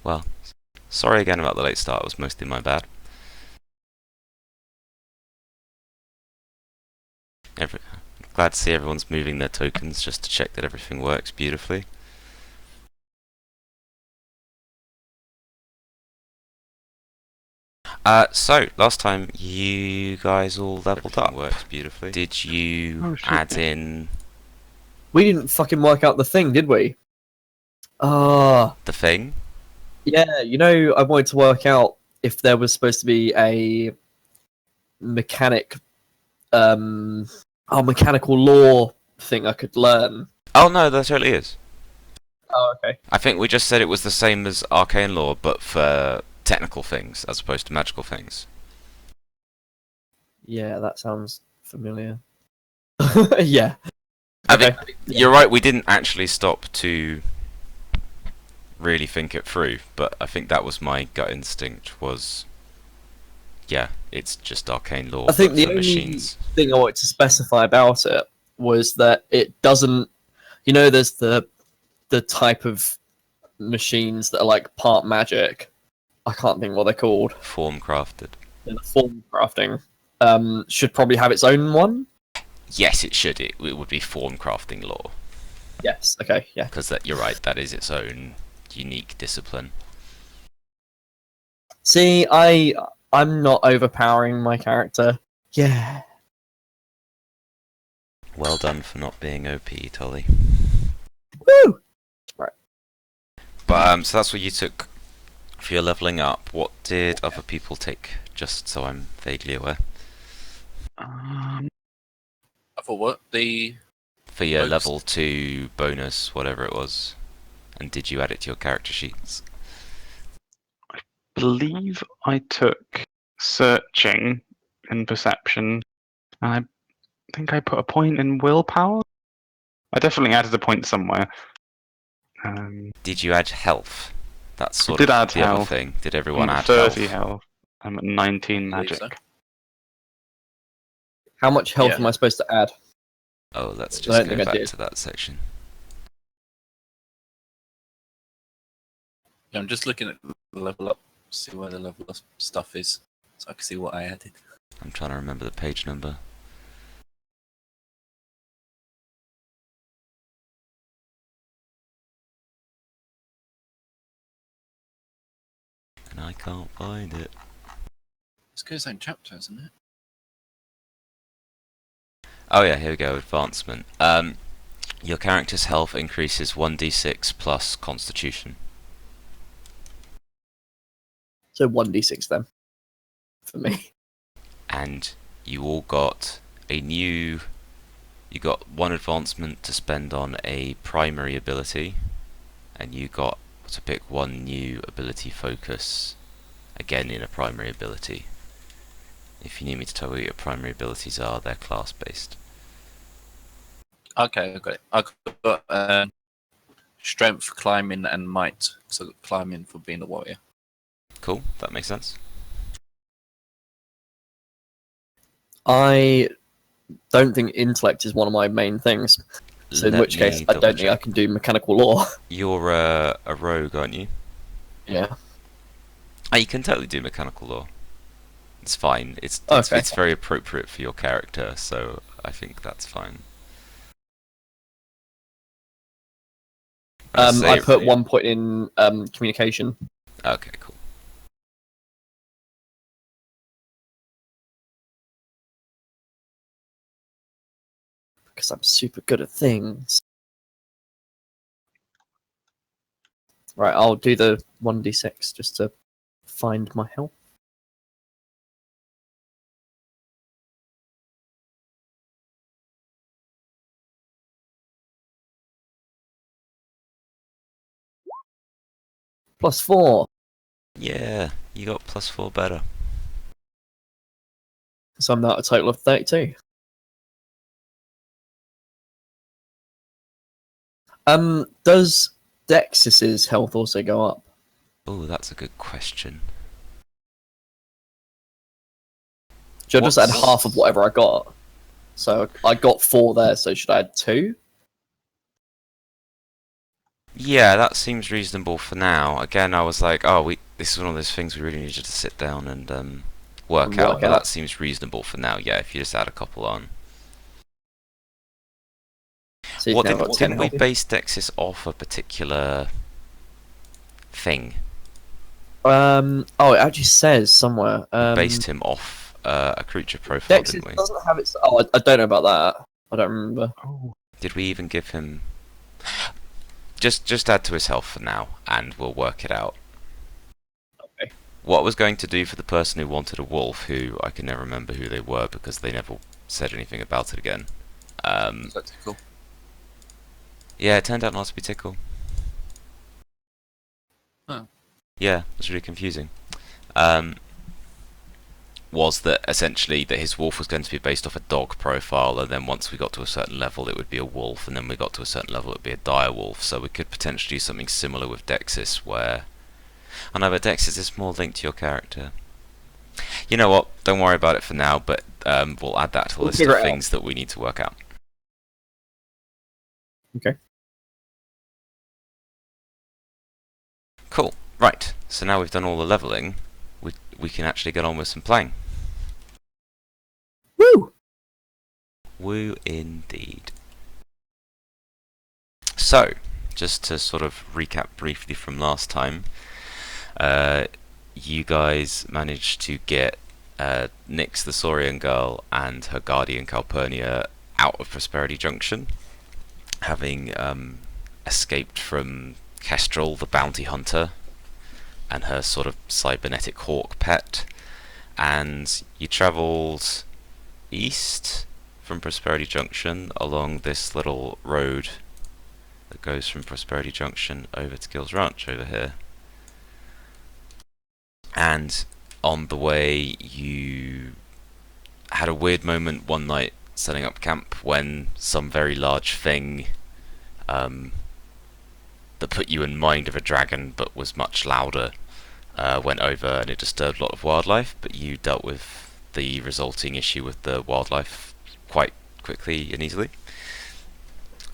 Well, sorry again about the late start, it was mostly my bad. Glad to see everyone's moving their tokens just to check that everything works beautifully. So, last time you guys all leveled up. Works beautifully. Did you add in We didn't fucking work out the thing, did we? Ah, the thing? yeah, you know, I wanted to work out if there was supposed to be a mechanic, mechanical law thing I could learn. Oh no, there totally is. Oh, okay. I think we just said it was the same as arcane law, but for technical things as opposed to magical things. Yeah, that sounds familiar. Yeah. I Okay. think you're right. We didn't actually stop to really think it through, but I think that was my gut instinct. Was yeah, it's just arcane law, I think but the for only machines. thing I wanted to specify about it was that it doesn't. You know, there's the type of machines that are like part magic. I can't think what they're called. Form crafted. In the form crafting, should probably have its own one. Yes, it should. It would be form crafting law. Yes. Okay. Yeah. Because that you're right. That is its own unique discipline. See, I'm not overpowering my character. Yeah. Well done for not being OP, Tolly. Woo! Right. But so that's what you took for your leveling up. What did other people take? Just so I'm vaguely aware. I thought what? For your Bonus? level 2 bonus, whatever it was. And did you add it to your character sheets? Believe I took searching and perception, and I think I put a point in willpower. I definitely added a point somewhere. Did you add health? That's sort did of add the other health. thing. Did everyone I'm at add 30 health? health. I'm at 19 magic. so. How much health Yeah. am I supposed to add? Oh, let's I just don't go think I back did. to that section. Yeah, I'm just looking at the level up, see where the level up stuff is, so I can see what I added. I'm trying to remember the page number. And I can't find it. It's goes down chapter, isn't it? Oh yeah, here we go, advancement. Your character's health increases 1d6 plus constitution. So 1d6 then. For me. And you all got you got one advancement to spend on a primary ability, and you got to pick one new ability focus, again in a primary ability. If you need me to tell you what your primary abilities are, they're class based. Okay, I got it. I got strength, climbing, and might. So I got climbing for being a warrior. Cool, that makes sense. I don't think intellect is one of my main things. So in which case, I don't think I can do mechanical law. You're a rogue, aren't you? Yeah. Oh, you can totally do mechanical law. It's fine. It's very appropriate for your character, so I think that's fine. I put 1 point in communication. Okay, cool. Because I'm super good at things. Right, I'll do the 1d6 just to find my health. +4. Yeah, you got +4 better. So I'm now at a total of 32. Does Dexis's health also go up? Oh, that's a good question. Should I just add half of whatever I got? So I got 4 there, so should I add 2? Yeah, that seems reasonable for now. Again, I was like, oh, this is one of those things we really needed to sit down and work out, Work but out. that seems reasonable for now. Yeah, if you just add a couple on. So you've now got 10 Didn't we healthy. base Dexys off a particular thing? Oh, it actually says somewhere. We based him off a creature profile, Dex didn't we? doesn't have its. Oh, I don't know about that. I don't remember. Oh. Did we even give him? Just add to his health for now, and we'll work it out. Okay. What I was going to do for the person who wanted a wolf, who I can never remember who they were because they never said anything about it again. Is that cool? Yeah, it turned out not to be Tickle. Oh. Yeah, it was really confusing. Was that essentially that his wolf was going to be based off a dog profile, and then once we got to a certain level it would be a wolf, and then we got to a certain level it would be a dire wolf, so we could potentially do something similar with Dexys where... I know, but Dexys is more linked to your character. You know what, don't worry about it for now, but we'll add that to the We'll list figure of it out. things that we need to work out. Okay. Cool, right, so now we've done all the leveling, we can actually get on with some playing. Woo! Woo indeed. So, just to sort of recap briefly from last time, you guys managed to get Nyx the Saurian girl and her guardian Calpurnia out of Prosperity Junction, having escaped from Kestrel the bounty hunter and her sort of cybernetic hawk pet, and you travelled east from Prosperity Junction along this little road that goes from Prosperity Junction over to Gills Ranch over here. And on the way you had a weird moment one night setting up camp when some very large thing that put you in mind of a dragon but was much louder went over, and it disturbed a lot of wildlife, but you dealt with the resulting issue with the wildlife quite quickly and easily.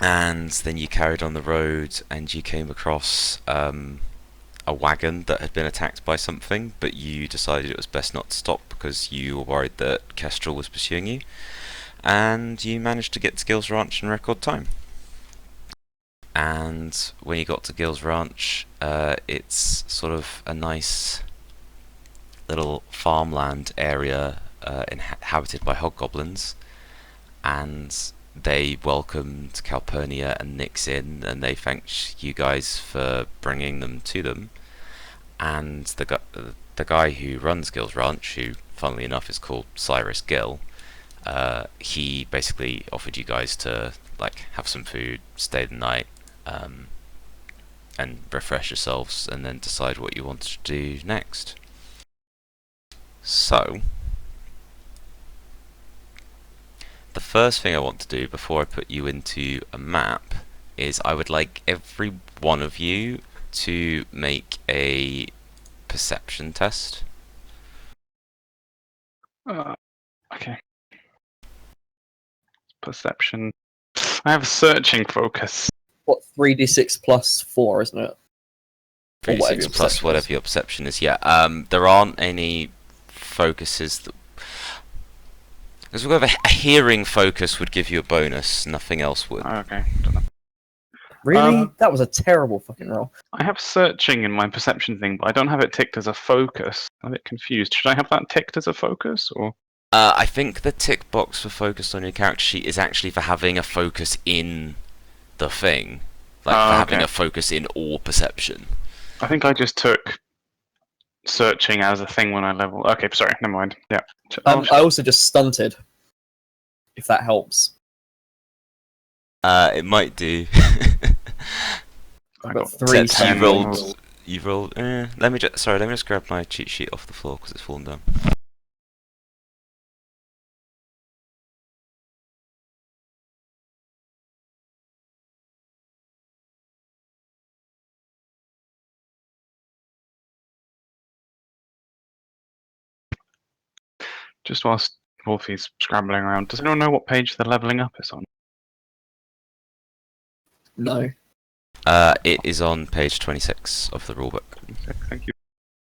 And then you carried on the road and you came across a wagon that had been attacked by something, but you decided it was best not to stop because you were worried that Kestrel was pursuing you, and you managed to get to Gills Ranch in record time. And when you got to Gills Ranch, it's sort of a nice little farmland area inhabited by hobgoblins, and they welcomed Calpurnia and Nyx in, and they thanked you guys for bringing them to them. And the guy who runs Gills Ranch, who funnily enough is called Cyrus Gill, he basically offered you guys to like have some food, stay the night, and refresh yourselves, and then decide what you wanted to do next. So, the first thing I want to do before I put you into a map is I would like every one of you to make a perception test. Okay. Perception. I have searching focus. What, 3d6 plus 4, isn't it? Or whatever 3d6 your plus perception whatever is. your perception is. Yeah. There aren't any focuses that. Because we've got a hearing focus would give you a bonus. Nothing else would. Okay. Don't know. Really? That was a terrible fucking roll. I have searching in my perception thing, but I don't have it ticked as a focus. I'm a bit confused. Should I have that ticked as a focus, or? I think the tick box for focus on your character sheet is actually for having a focus in the thing. Like for having Okay. a focus in all perception. I think I just took searching as a thing when I level. Okay, sorry, never mind. Yeah. I also just stunted. If that helps. It might do. I I've got got 3 Except you standing rolled- rolls. You've rolled. Let me just grab my cheat sheet off the floor because it's fallen down. Just whilst Wolfie's scrambling around, does anyone know what page the leveling up is on? No. It is on page 26 of the rulebook. Thank you.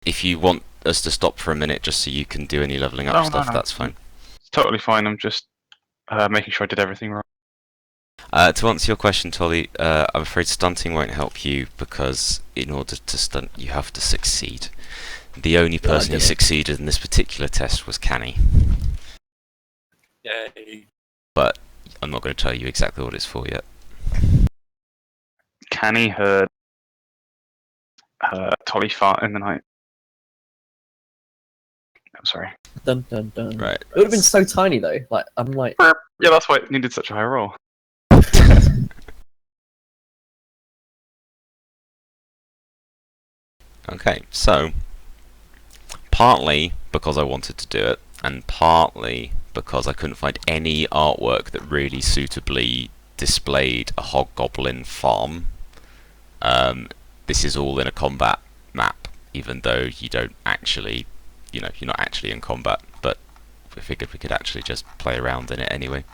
If you want us to stop for a minute just so you can do any leveling up No, no, stuff, no. that's fine. It's totally fine. I'm just making sure I did everything right. To answer your question, Tolly, I'm afraid stunting won't help you because in order to stunt, you have to succeed. The only person who succeeded in this particular test was Canny, Yay. but I'm not going to tell you exactly what it's for yet. Canny heard Tolly fart in the night. I'm sorry. Dun dun dun. Right. It would have been so tiny though. Like I'm like. Yeah, that's why it needed such a high roll. Okay, so partly because I wanted to do it, and partly because I couldn't find any artwork that really suitably displayed a hobgoblin farm. This is all in a combat map, even though you don't actually, you're not actually in combat, but we figured we could actually just play around in it anyway.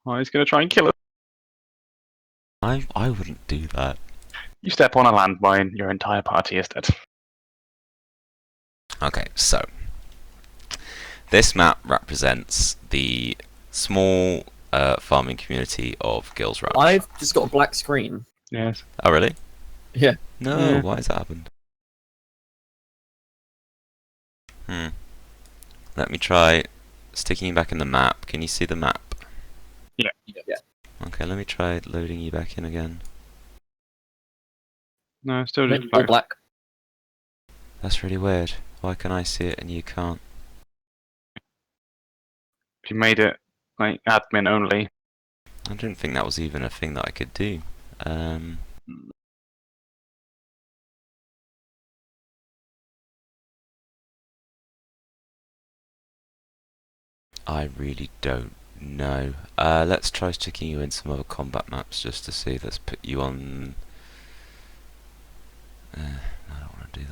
Oh, he's going to try and kill us. I wouldn't do that. You step on a landmine, your entire party is dead. Okay, so this map represents the small farming community of Gills Ranch. I've just got a black screen. Yes. Oh, really? Yeah. No, Yeah. why has that happened? Let me try sticking you back in the map. Can you see the map? Yeah. Okay, let me try loading you back in again. No, still just All black. That's really weird. Why can I see it and you can't? You made it like admin only. I didn't think that was even a thing that I could do. I really don't know. Let's try sticking you in some other combat maps just to see. Let's put you on... I don't want to do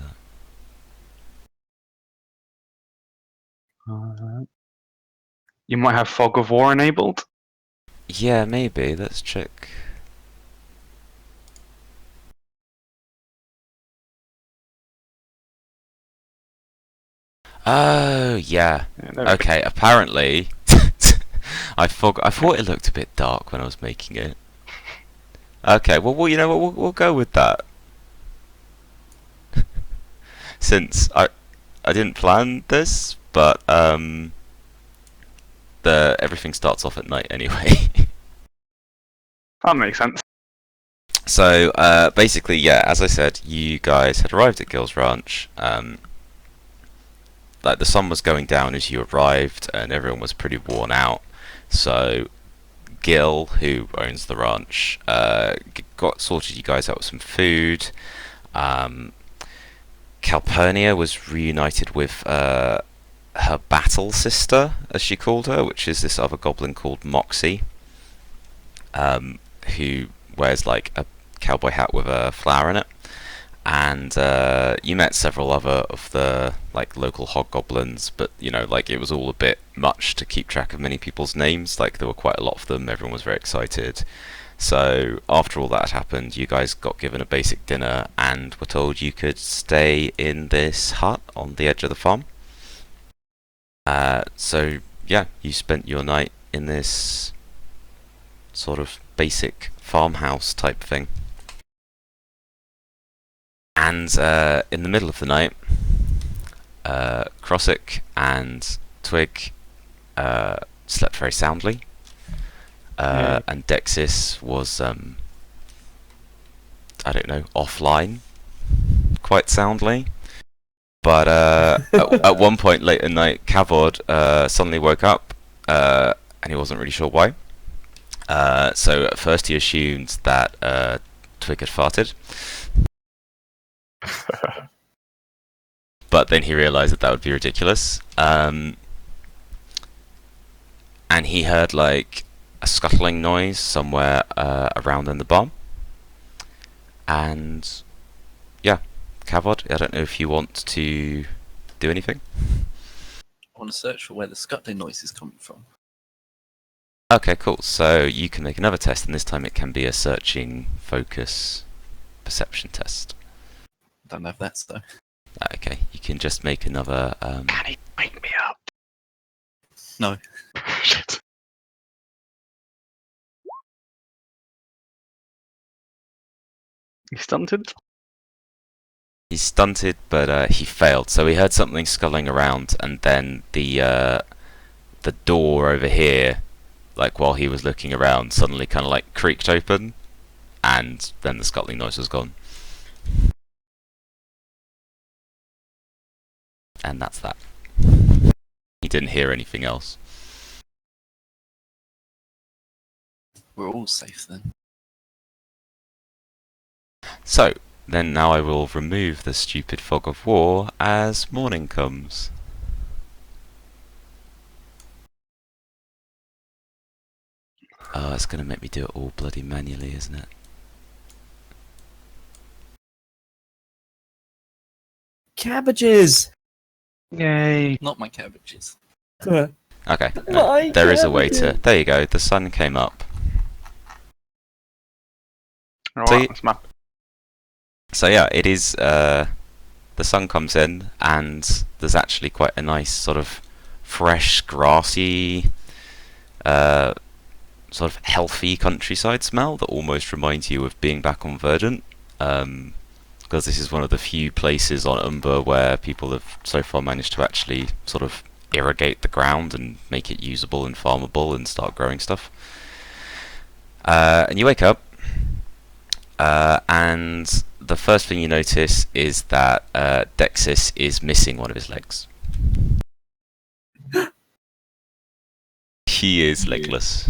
that. You might have Fog of War enabled. Yeah, maybe. Let's check. Oh, yeah. Yeah, there we go. Okay, apparently... I thought it looked a bit dark when I was making it. Okay, well you know what? We'll go with that. Since I didn't plan this, but everything starts off at night anyway. That makes sense. So basically, yeah, as I said, you guys had arrived at Gil's Ranch. Like the sun was going down as you arrived, and everyone was pretty worn out. So Gil, who owns the ranch, sorted you guys out with some food. Calpurnia was reunited with her battle sister, as she called her, which is this other goblin called Moxie, who wears like a cowboy hat with a flower in it. And you met several other of the like local hobgoblins, but like it was all a bit much to keep track of many people's names. Like there were quite a lot of them. Everyone was very excited. So after all that had happened, you guys got given a basic dinner and were told you could stay in this hut on the edge of the farm. So yeah, you spent your night in this sort of basic farmhouse type thing. And in the middle of the night, Krossick and Twig slept very soundly, and Dexis was, I don't know, offline quite soundly. But at one point late at night, Kavod suddenly woke up, and he wasn't really sure why. So at first he assumed that Twig had farted. But then he realised that would be ridiculous. And he heard like a scuttling noise somewhere around in the barn. And yeah, Kavod, I don't know if you want to do anything. I want to search for where the scuttling noise is coming from. Okay, cool. So you can make another test, and this time it can be a searching, focus, perception test. Don't have that, so. Okay, you can just make another. Can he wake me up? No. Shit. He's stunted? He's stunted, but he failed. So he heard something scuttling around, and then the door over here, like while he was looking around, suddenly kind of like creaked open, and then the scuttling noise was gone. And that's that. He didn't hear anything else. We're all safe then. So, then now I will remove the stupid fog of war as morning comes. Oh, it's going to make me do it all bloody manually, isn't it? Cabbages! Yay. Not my cabbages. Okay, My there is a way to... cabbages! There you go, the sun came up. Alright, So let's map. So yeah, it is, the sun comes in, and there's actually quite a nice sort of fresh, grassy, sort of healthy countryside smell that almost reminds you of being back on Verdant. Because this is one of the few places on Umber where people have so far managed to actually sort of irrigate the ground and make it usable and farmable and start growing stuff. And you wake up, and the first thing you notice is that Dexis is missing one of his legs. He is legless.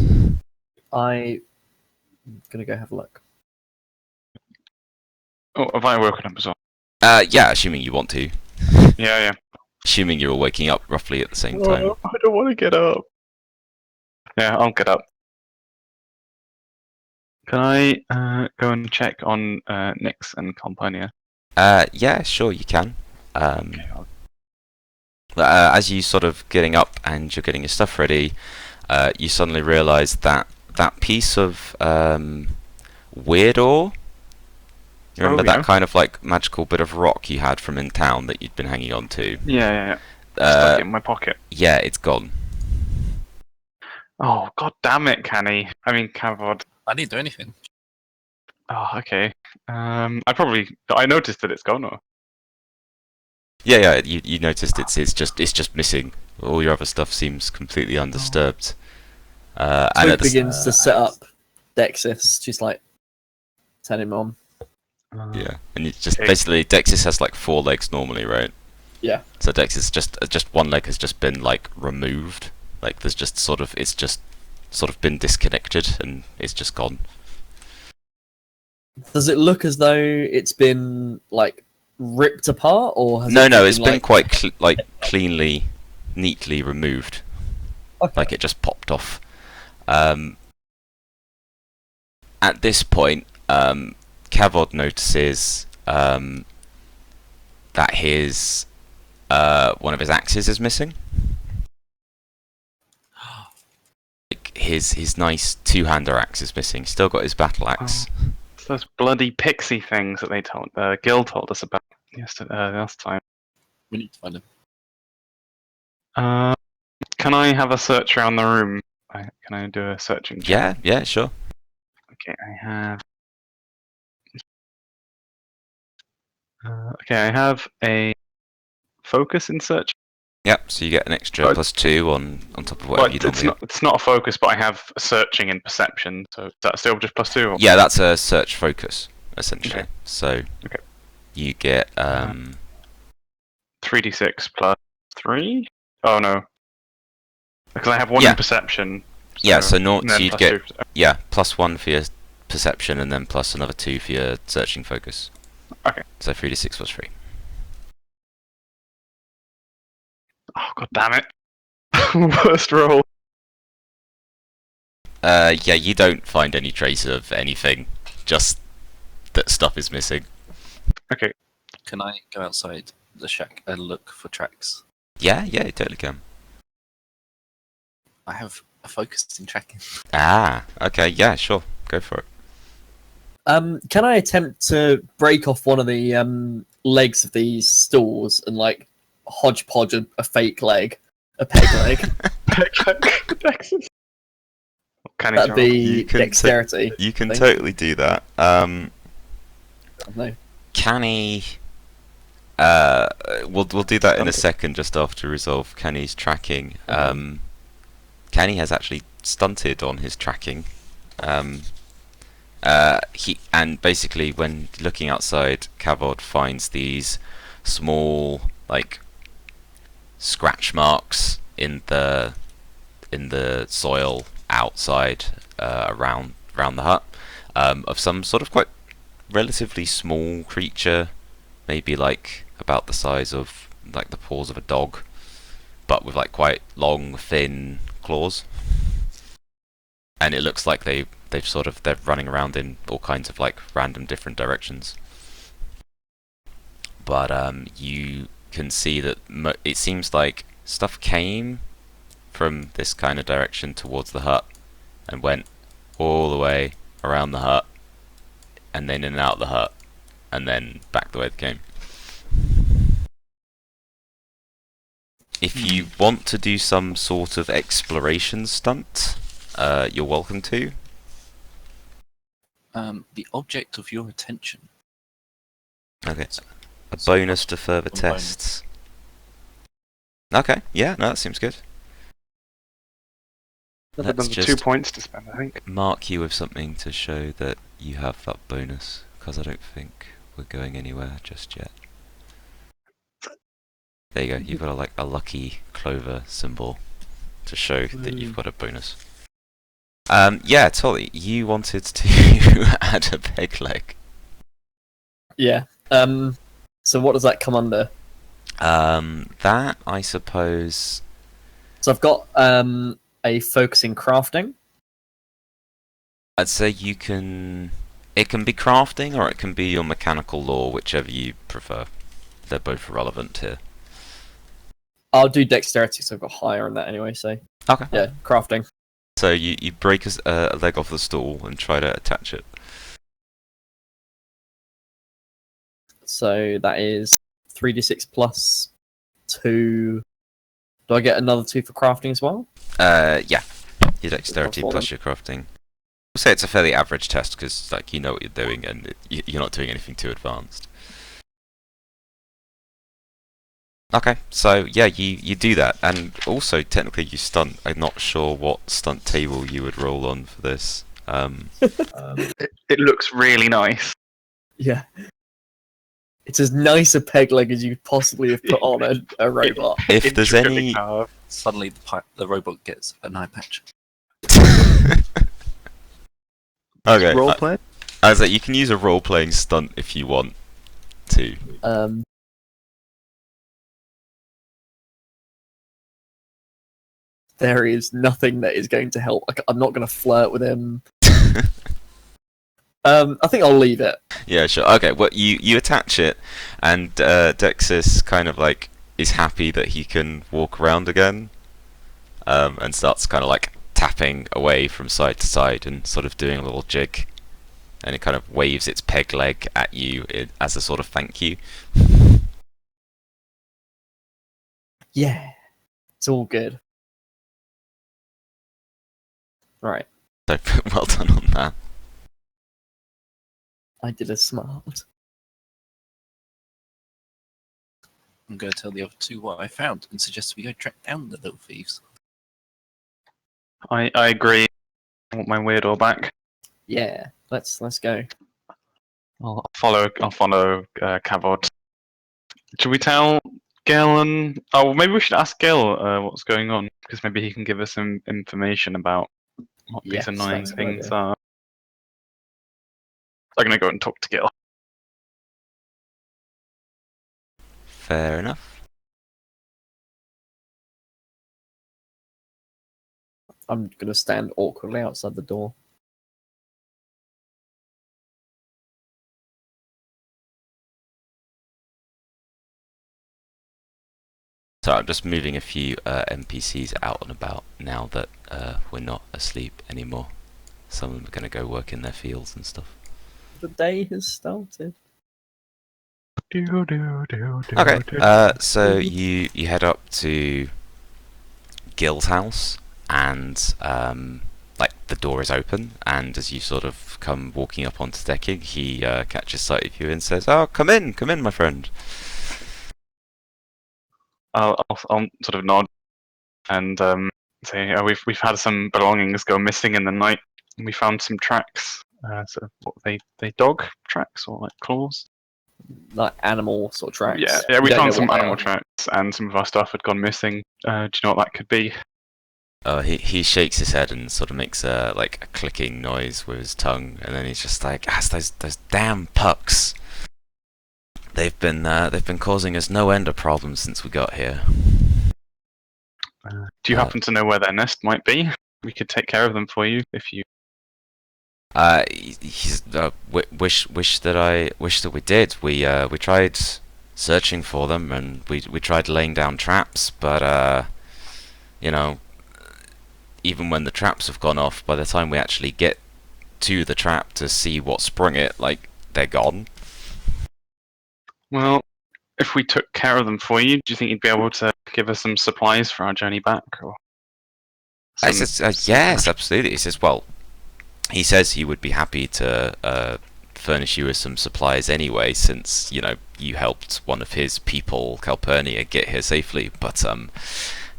I'm gonna go have a look. Oh, have I woken up as well? Yeah, assuming you want to. Yeah. Assuming you're all waking up roughly at the same time. Oh, I don't want to get up. Yeah, I'll get up. Can I go and check on Nyx and Campania? Yeah, sure, you can. As you sort of getting up and you're getting your stuff ready, you suddenly realise that that piece of weird ore. You remember that kind of like magical bit of rock you had from in town that you'd been hanging on to? Yeah. Stuck it in my pocket. Yeah, it's gone. Oh, god damn it, Canny. I mean, Cavod. I didn't do anything. Oh, okay. I noticed that it's gone, or? Yeah. You noticed it's just missing. All your other stuff seems completely undisturbed. And Swoop at the begins to set up Dexis. She's like, turn him on. yeah, and it's just Okay. basically Dexis has like 4 legs normally, right? Yeah. So Dexis just one leg has just been like removed. Like there's just sort of been disconnected and it's just gone. Does it look as though it's been like ripped apart, or has No, it it's been like... quite cleanly, neatly removed. Okay. Like it just popped off. At this point, Cavod notices that his one of his axes is missing. Like his nice 2-hander axe is missing. Still got his battle axe. It's those bloody pixie things that they told Gil told us about yesterday, last time. We need to find him. Can I have a search around the room? Can I do a searching check? Yeah, sure. Okay, I have. I have a focus in search. Yep. So you get an extra +2 on top of whatever you normally have. It's not a focus, but I have searching and perception. So is that still just +2? Or? Yeah, that's a search focus essentially. Okay. So Okay. you get 3d6 plus 3. Oh no, because I have 1 Yeah. in perception. yeah. So and then you'd plus get 2. +1 for your perception and then plus another 2 for your searching focus. Okay. So 3d6 plus 3. Oh god damn it! Worst roll. Yeah, you don't find any trace of anything. Just that stuff is missing. Okay. Can I go outside the shack and look for tracks? Yeah, you totally can. I have focused in tracking. Ah, okay, yeah, sure, go for it. Can I attempt to break off one of the legs of these stools and like hodgepodge a fake leg, a peg leg? Texas. Can he That'd jump? be dexterity. You can thing. totally do that. No. Canny, we'll do that in a second, just after resolve Canny's tracking. Okay. Canny has actually stunted on his tracking. He and basically when looking outside, Kavod finds these small like scratch marks in the soil outside around the hut of some sort of quite relatively small creature, maybe like about the size of like the paws of a dog, but with like quite long, thin claws. And it looks like they're running around in all kinds of like random different directions. But you can see that it seems like stuff came from this kind of direction towards the hut and went all the way around the hut and then in and out the hut and then back the way it came. If you want to do some sort of exploration stunt, you're welcome to. The object of your attention. Okay. A So bonus to further one bonus. tests. Okay, yeah, no, that seems good. But Let's there's 2 just points to spend, I think. mark you with something to show that you have that bonus, because I don't think we're going anywhere just yet. There you go, you've got a lucky clover symbol to show that you've got a bonus. Yeah, Tolly, you wanted to add a peg leg. Yeah. So what does that come under? That, I suppose... So I've got a focus in crafting. I'd say you can... It can be crafting, or it can be your mechanical lore, whichever you prefer. They're both relevant here. I'll do dexterity, so I've got higher on that anyway. So Okay. yeah, crafting. So you break a leg off the stool and try to attach it. So that is 3d6 plus 2. Do I get another 2 for crafting as well? Yeah. Your dexterity Plus plus your crafting. We'll say it's a fairly average test, because like you know what you're doing, and you're not doing anything too advanced. Okay, so yeah, you do that, and also technically you stunt. I'm not sure what stunt table you would roll on for this. It looks really nice. Yeah. It's as nice a peg leg as you could possibly have put on a robot. If there's Intricately any, carved. Suddenly the robot gets an eye patch. okay, Roleplay? I was like, you can use a role-playing stunt if you want to. There is nothing that is going to help. I'm not going to flirt with him. I think I'll leave it. Yeah, sure. Okay, well, you attach it, and Dexis kind of like is happy that he can walk around again, and starts kind of like tapping away from side to side and sort of doing a little jig, and it kind of waves its peg leg at you as a sort of thank you. Yeah, it's all good. Right, So well done on that. I did a smart. I'm going to tell the other two what I found and suggest we go track down the little thieves. I agree. I want my weirdo back. Yeah, let's go. I'll follow Kavod. Should we tell Gil and... Oh, maybe we should ask Gil what's going on, because maybe he can give us some information about what Yes, these annoying that's a good things idea. are. I'm going to go and talk to Gil. Fair enough. I'm going to stand awkwardly outside the door. So I'm just moving a few NPCs out and about now that we're not asleep anymore. Some of them are going to go work in their fields and stuff. The day has started. Okay, so you head up to Gil's house, and like the door is open, and as you sort of come walking up onto decking, he catches sight of you and says, "Oh, come in, my friend." I'll sort of nod and say, we've had some belongings go missing in the night, and we found some tracks. So what they dog tracks or like claws? Like animal sort of tracks. Yeah. We don't found know some what they animal are. tracks, and some of our stuff had gone missing. Do you know what that could be? He shakes his head and sort of makes a clicking noise with his tongue, and then he's just like, "Ah, those damn pucks. They've been causing us no end of problems since we got here." Do you happen to know where their nest might be? We could take care of them for you if you. He's wish that we did. We tried searching for them, and we tried laying down traps, but you know, even when the traps have gone off, by the time we actually get to the trap to see what sprung it, like, they're gone. Well, if we took care of them for you, do you think you'd be able to give us some supplies for our journey back? Or He some- says, yes, absolutely. He says, well, he says he would be happy to furnish you with some supplies anyway, since, you know, you helped one of his people, Calpurnia, get here safely. But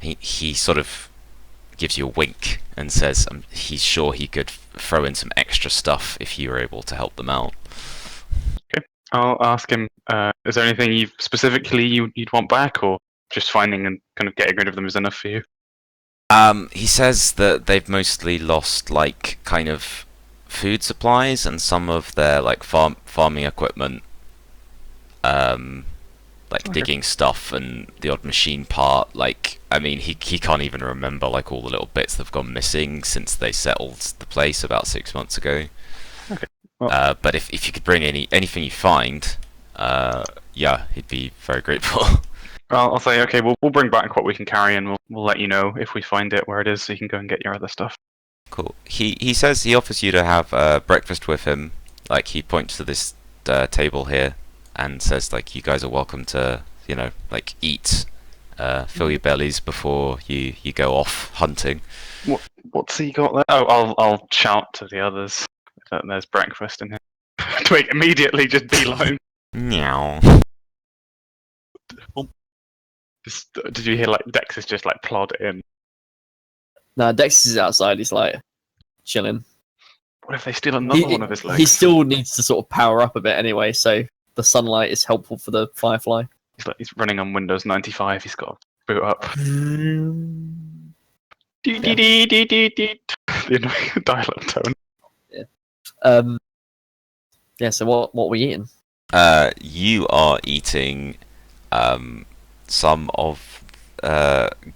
he sort of gives you a wink and says he's sure he could throw in some extra stuff if you were able to help them out. I'll ask him. Is there anything you'd want back, or just finding and kind of getting rid of them is enough for you? He says that they've mostly lost like kind of food supplies and some of their like farming equipment, like Okay. digging stuff and the odd machine part. Like, I mean, he can't even remember like all the little bits that've gone missing since they settled the place about 6 months ago. Okay. Well, But if you could bring anything you find, yeah, he'd be very grateful. I'll say, okay, we'll bring back what we can carry, and we'll let you know if we find it where it is, so you can go and get your other stuff. Cool. He says he offers you to have breakfast with him. Like, he points to this table here and says like, you guys are welcome to, you know, like, eat, fill your bellies before you go off hunting. What's he got there? Oh, I'll shout to the others that there's breakfast in here. Twig immediately just beeline. Meow. Did you hear like Dex is just like plod in? No, Dex is outside. He's like chilling. What if they steal another one of his legs? He still needs to sort of power up a bit anyway, so the sunlight is helpful for the Firefly. He's running on Windows 95. He's got to boot up. The annoying dial-up tone. Yeah. So what are we eating? You are eating some of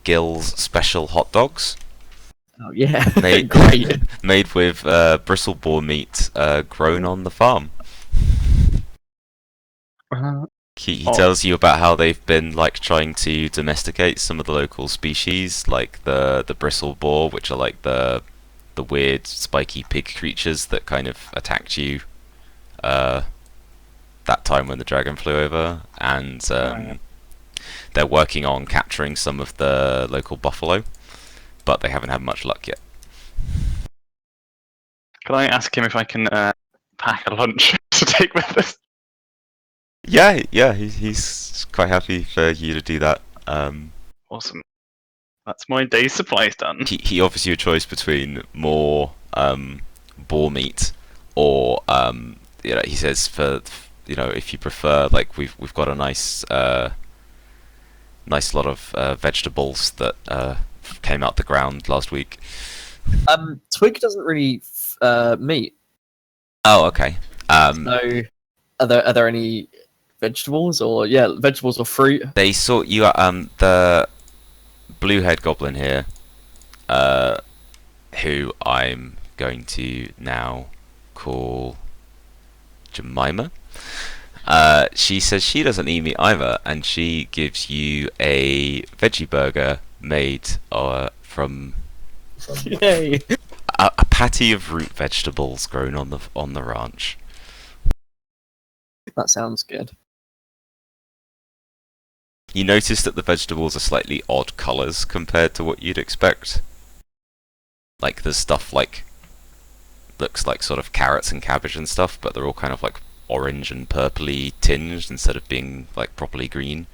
Gil's special hot dogs. Oh yeah, Made, great. made with bristle boar meat grown on the farm. He tells you about how they've been like trying to domesticate some of the local species, like the bristle boar, which are like the weird spiky pig creatures that kind of attacked you that time when the dragon flew over, and they're working on capturing some of the local buffalo, but they haven't had much luck yet. Can I ask him if I can pack a lunch to take with us? Yeah, he's quite happy for you to do that. Awesome. That's my day's supplies done. He offers you a choice between more boar meat, or you know, he says for, you know, if you prefer, like, we've got a nice lot of vegetables that came out the ground last week. Twig doesn't really meat. Oh, okay. So are there any vegetables or vegetables or fruit? They sort you out, the blue-haired goblin here, who I'm going to now call Jemima. She says she doesn't eat meat either, and she gives you a veggie burger made from Yay! a patty of root vegetables grown on the ranch. That sounds good. You notice that the vegetables are slightly odd colours compared to what you'd expect. Like there's stuff like looks like sort of carrots and cabbage and stuff, but they're all kind of like orange and purpley tinged instead of being like properly green.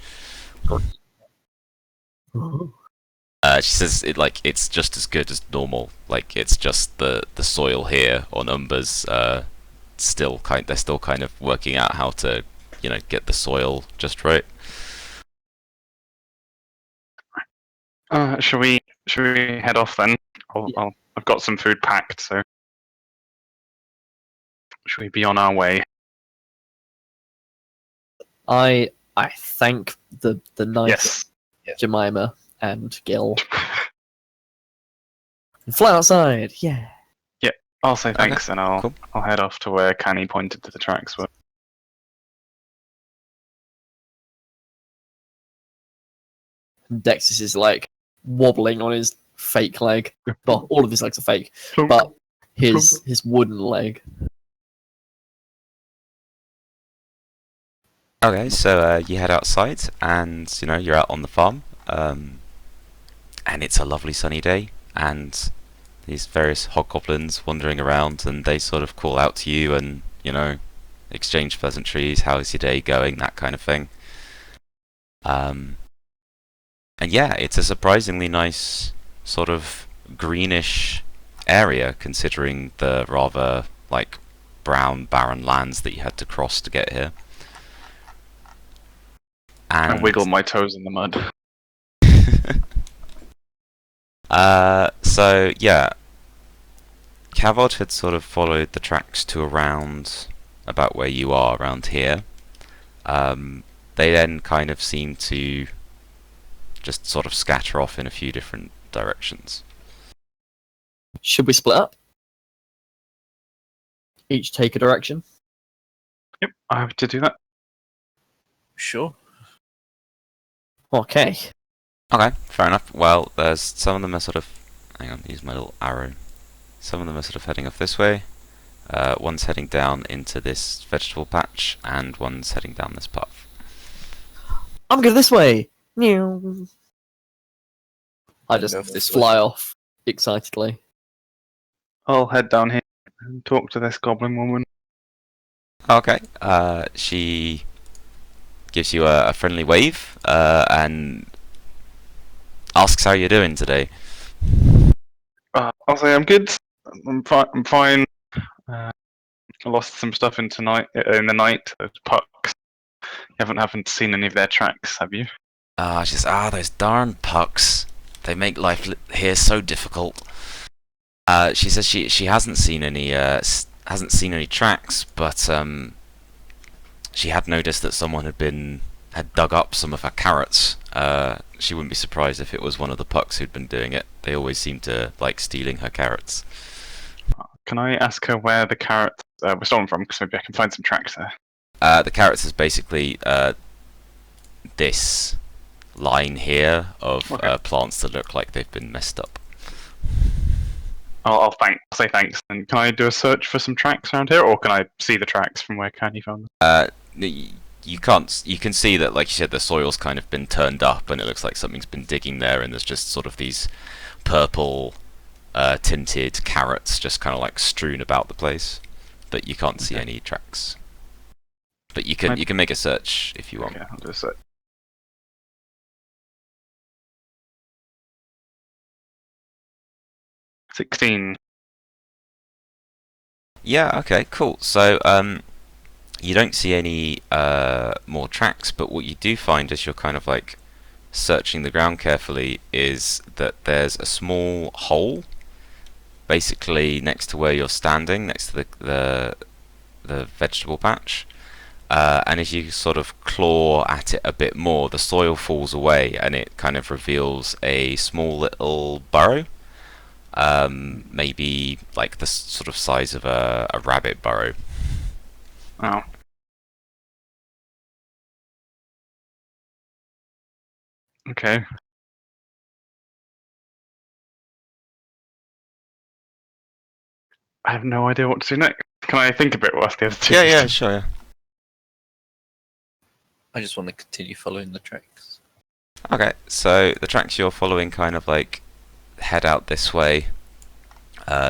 She says it's just as good as normal. Like it's just the soil here on Umber's they're still kind of working out how to get the soil just right. Should we head off then? I've got some food packed, so should we be on our way? I thank the nice Yes. Jemima and Gil. And fly outside, yeah. I'll say thanks, and cool. I'll head off to where Canny pointed to the tracks were. Dexys is like wobbling on his fake leg. Well, all of his legs are fake, Plunk, but plunk. his wooden leg. Okay, so you head outside, and you're out on the farm, and it's a lovely sunny day, and these various hobgoblins wandering around, and they sort of call out to you, and exchange pleasantries. How's your day going? That kind of thing. And yeah, it's a surprisingly nice sort of greenish area, considering the rather like brown, barren lands that you had to cross to get here. And I wiggle my toes in the mud. So yeah, Cavod had sort of followed the tracks to around about where you are, around here. They then kind of seem to just sort of scatter off in a few different directions. Should we split up? Each take a direction? Yep, I have to do that. Sure. Okay. Okay, fair enough. Well, there's some of them are sort of... Hang on, use my little arrow. Some of them are sort of heading off this way. One's heading down into this vegetable patch, and one's heading down this path. I'm going this way! Meow. I just Go this fly off excitedly. I'll head down here and talk to this goblin woman. Okay, she gives you a friendly wave, and asks how you're doing today. I'll say I'm good. I'm fine. I lost some stuff in the night. Those pucks. You haven't happened to seen any of their tracks, have you? She says, those darn pucks. They make life here so difficult. She says she hasn't seen any tracks, but she had noticed that someone had dug up some of her carrots. She wouldn't be surprised if it was one of the pucks who'd been doing it. They always seem to like stealing her carrots. Can I ask her where the carrots were stolen from? Because maybe I can find some tracks there. The carrots is basically this line here of plants that look like they've been messed up. I'll say thanks. And can I do a search for some tracks around here, or can I see the tracks from where Candy found them? You can't. You can see that, like you said, the soil's kind of been turned up, and it looks like something's been digging there, and there's just sort of these purple tinted carrots just kind of like strewn about the place, but you can't see any tracks. But you can make a search if you want. Okay, I'll do a search. $16. Yeah. Okay. Cool. So you don't see any more tracks, but what you do find as you're kind of like searching the ground carefully is that there's a small hole, basically next to where you're standing, next to the vegetable patch. And as you sort of claw at it a bit more, the soil falls away, and it kind of reveals a small little burrow. Maybe like the sort of size of a rabbit burrow. Oh. Okay. I have no idea what to do next. Can I think a bit whilst the other two? Yeah, sure. Yeah. I just want to continue following the tracks. Okay, so the tracks you're following kind of like head out this way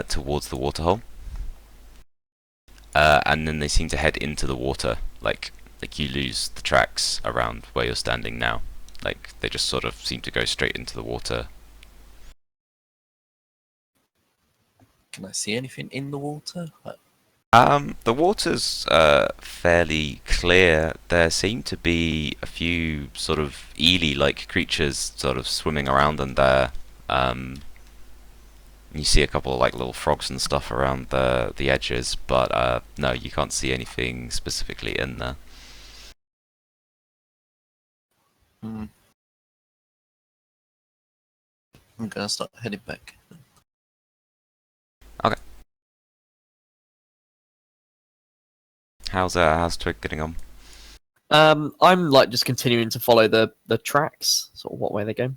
towards the waterhole, and then they seem to head into the water. Like you lose the tracks around where you're standing now. Like they just sort of seem to go straight into the water. Can I see anything in the water? The water's fairly clear. There seem to be a few sort of eel-like creatures sort of swimming around in there. You see a couple of like little frogs and stuff around the edges, but no, you can't see anything specifically in there. I'm gonna start heading back. How's Twig getting on? I'm like just continuing to follow the tracks, sort of what way they go.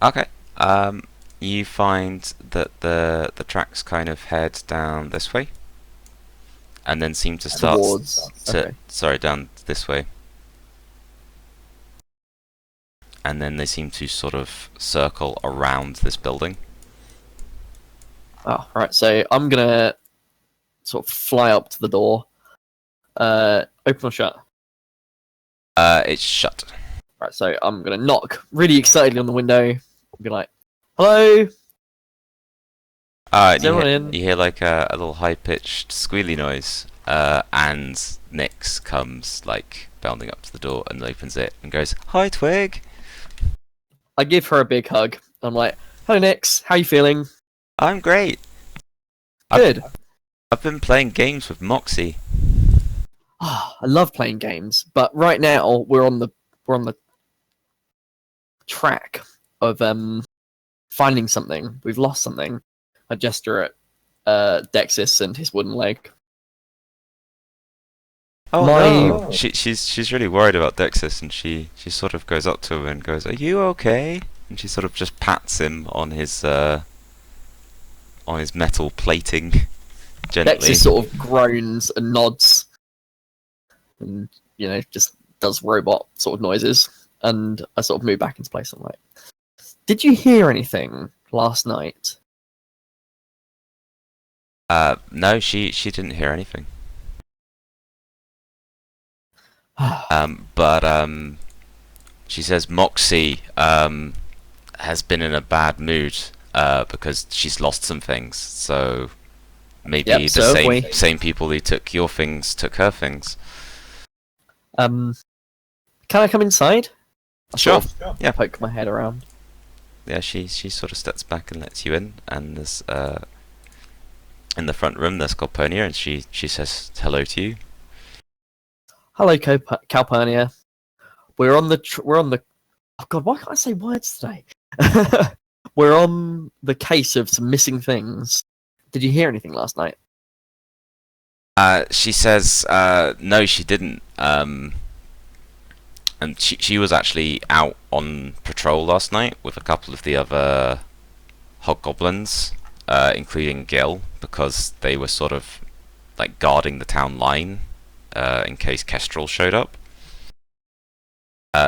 Okay. You find that the tracks kind of head down this way, and then seem to start down this way, and then they seem to sort of circle around this building. Oh, right. So I'm gonna sort of fly up to the door. Open or shut? It's shut. Right. So I'm gonna knock really excitedly on the window. Be like, "Hello." And Is everyone you hear like a little high-pitched squealy noise, and Nyx comes like bounding up to the door and opens it and goes, "Hi, Twig." I give her a big hug. I'm like, "Hello, Nix. How you feeling?" I'm great. Good. I've been playing games with Moxie. I love playing games, but right now we're on the track of finding something. We've lost something. I gesture at Dexis and his wooden leg. Oh My- no! She's really worried about Dexis, and she sort of goes up to him and goes, "Are you okay?" And she sort of just pats him on his metal plating gently. Dexis sort of groans and nods, and just does robot sort of noises. And I sort of move back into place. I'm like, "Did you hear anything last night?" No, she didn't hear anything. But she says Moxie has been in a bad mood because she's lost some things. So maybe Yep, the so have we. same people who took your things took her things. Can I come inside? I Sure. sort of Yeah. poke my head around. Yeah, she sort of steps back and lets you in, and there's in the front room there's Calpurnia, and she says hello to you. Hello, Calpurnia. We're on the. Oh God, why can't I say words today? We're on the case of some missing things. Did you hear anything last night? She says no, she didn't. And she was actually out on patrol last night with a couple of the other hobgoblins, including Gil, because they were sort of like guarding the town line in case Kestrel showed up.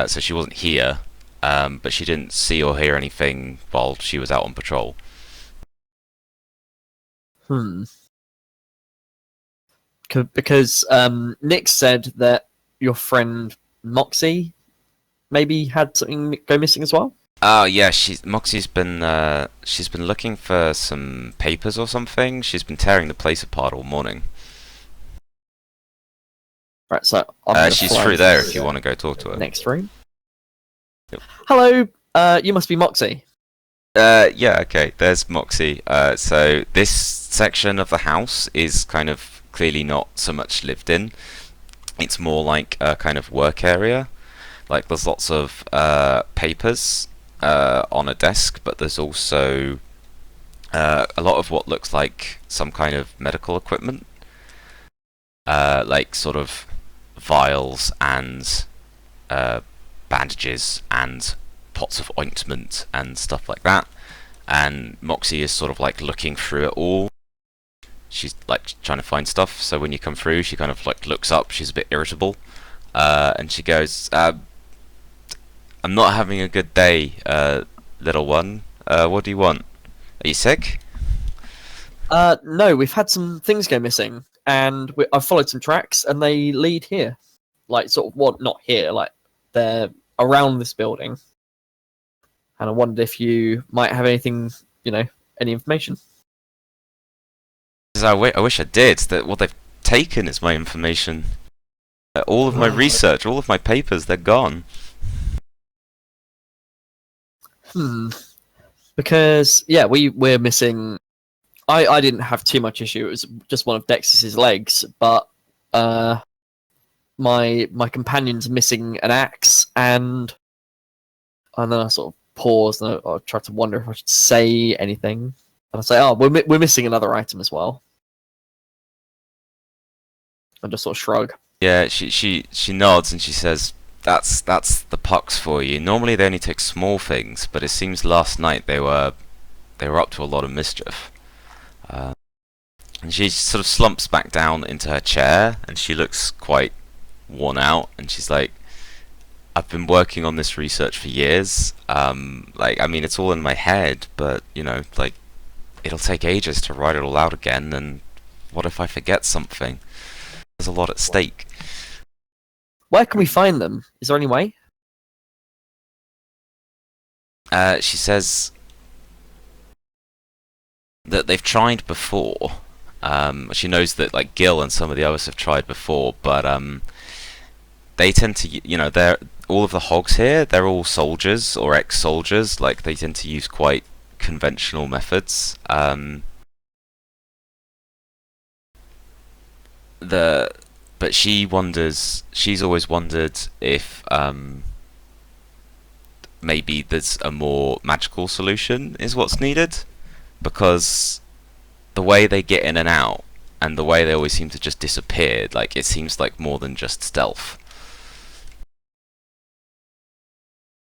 So she wasn't here, but she didn't see or hear anything while she was out on patrol. Because Nick said that your friend Moxie maybe had something go missing as well. Oh yeah, Moxie's been looking for some papers or something. She's been tearing the place apart all morning. Right, so I'm gonna she's fly through there if you want to go talk to her. next room. Yep. Hello, you must be Moxie. Yeah, okay, there's Moxie. So this section of the house is kind of clearly not so much lived in. It's more like a kind of work area. Like there's lots of papers on a desk, but there's also a lot of what looks like some kind of medical equipment. Like sort of vials and bandages and pots of ointment and stuff like that. And Moxie is sort of like looking through it all. She's like trying to find stuff. So when you come through, she kind of like looks up. She's a bit irritable, and she goes, "I'm not having a good day, little one. What do you want? Are you sick?" No, we've had some things go missing, and I've followed some tracks, and they lead here. Like, sort of, well, not here, like, they're around this building. And I wondered if you might have anything, any information. I wish I did. That what they've taken is my information. All of my research, all of my papers, they're gone. Because, yeah, we're missing... I didn't have too much issue. It was just one of Dexter's legs, but my companion's missing an axe, and then I sort of paused and I tried to wonder if I should say anything. And I say, "Oh, we're missing another item as well." I just sort of shrug. Yeah, she nods and she says, "That's the pucks for you. Normally they only take small things, but it seems last night they were up to a lot of mischief." And she sort of slumps back down into her chair, and she looks quite worn out. And she's like, "I've been working on this research for years. Like, I mean, it's all in my head, but like, it'll take ages to write it all out again. And what if I forget something? There's a lot at stake." Where can we find them? Is there any way? She says that they've tried before. She knows that like Gil and some of the others have tried before, but they tend to, they're all of the hogs here. They're all soldiers or ex-soldiers. Like, they tend to use quite conventional methods. But she wonders. She's always wondered if maybe there's a more magical solution is what's needed, because the way they get in and out and the way they always seem to just disappear, like, it seems like more than just stealth.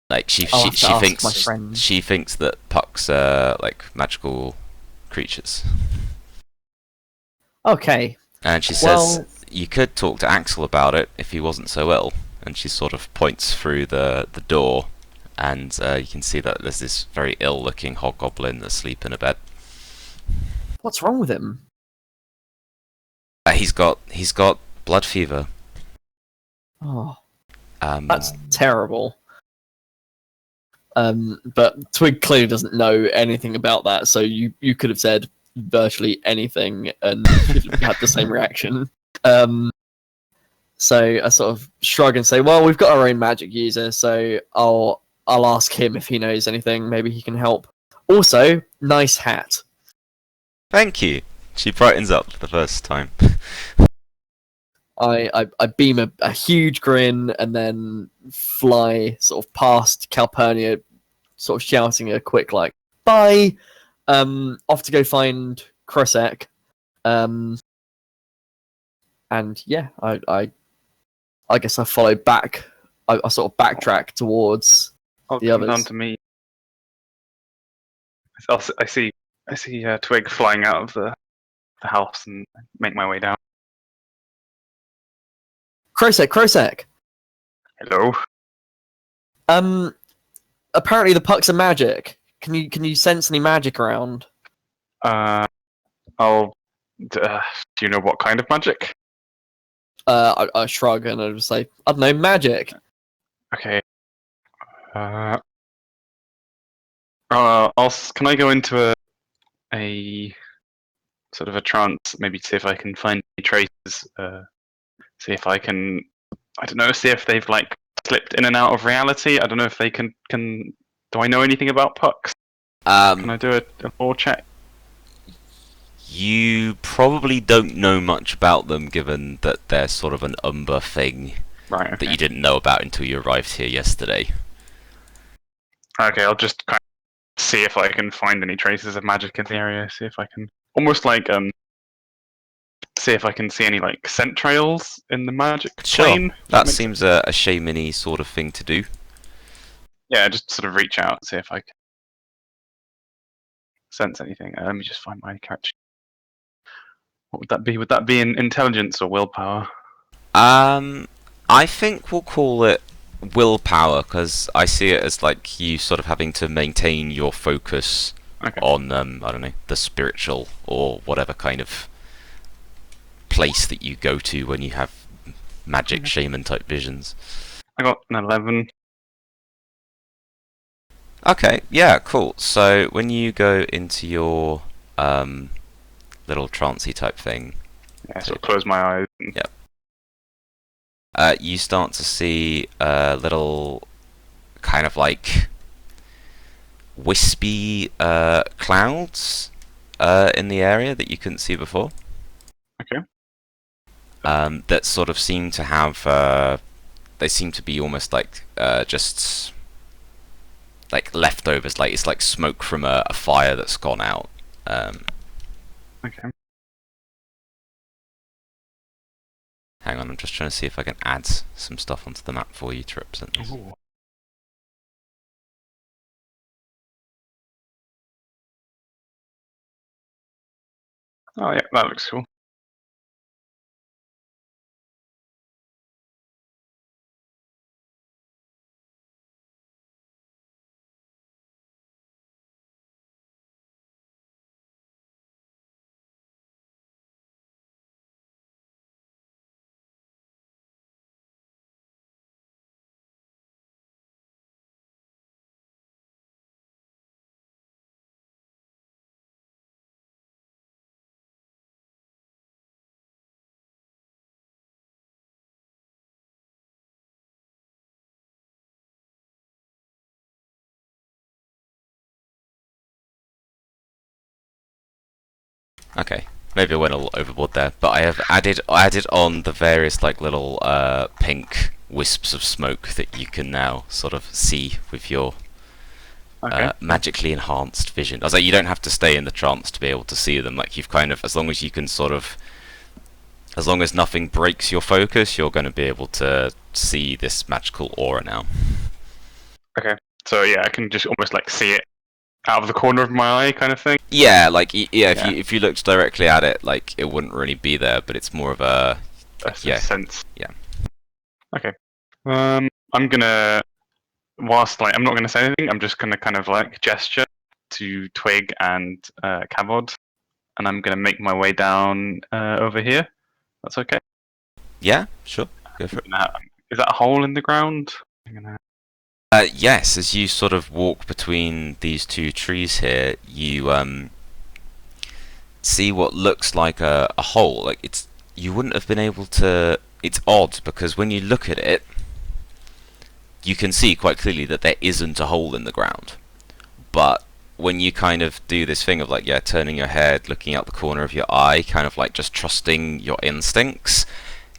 Like, she thinks that pucks are like magical creatures. Okay. And she says, you could talk to Axel about it if he wasn't so ill. And she sort of points through the door, and you can see that there's this very ill-looking hobgoblin asleep in a bed. What's wrong with him? He's got blood fever. Oh, that's terrible. But Twig clearly doesn't know anything about that, so you could have said virtually anything and she'd have had the same reaction. So I sort of shrug and say, "Well, we've got our own magic user, so I'll ask him if he knows anything. Maybe he can help. Also, nice hat." Thank you. She brightens up for the first time. I beam a huge grin and then fly sort of past Calpurnia, sort of shouting a quick like "bye," off to go find Krosek. And yeah, I guess I follow back. I sort of backtrack towards the others. Down to me. I see Twig flying out of the house and make my way down. Krosek. Hello. Apparently the pucks are magic. Can you sense any magic around? Do you know what kind of magic? I shrug and I just say, "I don't know, magic." Okay. Can I go into a sort of a trance, maybe see if I can find any traces, see if I can, I don't know, see if they've like slipped in and out of reality. I don't know if they can do I know anything about pucks? Can I do a lore check? You probably don't know much about them, given that they're sort of an umber thing Right, that you didn't know about until you arrived here yesterday. Okay, I'll just kind of see if I can find any traces of magic in the area, see if I can, almost like see if I can see any like scent trails in the magic Sure. plane. if That makes seems a shaman-y sort of thing to do. Yeah, just sort of reach out, see if I can sense anything. Let me just find my catch. What would that be? Would that be in intelligence or willpower? I think we'll call it willpower because I see it as like you sort of having to maintain your focus Okay. on I don't know, the spiritual or whatever kind of place that you go to when you have magic shaman type visions. I got an 11. Okay, yeah, cool. So when you go into your little trancey type thing, Yeah, sort of close my eyes. And... Yeah. You start to see little kind of like wispy clouds in the area that you couldn't see before. Okay. That sort of seem to have they seem to be almost like just like leftovers, like it's like smoke from a fire that's gone out. Okay. Hang on, I'm just trying to see if I can add some stuff onto the map for you to represent this. Ooh. Oh yeah, that looks cool. Okay, maybe I went a little overboard there, but I have added on the various like little pink wisps of smoke that you can now sort of see with your Okay. magically enhanced vision. I was like, you don't have to stay in the trance to be able to see them. Like you've kind of, as long as you can sort of, as long as nothing breaks your focus, you're going to be able to see this magical aura now. So yeah, I can just almost like see it out of the corner of my eye, kind of thing. Yeah, like yeah, Yeah. if you looked directly at it, like it wouldn't really be there, but it's more of a yeah. Sense. Yeah. Okay. I'm gonna, whilst like I'm not gonna say anything, I'm just gonna kind of like gesture to Twig and Cavod, and I'm gonna make my way down over here. That's okay. Yeah, sure, go for it. Is that a hole in the ground? I'm gonna... Yes, as you sort of walk between these two trees here, you see what looks like a hole. Like it's, you wouldn't have been able to. It's odd because when you look at it, you can see quite clearly that there isn't a hole in the ground. But when you kind of do this thing of like, yeah, turning your head, looking out the corner of your eye, kind of like just trusting your instincts,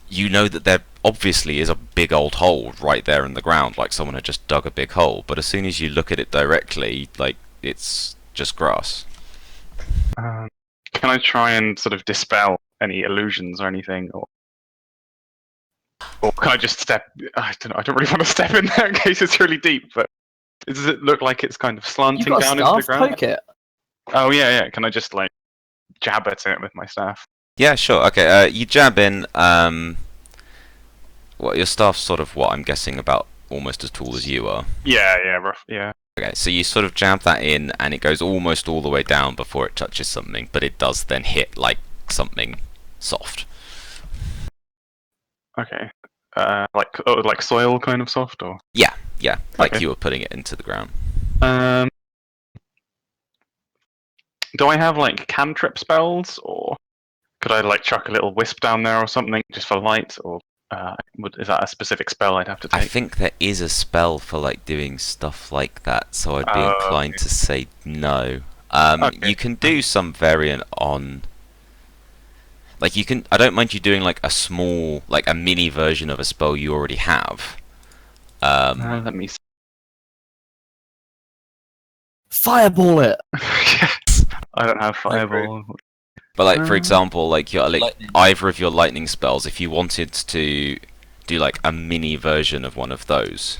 you know that there obviously is a big old hole right there in the ground, like someone had just dug a big hole. But as soon as you look at it directly, like it's just grass. Can I try and sort of dispel any illusions or anything, or can I just step? I don't know. I don't really want to step in there in case it's really deep. But does it look like it's kind of You slanting got a down into the staff? ground? Poke it. Oh yeah. Can I just like jab at it with my staff? Yeah, sure. Okay, you jab in. Well, your staff's sort of what I'm guessing about almost as tall as you are. Yeah, rough. Yeah. Okay, so you sort of jab that in, and it goes almost all the way down before it touches something, but it does then hit like something soft. Okay. Like soil kind of soft, or Yeah, like Okay. you were putting it into the ground. Do I have like cantrip spells, or could I like chuck a little wisp down there or something just for light, or is that a specific spell I'd have to I take? think there is a spell for like doing stuff like that, so I'd be Oh, inclined okay. to say no. Okay. You can do some variant on. Like you can, I don't mind you doing like a small, like a mini version of a spell you already have. Let me. Fireball it. Yes. I don't have Like fireball. But like for example, like Lightning. either of your lightning spells, if you wanted to do like a mini version of one of those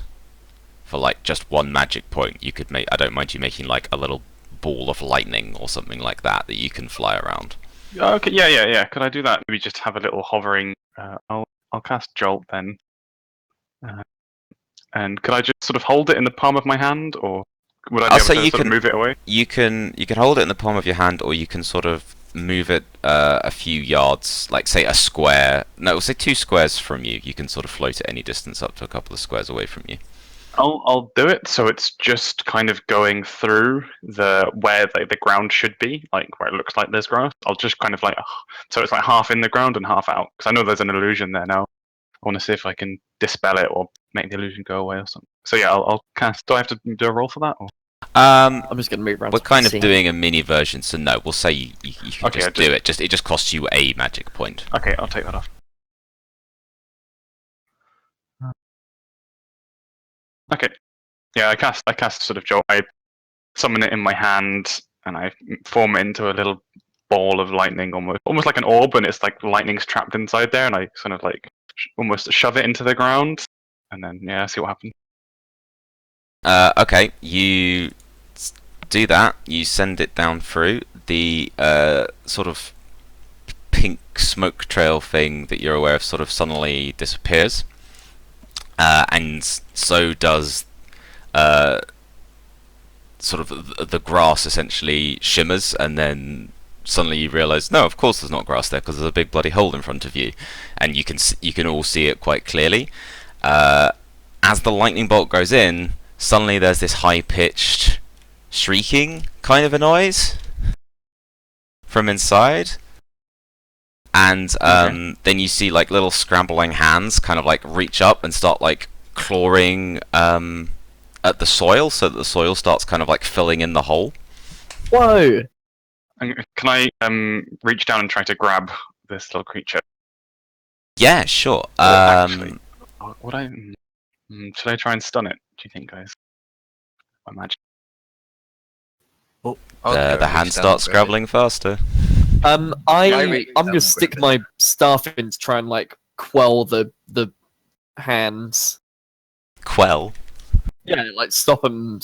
for like just one magic point, you could make. I don't mind you making like a little ball of lightning or something like that you can fly around. Okay, yeah. Could I do that? Maybe just have a little hovering. I'll cast Jolt then. And could I just sort of hold it in the palm of my hand, or would I be able to sort of move it away? You can hold it in the palm of your hand, or you can sort of move it a few yards, like say a square. No, say 2 squares from you. You can sort of float at any distance up to a couple of squares away from you. I'll do it so it's just kind of going through where the ground should be, like where it looks like there's grass. I'll just kind of like so it's like half in the ground and half out, because I know there's an illusion there now. I want to see if I can dispel it or make the illusion go away or something. So yeah, I'll cast. Do I have to do a roll for that? Or? I'm just gonna move around. We're kind of doing a mini version, so no, we'll say you can Okay, just do it. It just costs you a magic point. Okay, I'll take that off. Okay. Yeah, I cast sort of Jolt. I summon it in my hand and I form it into a little ball of lightning, almost like an orb, and it's like lightning's trapped inside there, and I sort of like almost shove it into the ground, and then yeah, see what happens. Okay, you do that. You send it down through the sort of pink smoke trail thing that you're aware of. Sort of suddenly disappears, and so does sort of the grass essentially shimmers, and then suddenly you realise, no, of course there's not grass there because there's a big bloody hole in front of you, and you can all see it quite clearly. As the lightning bolt goes in, suddenly there's this high-pitched shrieking kind of a noise from inside, and then you see like little scrambling hands kind of like reach up and start like clawing at the soil, so that the soil starts kind of like filling in the hole. Whoa! And can I reach down and try to grab this little creature? Yeah, sure. Actually, would I? Should I try and stun it? Do you think, guys? My magic. Oh, the hand starts scrabbling faster. I'm gonna stick my staff in to try and like quell the hands. Quell. Yeah, like stop them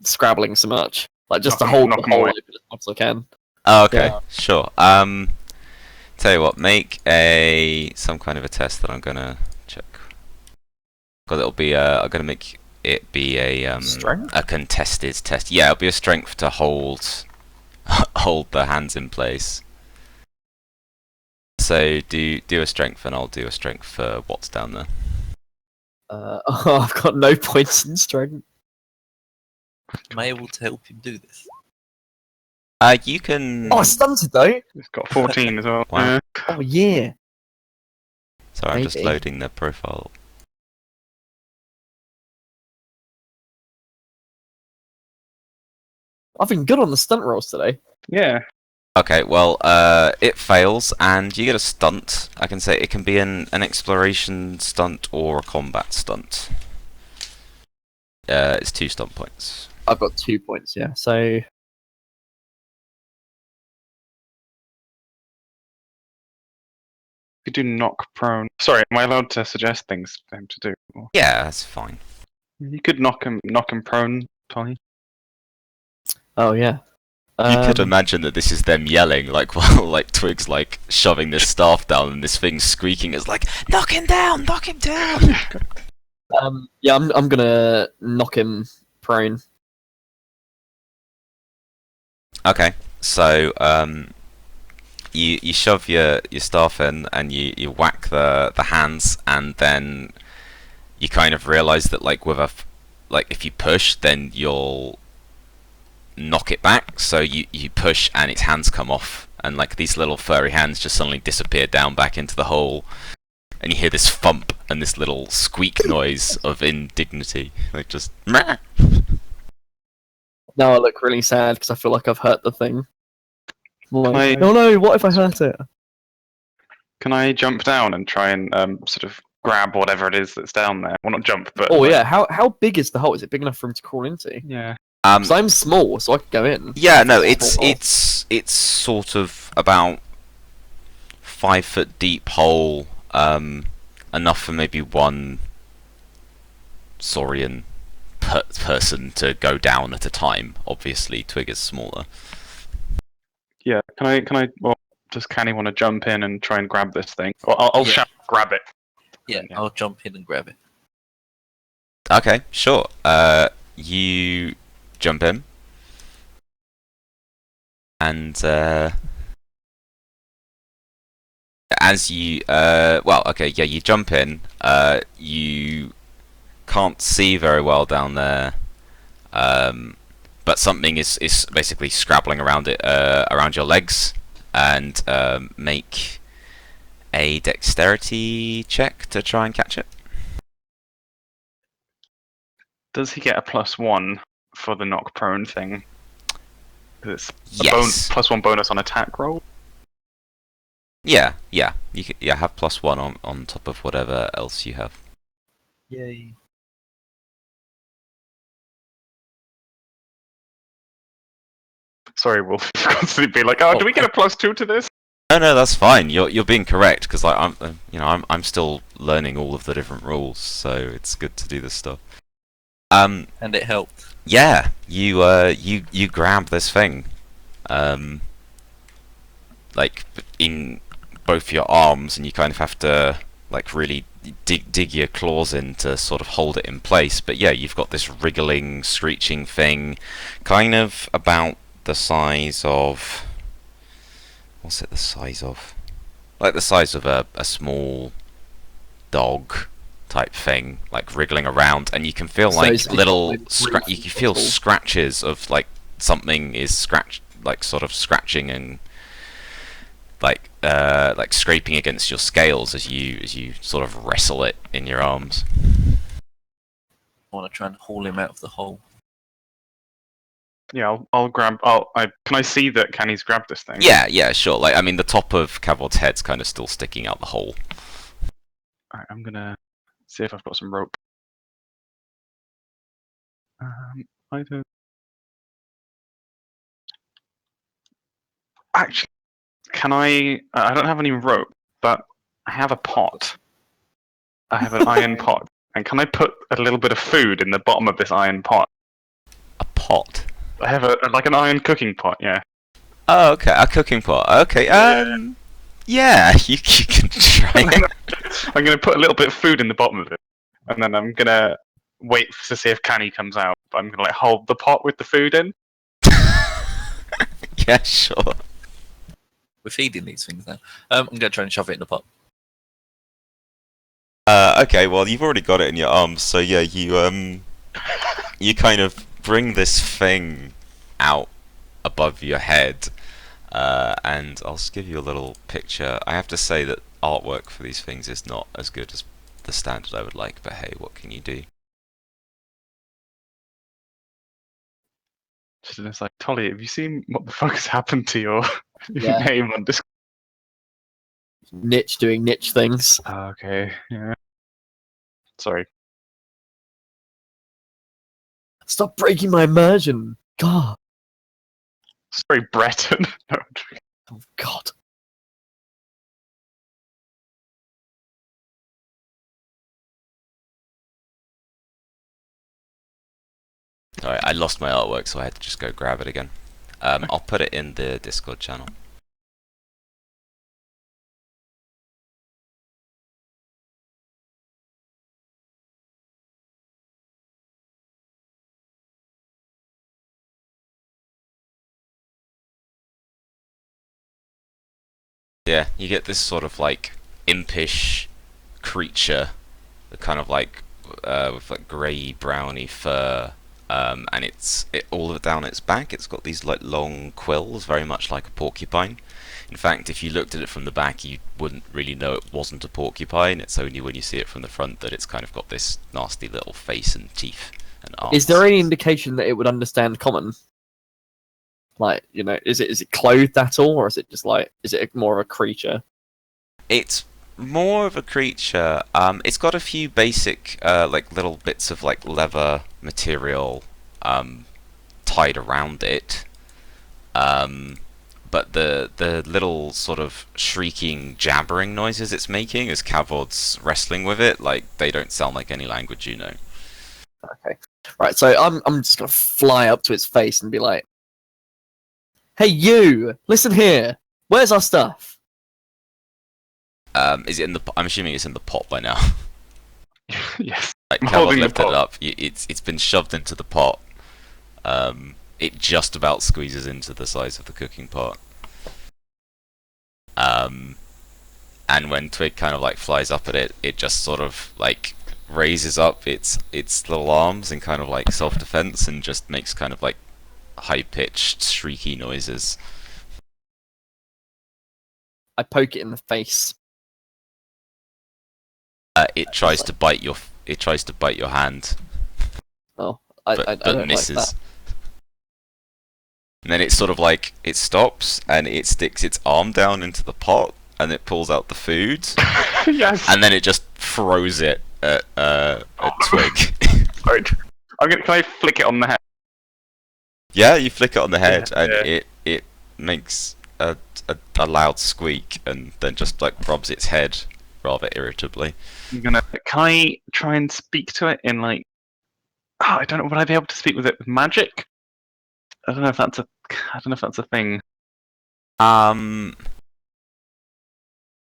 scrabbling so much. Like just to hold the hole open as much as I can. Oh, okay, Yeah. sure. Tell you what, make some kind of a test that I'm gonna check. Because it'll be I'm gonna make it be a Strength? a contested test. Yeah, it'll be a strength to hold the hands in place. So do a strength, and I'll do a strength for what's down there. I've got no points in strength. Am I able to help him do this? You can. Oh, I stunted though. It's got 14 as well. Wow. Oh yeah. Sorry, I'm just Maybe. loading the profile. I've been good on the stunt rolls today. Yeah. Okay, well, it fails, and you get a stunt. I can say it can be an exploration stunt or a combat stunt. It's 2 stunt points. I've got 2 points, yeah. So You could do knock prone. Sorry, am I allowed to suggest things for him to do? Or... Yeah, that's fine. You could knock him prone, Tolly. oh yeah. You could imagine that this is them yelling, like while like Twig's like shoving this staff down, and this thing's squeaking. It's like, knock him down, knock him down. Yeah, I'm gonna knock him prone. Okay, so you shove your staff in, and you whack the hands, and then you kind of realise that like if you push, then you'll knock it back. So you push, and its hands come off, and like these little furry hands just suddenly disappear down back into the hole, and you hear this thump and this little squeak noise of indignity, like just. Meh. Now I look really sad because I feel like I've hurt the thing. Like, I- oh no, what if I hurt it? Can I jump down and try and sort of grab whatever it is that's down there? Well, not jump, but. Oh like- yeah, how big is the hole? Is it big enough for him to crawl into? Yeah. Because I'm small, so I could go in. Yeah, no, Small. it's sort of about 5 foot deep hole, enough for maybe one saurian person to go down at a time. Obviously, Twig is smaller. Yeah. Can I? Well, does Canny want to jump in and try and grab this thing? Or I'll Yeah. shout, grab it. Yeah, Yeah. I'll jump in and grab it. Okay, sure. You jump in, and as you well, okay, yeah, you jump in. You can't see very well down there, but something is basically scrabbling around it, around your legs, and make a dexterity check to try and catch it. Does he get a +1 for the knock prone thing? 'Cause it's a Yes. +1 bonus on attack roll. Yeah. You have +1 on top of whatever else you have. Yay. Sorry, Wolf. Constantly be like, oh, do we get a +2 to this? No, that's fine. You're being correct because like I'm still learning all of the different rules, so it's good to do this stuff. And it helped. Yeah, you grab this thing, like in both your arms, and you kind of have to like really dig your claws in to sort of hold it in place. But yeah, you've got this wriggling, screeching thing, kind of about the size of. What's it the size of? Like the size of a small dog type thing, like wriggling around, and you can feel So like it's little like you can feel breathing. scratches of like something is like sort of scratching and like scraping against your scales as you sort of wrestle it in your arms. I want to try and haul him out of the hole. Yeah, I'll grab. Can I see that Canny's grabbed this thing? Yeah, sure. Like I mean, the top of Cavod's head's kind of still sticking out the hole. Alright, I'm gonna see if I've got some rope. I don't. Actually, can I? I don't have any rope, but I have a pot. I have an iron pot, and can I put a little bit of food in the bottom of this iron pot? A pot. I have like an iron cooking pot. Yeah. Oh, okay, a cooking pot. Okay, yeah, you can try it. I'm gonna put a little bit of food in the bottom of it, and then I'm gonna wait to see if Canny comes out. But I'm gonna like hold the pot with the food in. Yeah, sure. We're feeding these things now. I'm going to try and shove it in the pot. Okay, well, you've already got it in your arms, so yeah, you kind of bring this thing out above your head, and I'll just give you a little picture. I have to say that artwork for these things is not as good as the standard I would like, but hey, what can you do? And it's like, Tolly, have you seen what the fuck has happened to your Yeah. name on Discord? Niche doing niche things. Okay, yeah. Sorry. Stop breaking my immersion. God. Sorry, Breton. No, Oh, God. Sorry, I lost my artwork, so I had to just go grab it again. I'll put it in the Discord channel. Yeah, you get this sort of like impish creature, kind of like with like grey browny fur, and all of it down its back. It's got these like long quills, very much like a porcupine. In fact, if you looked at it from the back, you wouldn't really know it wasn't a porcupine. It's only when you see it from the front that it's kind of got this nasty little face and teeth and arms. Is there any indication that it would understand common? Like, you know, is it clothed at all, or is it just like, is it more of a creature? It's more of a creature. It's got a few basic, like little bits of like leather material, tied around it. But the little sort of shrieking, jabbering noises it's making as Cavod's wrestling with it, like, they don't sound like any language you know. Okay. Right, so I'm just gonna fly up to its face and be like, "Hey, you! Listen here. Where's our stuff?" Is it in the? I'm assuming it's in the pot by now. Yes. Like I'm Cavod holding the lifted it pot. up. It's been shoved into the pot. It just about squeezes into the size of the cooking pot. And when Twig kind of like flies up at it, it just sort of like raises up its little arms in kind of like self-defense and just makes kind of like high-pitched, shrieky noises. I poke it in the face. It tries to bite your hand, Oh, but I don't misses. like that. And then it sort of like it stops and it sticks its arm down into the pot and it pulls out the food Yes. and then it just throws it at Twig. Right. Can I flick it on the head? Yeah, you flick it on the head Yeah, and yeah. it makes a loud squeak and then just like rubs its head rather irritably. Can I try and speak to it in like? Oh, I don't know. Would I be able to speak with it with magic? I don't know if that's a thing. I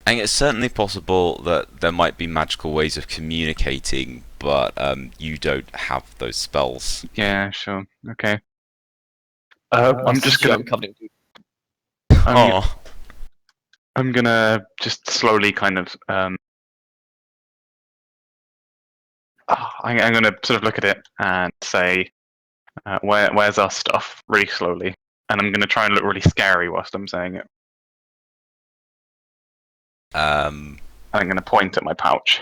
think it's certainly possible that there might be magical ways of communicating, but you don't have those spells. Yeah, sure. Okay. I'm just gonna. I'm covered in I'm, Oh, I'm gonna just slowly kind of. I'm gonna sort of look at it and say, where's our stuff?" really slowly, and I'm gonna try and look really scary whilst I'm saying it. um, And I'm gonna point at my pouch.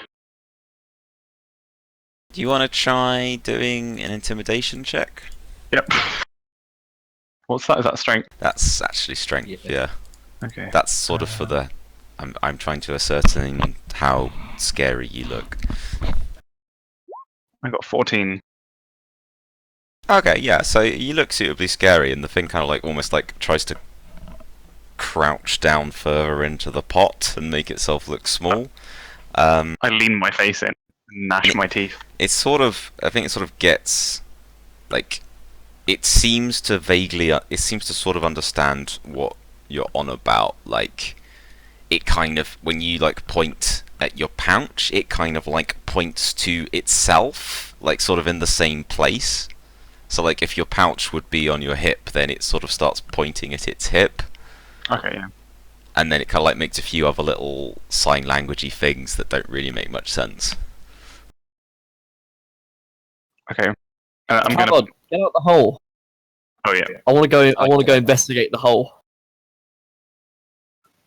do you want to try doing an intimidation check? Yep. What's that? Is that strength? That's actually strength. Yeah. Yeah. Okay. That's sort of for the. I'm trying to ascertain how scary you look. I got 14. Okay, yeah. So you look suitably scary, and the thing kind of like almost like tries to crouch down further into the pot and make itself look small. I lean my face in, gnash my teeth. It's sort of. I think it sort of gets like. It seems to vaguely. It seems to sort of understand what you're on about. Like, it kind of when you like point at your pouch, it kind of like points to itself, like sort of in the same place. So like if your pouch would be on your hip, then it sort of starts pointing at its hip, Okay, yeah. and then it kind of like makes a few other little sign languagey things that don't really make much sense. Okay. I'm Come gonna. on, get out the hole. Oh yeah. I want to go. I want to go Okay. investigate the hole.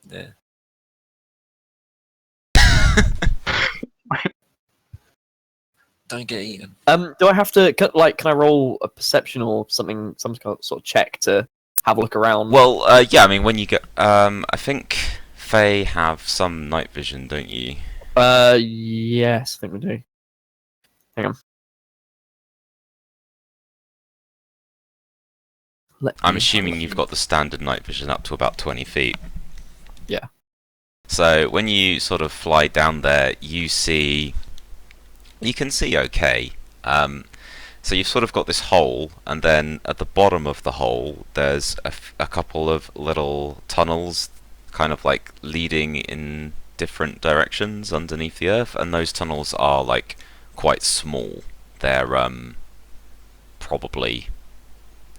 Yeah. Don't get eaten. Do I have to can I roll a perception or something, some kind of sort of check to have a look around? Well, yeah. I mean, when you get, I think Fae have some night vision, don't you? Yes, I think we do. Hang on. I'm assuming you've got the standard night vision up to about 20 feet. Yeah. So when you sort of fly down there, you can see okay. So you've sort of got this hole, and then at the bottom of the hole, there's a couple of little tunnels, kind of like leading in different directions underneath the earth, and those tunnels are like quite small. They're probably,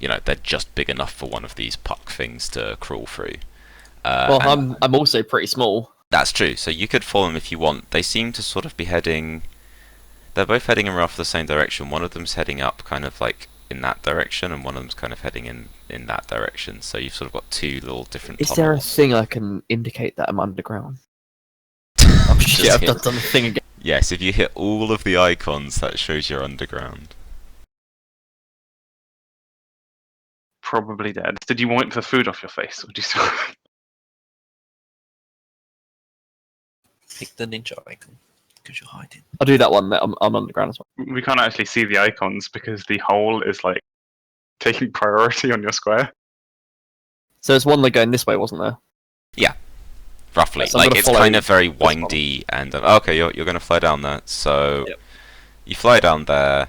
they're just big enough for one of these puck things to crawl through. Well, and I'm also pretty small. that's true. So you could follow them if you want. They seem to sort of be heading. They're both heading in roughly the same direction. One of them's heading up, kind of like in that direction, and one of them's kind of heading in that direction. So you've sort of got two little different. Is there a tunnels. thing I can indicate that I'm underground? Oh shit! Just I've hit- done the thing again. Yes, if you hit all of the icons, that shows you're underground. Probably dead. Did you wipe the food off your face, or do you still? Pick the ninja icon because you're hiding. I'll do that one. I'm underground as well. We can't actually see the icons because the hole is like taking priority on your square. So there's one going this way, wasn't there? Roughly. So I'm Like, gonna it's follow kind of very this one. windy, and okay, you're going to fly down there. So Yep. you fly down there.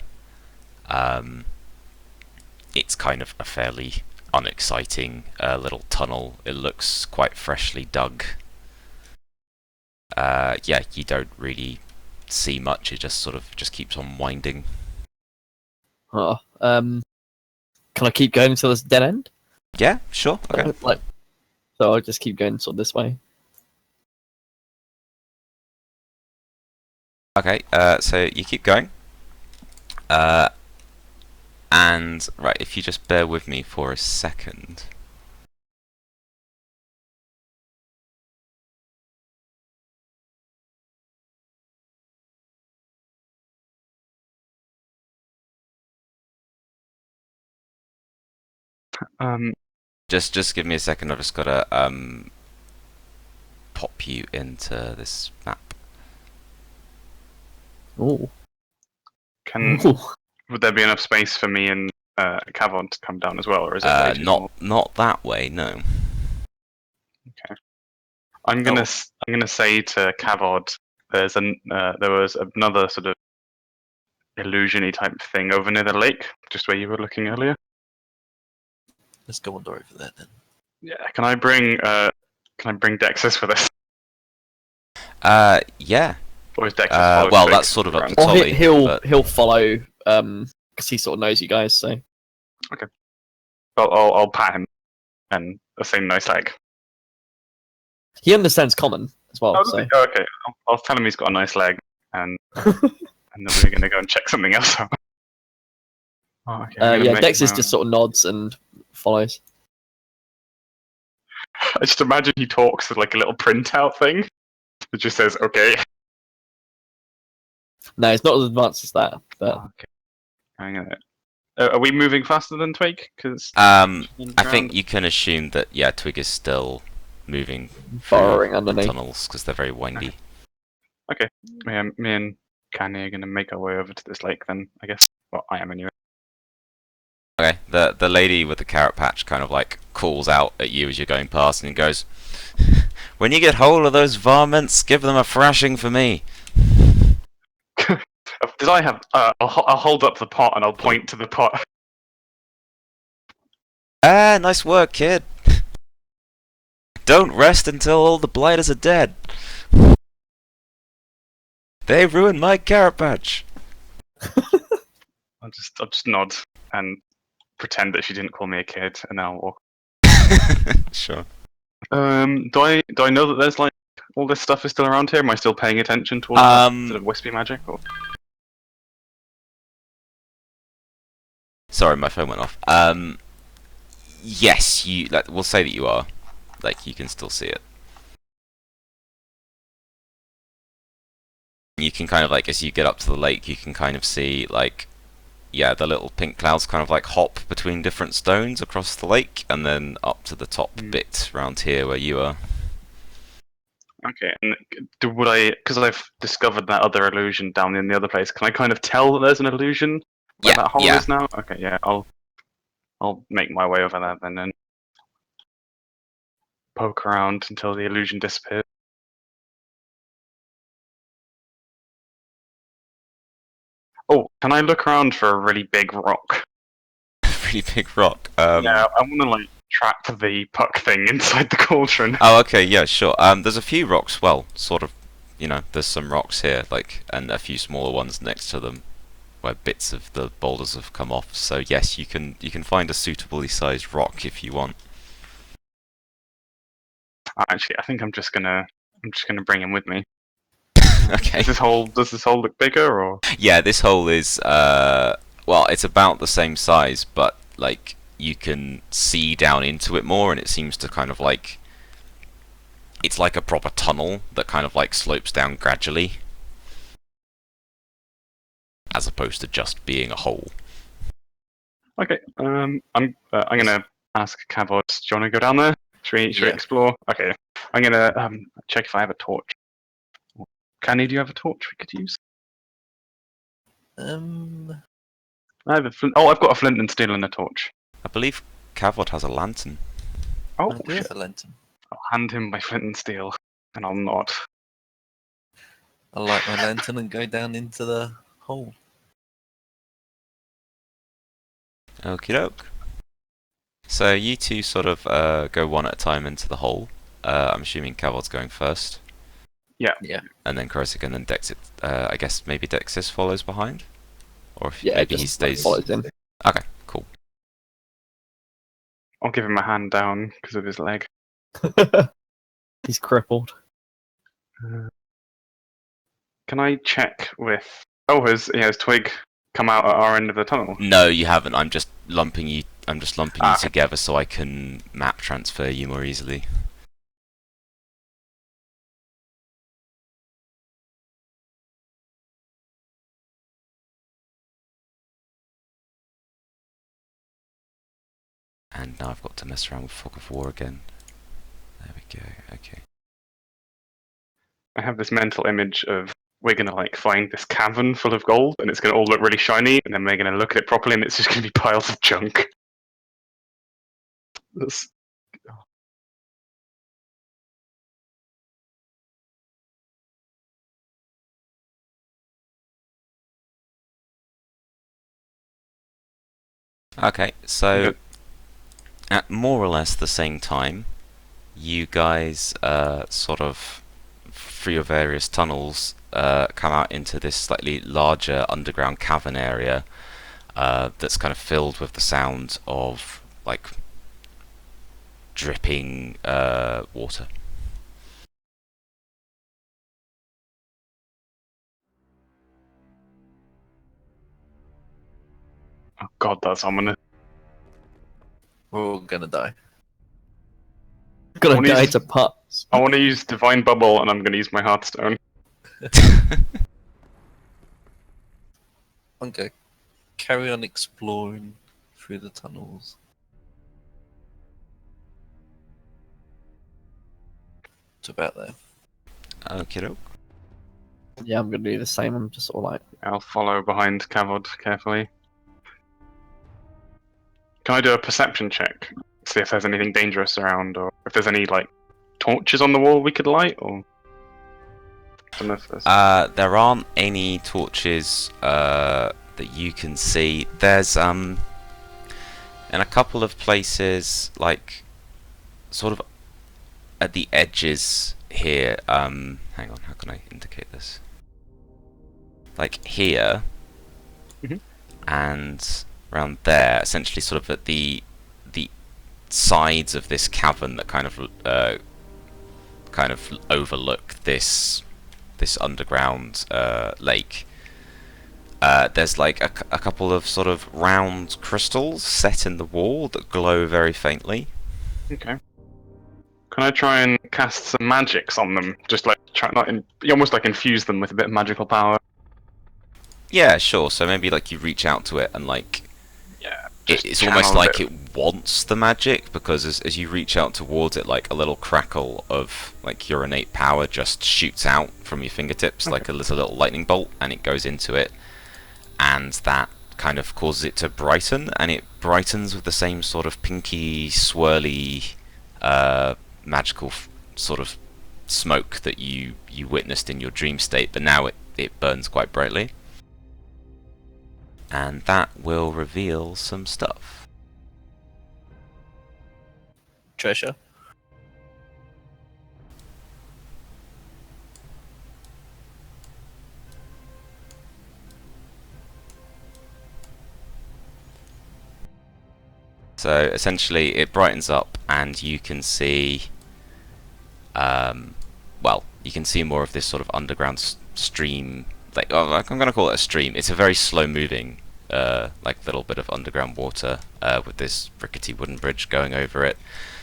It's kind of a fairly unexciting little tunnel. It looks quite freshly dug. Yeah, you don't really see much. It just sort of just keeps on winding. Oh, can I keep going until there's a dead end? Yeah, sure. Okay. Like, so I'll just keep going sort of this way. Okay. So you keep going. And right, if you just bear with me for a second. Um, Just give me a second. I've just got to pop you into this map. Oh. can would there be enough space for me and Kavod to come down as well, or is it way too small? Not that way. No. I'm gonna say to Kavod, there was another sort of illusion-y type thing over near the lake, just where you were looking earlier. Let's go wander over there then. Yeah, can I bring Dexus for this? Yeah. Or is Dexus following Well, Twig that's sort of up around? to Or Tolly. but- he'll follow, because he sort of knows you guys. So I'll pat him and say nice leg. he understands common as well. Oh, So okay. I'll tell him he's got a nice leg, and and then we're gonna go and check something else out. Oh, okay, I'm gonna yeah, make Dex my just sort of nods and follows. I just imagine he talks with like a little printout thing that just says "okay." No, it's not as advanced as that. But Okay. Hang on. Are we moving faster than Twig? Because I think you can assume that Twig is still moving burrowing through the underneath. tunnels because they're very windy. me and Canny are gonna make our way over to this lake then. I guess. Well, I am anyway. Okay, the lady with the carrot patch kind of like calls out at you as you're going past and goes, "When you get hold of those varmints, give them a thrashing for me." Did I have? I'll hold up the pot and I'll point to the pot. Ah, nice work, kid. Don't rest until all the blighters are dead. They ruined my carrot patch. I'll just nod and pretend that she didn't call me a kid, and then I'll walk. Sure. Do I know that there's like all this stuff is still around here? Am I still paying attention to all that sort of wispy magic? Or? Sorry, my phone went off. Yes, we'll say that you are. Like, you can still see it. You can kind of like, as you get up to the lake, you can kind of see like, yeah, the little pink clouds kind of like hop between different stones across the lake, and then up to the top bit around here where you are. Okay, and would I, because I've discovered that other illusion down in the other place, can I kind of tell that there's an illusion where that hole is now? Okay, yeah, I'll make my way over there then and poke around until the illusion disappears. Oh, can I look around for a really big rock? Really big rock. Yeah, I want to like trap the puck thing inside the cauldron. Oh, okay, yeah, sure. There's a few rocks. Well, sort of. There's some rocks here, like, and a few smaller ones next to them, where bits of the boulders have come off. So yes, you can find a suitably sized rock if you want. Actually, I think I'm just gonna bring him with me. Okay. Does this hole look bigger or? Yeah, this hole is well, it's about the same size, but like you can see down into it more, and it seems to kind of like it's like a proper tunnel that kind of like slopes down gradually, as opposed to just being a hole. Okay. I'm gonna ask Kavod. Do you want to go down there? Should we explore? Okay. I'm gonna check if I have a torch. Canny, do you have a torch we could use? I have a flint. Oh, I've got a flint and steel and a torch. I believe Kavod has a lantern. Oh, I do have a lantern. I'll hand him my flint and steel, and I'll nod. I light my lantern and go down into the hole. Okie doke. So you two sort of go one at a time into the hole. I'm assuming Kavod's going first. Yeah. Yeah. And then Krosik and then Dexit. I guess maybe Dexis follows behind? Or if Yeah, maybe just he stays... follows him. Okay, cool. I'll give him a hand down because of his leg. He's crippled. Can I check with... Oh, has Twig come out at our end of the tunnel? No, you haven't. I'm just lumping you Ah. together so I can map transfer you more easily. And now I've got to mess around with Fog of War again. There we go, okay. I have this mental image of we're gonna like find this cavern full of gold, and it's gonna all look really shiny, and then we're gonna look at it properly, and it's just gonna be piles of junk. That's... Okay, so Good. at more or less the same time, you guys sort of, through your various tunnels, come out into this slightly larger underground cavern area that's kind of filled with the sound of like dripping water. Oh god, that's ominous. We're all gonna die. Gonna What die is- to pups. I want to use Divine Bubble, and I'm gonna use my Hearthstone. I'm gonna carry on exploring through the tunnels. It's about there. Okay, doke. Yeah, I'm gonna do the same. I'm just all like, I'll follow behind Kavod carefully. Can I do a perception check? See if there's anything dangerous around, or if there's any like torches on the wall we could light, or... I don't know if there's... There aren't any torches that you can see. There's in a couple of places, like sort of at the edges here. Hang on, how can I indicate this? Like here, Mhm. and around there, essentially, sort of at the sides of this cavern that kind of overlook this underground lake. There's like a couple of sort of round crystals set in the wall that glow very faintly. Okay. Can I try and cast some magics on them? Just like try not you almost like infuse them with a bit of magical power. Yeah, sure. So maybe like you reach out to it and like Yeah. it's almost like it wants the magic, because as you reach out towards it, like a little crackle of like your innate power just shoots out from your fingertips, like a little lightning bolt, and it goes into it, and that kind of causes it to brighten, and it brightens with the same sort of pinky, swirly, magical sort of smoke that you witnessed in your dream state, but now it burns quite brightly. And that will reveal some stuff. Treasure. So essentially it brightens up and you can see, well, you can see more of this sort of underground stream, like, oh, I'm going to call it a stream. It's a very slow moving, like little bit of underground water with this rickety wooden bridge going over it.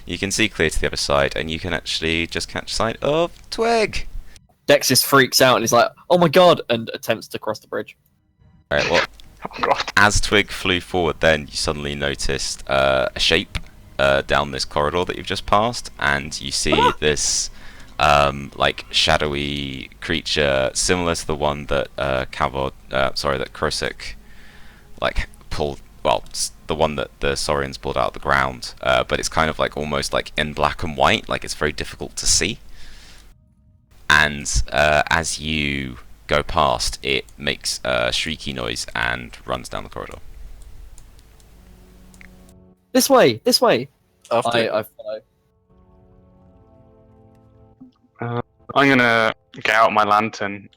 You can see clear to the other side, and you can actually just catch sight of Twig. Dexis freaks out and he's like, "Oh my god!" and attempts to cross the bridge. Right, well, Oh god. as Twig flew forward, then you suddenly noticed a shape down this corridor that you've just passed, and you see this like shadowy creature similar to the one that that Krosik like pulled well, the one that the Saurians pulled out of the ground, but it's kind of like almost like in black and white, like it's very difficult to see. And as you go past, it makes a shrieky noise and runs down the corridor. This way, this way. After I follow. I'm gonna get out my lantern.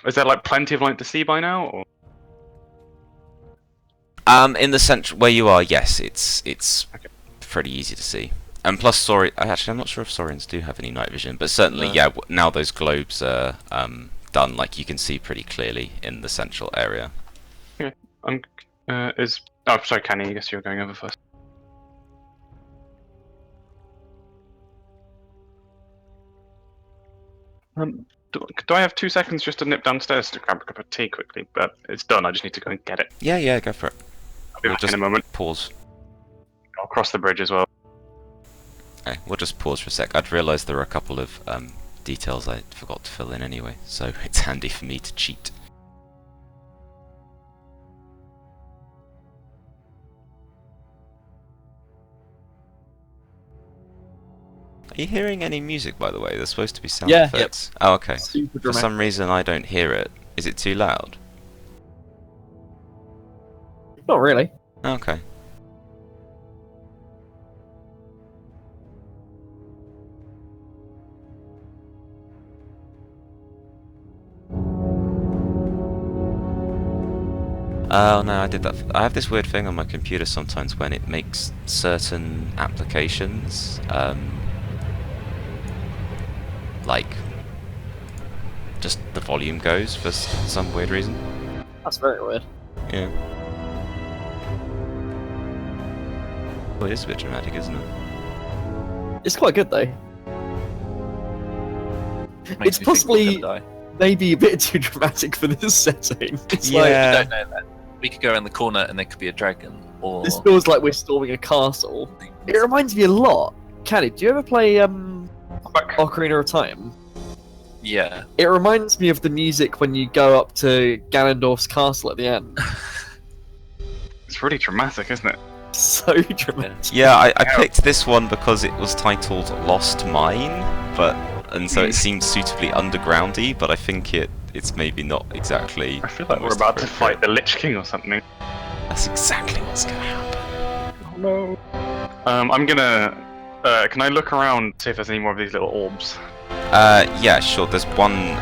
Is there like plenty of light to see by now? Or? In the central where you are, yes, it's Okay. pretty easy to see. And plus, actually, I'm not sure if Saurians do have any night vision, but certainly, No. yeah. Now those globes are done, like you can see pretty clearly in the central area. Oh, sorry, Kenny. I guess you're going over first. Do I have 2 seconds just to nip downstairs to grab a cup of tea quickly? But it's done. I just need to go and get it. Yeah, go for it. I'll be We'll back just in a moment. pause. I'll cross the bridge as well. Okay, we'll just pause for a sec. I'd realised there were a couple of details I forgot to fill in anyway, so it's handy for me to cheat. Are you hearing any music, by the way? There's supposed to be sound Yeah, effects. Oh, okay. Super For dramatic. some reason, I don't hear it. Is it too loud? Not really. Okay. Oh no, I did that. I have this weird thing on my computer sometimes when it makes certain applications, like, just the volume goes for some weird reason. That's very weird. Yeah. Well, it is a bit dramatic, isn't it? It's quite good though. makes It's me think we're possibly gonna die. maybe a bit too dramatic for this setting. It's Yeah. like You don't know that. We could go around the corner and there could be a dragon, or this feels like we're storming a castle. It reminds me a lot. Caddy, do you ever play Ocarina of Time? yeah. It reminds me of the music when you go up to Ganondorf's castle at the end. It's really dramatic, isn't it? So dramatic. Yeah, I picked this one because it was titled Lost Mine, and so it seemed suitably undergroundy, but I think it's maybe not exactly. I feel like the we're most about to appropriate. fight the Lich King or something. That's exactly what's gonna happen. Oh no. I'm gonna. Can I look around see if there's any more of these little orbs? Yeah, sure. There's one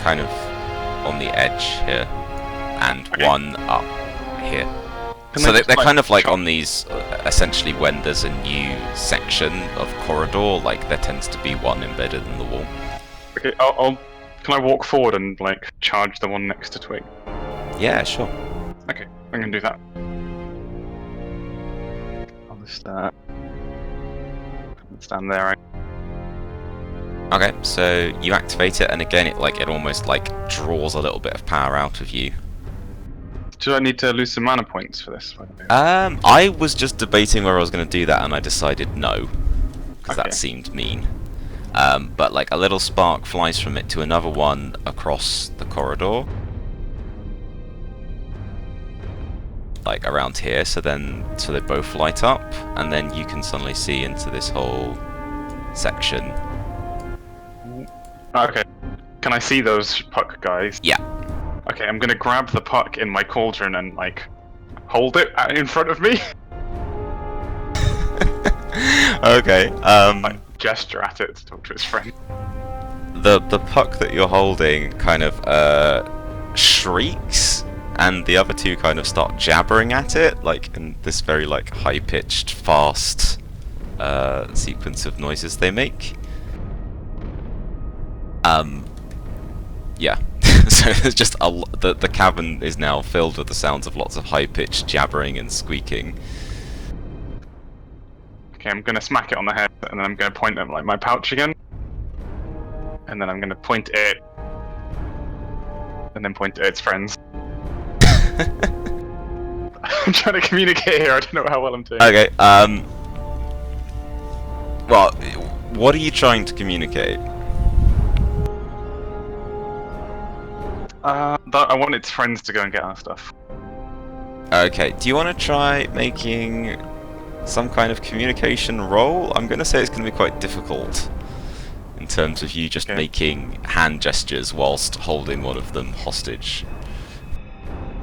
kind of on the edge here, and Okay. one up here. Can So they they're just, kind of like chop- on these, essentially when there's a new section of corridor, like there tends to be one embedded in the wall. Okay, can I walk forward and like charge the one next to Twig? Yeah, sure. Okay, I'm gonna do that. I'll just stand there. Okay, so you activate it, and again, it almost like draws a little bit of power out of you. Do I need to lose some mana points for this? I was just debating whether I was going to do that, and I decided no, because Okay. that seemed mean. But like a little spark flies from it to another one across the corridor, like around here. So they both light up, and then you can suddenly see into this whole section. Okay. Can I see those puck guys? Yeah. Okay, I'm gonna grab the puck in my cauldron and like hold it in front of me. Okay. Like gesture at it to talk to his friend. The puck that you're holding kind of shrieks, and the other two kind of start jabbering at it, like in this very like high-pitched, fast sequence of noises they make. Yeah. So there's just the cavern is now filled with the sounds of lots of high-pitched jabbering and squeaking. Okay, I'm gonna smack it on the head, and then I'm gonna point at like my pouch again, and then I'm gonna point it, and then point at its friends. I'm trying to communicate here. I don't know how well I'm doing. Okay. Well, what are you trying to communicate? That I want its friends to go and get our stuff. Okay, do you want to try making some kind of communication roll? I'm going to say it's going to be quite difficult in terms of you just making hand gestures whilst holding one of them hostage.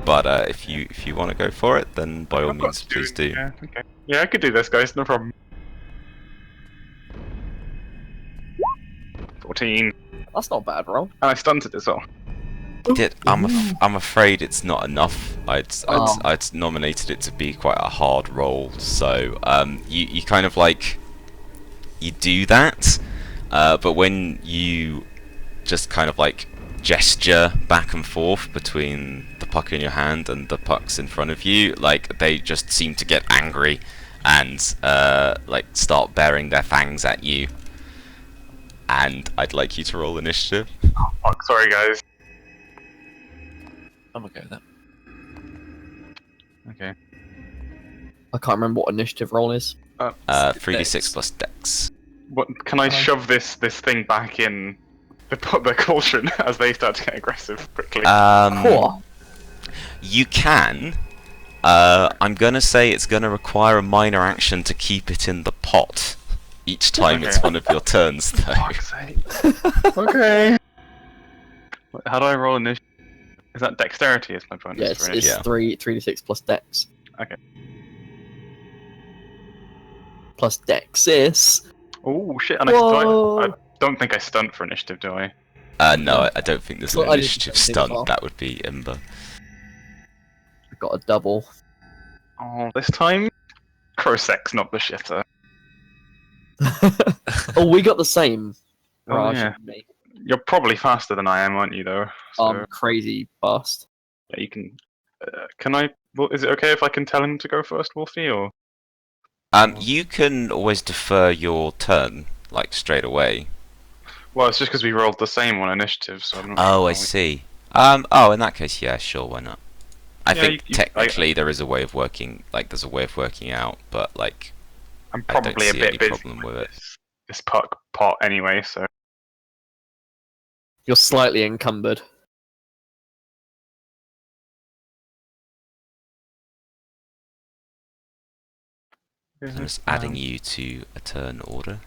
But if you want to go for it, then by all means, please do. Yeah, okay. Yeah, I could do this, guys. No problem. 14. That's not a bad roll. And I stunted as well. I'm afraid it's not enough. I'd nominated it to be quite a hard roll. So you kind of like you do that, but when you just kind of like gesture back and forth between the puck in your hand and the pucks in front of you, like they just seem to get angry and like start baring their fangs at you. And I'd like you to roll initiative. Oh, fuck, sorry guys. I'm okay with that. Okay. I can't remember what initiative roll is. 3d6 plus dex. What can I shove this thing back in the cauldron as they start to get aggressive quickly? Cool. You can. I'm gonna say it's gonna require a minor action to keep it in the pot each time it's one of your turns, though. Fuck's sake. Okay. How do I roll initiative? Is that dexterity? Is my bonus? Yeah, it's right? 3d6 plus dex. Okay. Plus dex is. Oh shit! And Whoa. I don't think I stunt for initiative, do I? No, I don't think there's an Well, I didn't initiative think stunt. so. That would be Ember. I got a double. Oh, this time, Crosec's not the shitter. Oh, we got the same. Oh, Raj yeah. and me. You're probably faster than I am, aren't you? Though. So, Crazy fast. yeah, you can. Can I? Well, is it okay if I can tell him to go first, Wolfie? Or You can always defer your turn, like straight away. well, it's just because we rolled the same on initiative, so I'm not. Oh, sure I see. Oh, in that case, yeah, sure, why not? I Yeah, think you- technically there is a way of working, like there's a way of working out, but like I'm I don't probably a see bit any busy problem with it. this puck pot anyway, so. You're slightly encumbered. I'm just adding you to a turn order.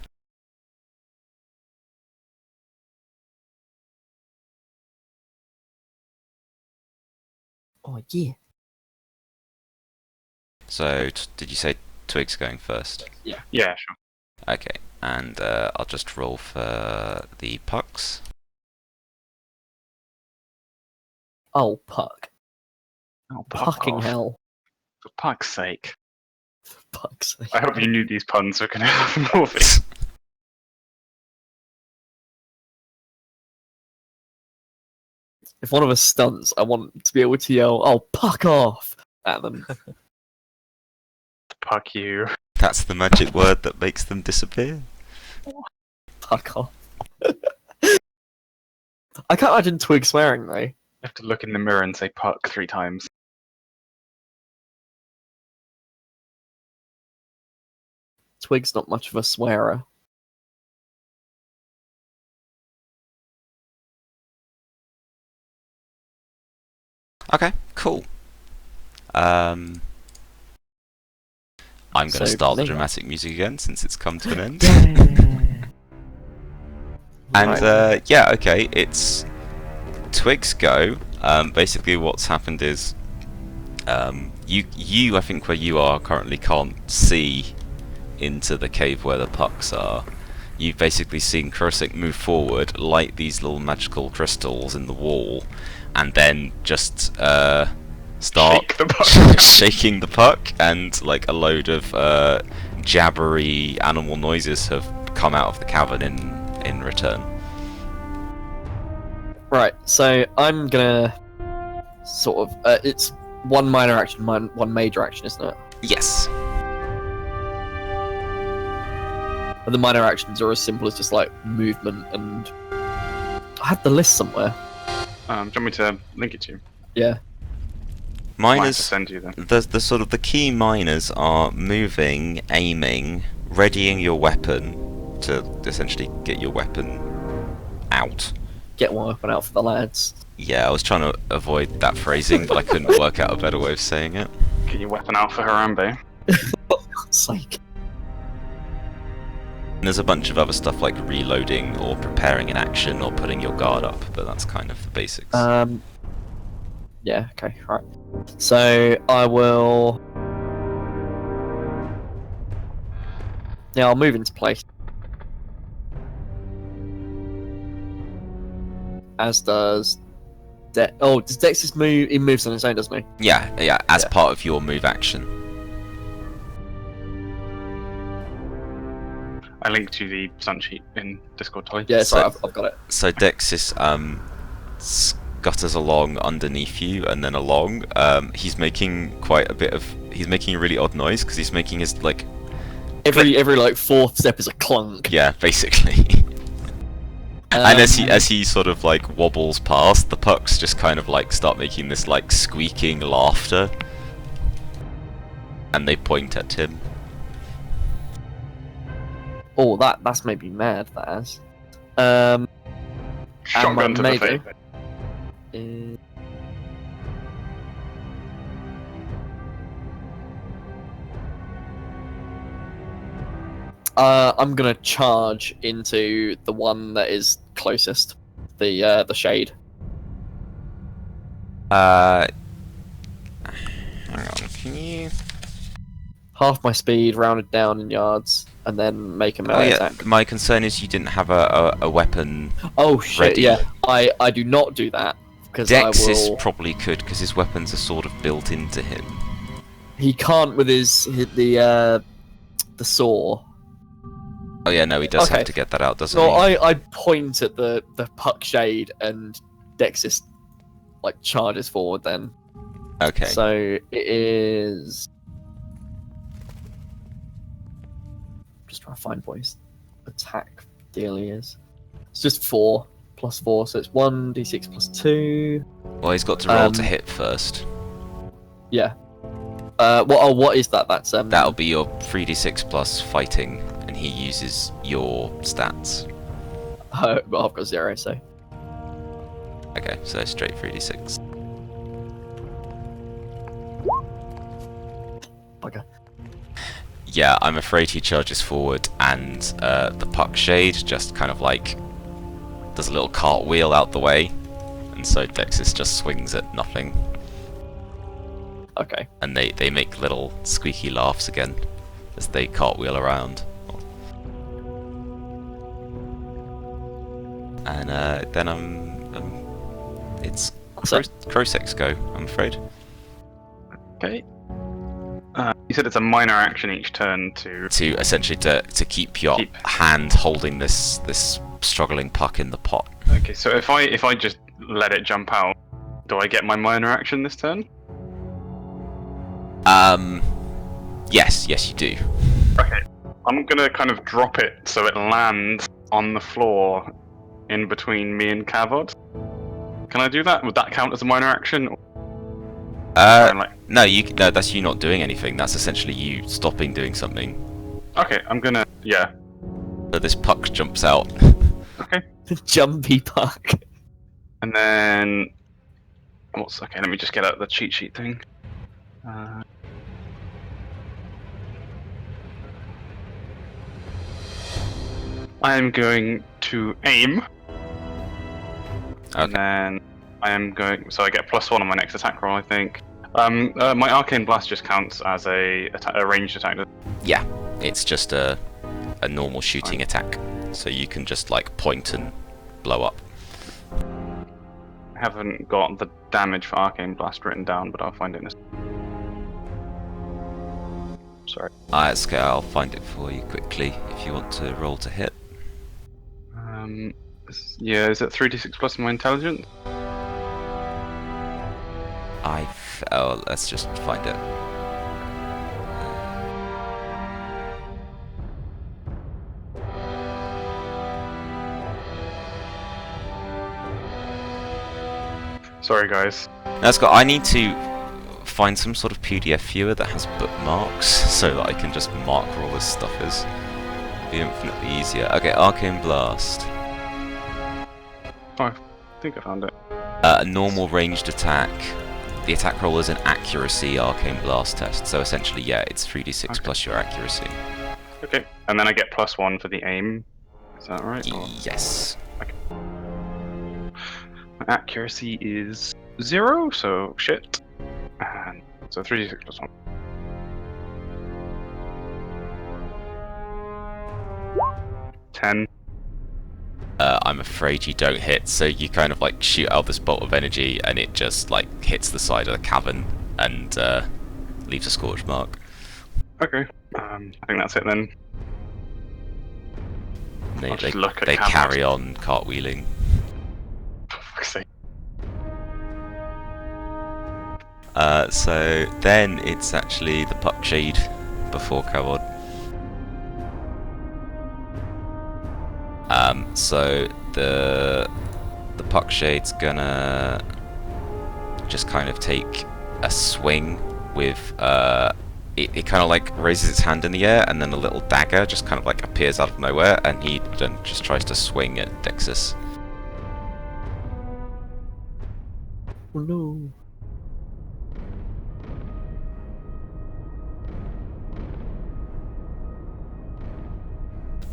Oh yeah. So, did you say Twig's going first? Yeah, sure. Okay, and I'll just roll for the pucks. Oh puck. Oh, puck Fucking off. hell. For puck's sake. Puck's sake. I hope you knew these puns were gonna happen, Wolfie. If one of us stunts, I want to be able to yell, "Oh, puck off!" at them. Puck you. That's the magic word that makes them disappear. Puck off. I can't imagine Twig swearing though. You have to look in the mirror and say puck 3 times. Twig's not much of a swearer. Okay, cool. I'm going to So, start the Leo. dramatic music again since it's come to an end. Yeah. And yeah, okay, it's Twig's go. Basically, what's happened is you I think where you are currently can't see into the cave where the pucks are. You've basically seen Krosek move forward, light these little magical crystals in the wall, and then just start Shake the puck. shaking the puck, and like a load of jabbery animal noises have come out of the cavern in return. Right, so I'm gonna sort of. It's one minor action, one major action, isn't it? Yes. And the minor actions are as simple as just like movement and. I have the list somewhere. Do you want me to link it to you? Yeah. Might have to Miners, send you then. the sort of the key minors are moving, aiming, readying your weapon to essentially get your weapon out. Get one weapon out for the lads. Yeah, I was trying to avoid that phrasing, but I couldn't work out a better way of saying it. Get your weapon out for Harambe. For God's sake. And there's a bunch of other stuff like reloading or preparing an action or putting your guard up, but that's kind of the basics. Yeah, okay, right. So I will. Yeah, I'll move into place. As does does Dex's move? He moves on his own, doesn't he? Yeah, as Yeah. part of your move action. I linked to the stunt sheet in Discord, Tolly. Yeah, So- sorry, I've got it. So Dexis scutters along underneath you and then along. He's making he's making a really odd noise because he's making his like Every like fourth step is a clunk. yeah, basically. And as he sort of like wobbles past, the pucks just kind of like start making this like squeaking laughter, and they point at him. Oh, that's made me mad. That has. Shotgun to the maybe. face. I'm gonna charge into the one that is closest, the shade. Hang on, can you? Half my speed, rounded down in yards, and then make a Oh melee yeah. attack. My concern is you didn't have a weapon. Oh shit! ready. Yeah, I do not do that because I Dexis will. probably could because his weapons are sort of built into him. He can't with the saw. Oh yeah, no, he does Okay. have to get that out, doesn't So he? I point at the puck shade and Dexis like charges forward then. Okay. So it is. Just trying to find what his attack dealy is. It's just 4 plus 4, so it's 1d6 plus 2. Well, he's got to roll to um, hit first. Yeah. What is that? That's That'll be your 3d6 plus fighting, and he uses your stats. well, I've got 0, so Okay, so straight 3d6. bugger. Yeah, I'm afraid he charges forward, and the puck shade just kind of like does a little cartwheel out the way, and so Dexis just swings at nothing, Okay. and they make little squeaky laughs again as they cartwheel around. And then it's So- Krosek's go, I'm afraid. Okay. You said it's a minor action each turn to. To essentially to keep your Keep. hand holding this struggling puck in the pot. Okay, so if I just let it jump out, do I get my minor action this turn? Yes, you do. Okay. I'm gonna kind of drop it so it lands on the floor in between me and Kavod. Can I do that? Would that count as a minor action? No, no, that's you not doing anything. That's essentially you stopping doing something. Okay, I'm gonna. Yeah. So this puck jumps out. Okay. Jumpy puck. And then. Okay, let me just get out the cheat sheet thing. I am going to aim. And Okay. then I am going. So I get +1 on my next attack roll, I think. My arcane blast just counts as a ranged attack. Yeah, it's just a normal shooting attack. So you can just like point and blow up. I haven't got the damage for arcane blast written down, but I'll find it in a. Sorry. It's okay, I'll find it for you quickly if you want to roll to hit. Yeah, is it 3d6 plus my intelligence? Let's just find it. Sorry, guys. That's got. I need to find some sort of PDF viewer that has bookmarks so that I can just mark where all this stuff is. Be infinitely easier. Okay, Arcane Blast. Oh, I think I found it. A normal ranged attack the attack roll is an accuracy arcane blast test. So essentially, yeah, it's 3d6 plus your accuracy. Okay, and then I get +1 for the aim. Is that right? Or- Yes. My accuracy is 0, so shit. And so 3d6 +1. 10. I'm afraid you don't hit, so you kind of like shoot out this bolt of energy and it just like hits the side of the cavern and leaves a scorch mark. Okay, I think that's it then. They, I'll just they, look at they cameras. carry on cartwheeling. For fuck's sake. So then it's actually the puck shade before Coward. So the puck shade's gonna just kind of take a swing with it kind of like raises its hand in the air and then a little dagger just kind of like appears out of nowhere and he then just tries to swing at Dexus. Oh no.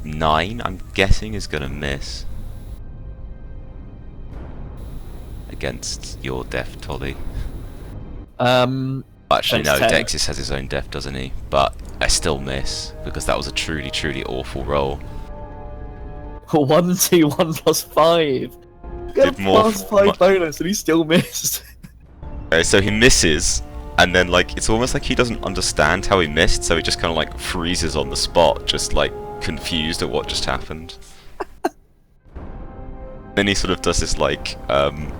Nine, I'm guessing, is gonna miss against your death, Tolly. Actually, no, Defense 10. Dexus has his own death, doesn't he? But I still miss because that was a truly, truly awful roll. 1, 2, 1 plus 5. Get a Did more plus for 5 bonus and he still missed. Okay, so he misses, and then like it's almost like he doesn't understand how he missed, so he just kind of like freezes on the spot, just like confused at what just happened. Then he sort of does this like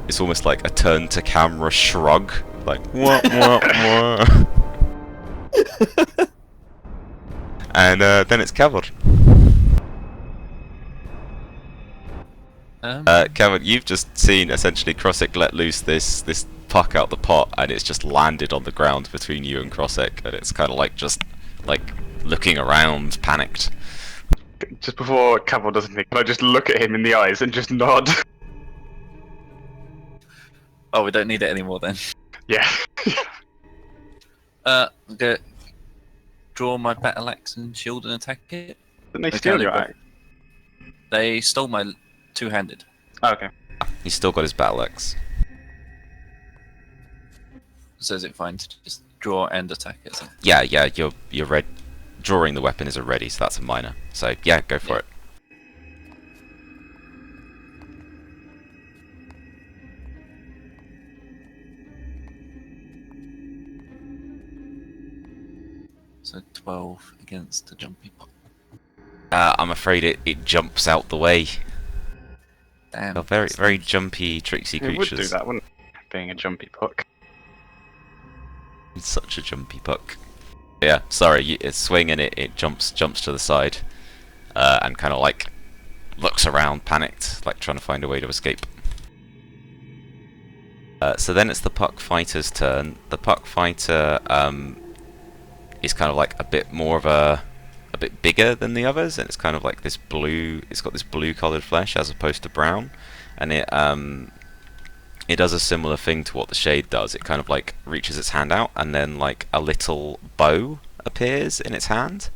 it's almost like a turn to camera shrug, like wah wah wah. And then it's Cavod. Cavod, you've just seen essentially Krossick let loose this puck out the pot, and it's just landed on the ground between you and Krossick, and it's kind of like just like looking around, panicked. Just before Cavill does anything, can I just look at him in the eyes and just nod? Oh, we don't need it anymore then. Yeah. I'm gonna draw my battle axe and shield and attack it. Didn't they Okay, steal your they've axe? They stole my two-handed. Oh, okay. He's still got his battle axe. So is it fine to just draw and attack it? So? Yeah, you're red. Drawing the weapon is a ready, so that's a minor. So yeah, go for it. So 12 against the jumpy pop. I'm afraid it jumps out the way. Damn. They're very, very jumpy, tricksy It would creatures. do that, wouldn't it? Being a jumpy puck. It's such a jumpy puck. Yeah, sorry, it's swing and it jumps to the side, and kind of like looks around, panicked, like trying to find a way to escape. So then it's the puck fighter's turn. The puck fighter is kind of like a bit more of a bit bigger than the others, and it's kind of like this blue. It's got this blue-colored flesh as opposed to brown, and it does a similar thing to what the shade does. It kind of like reaches its hand out, and then like a little bow appears in its hand,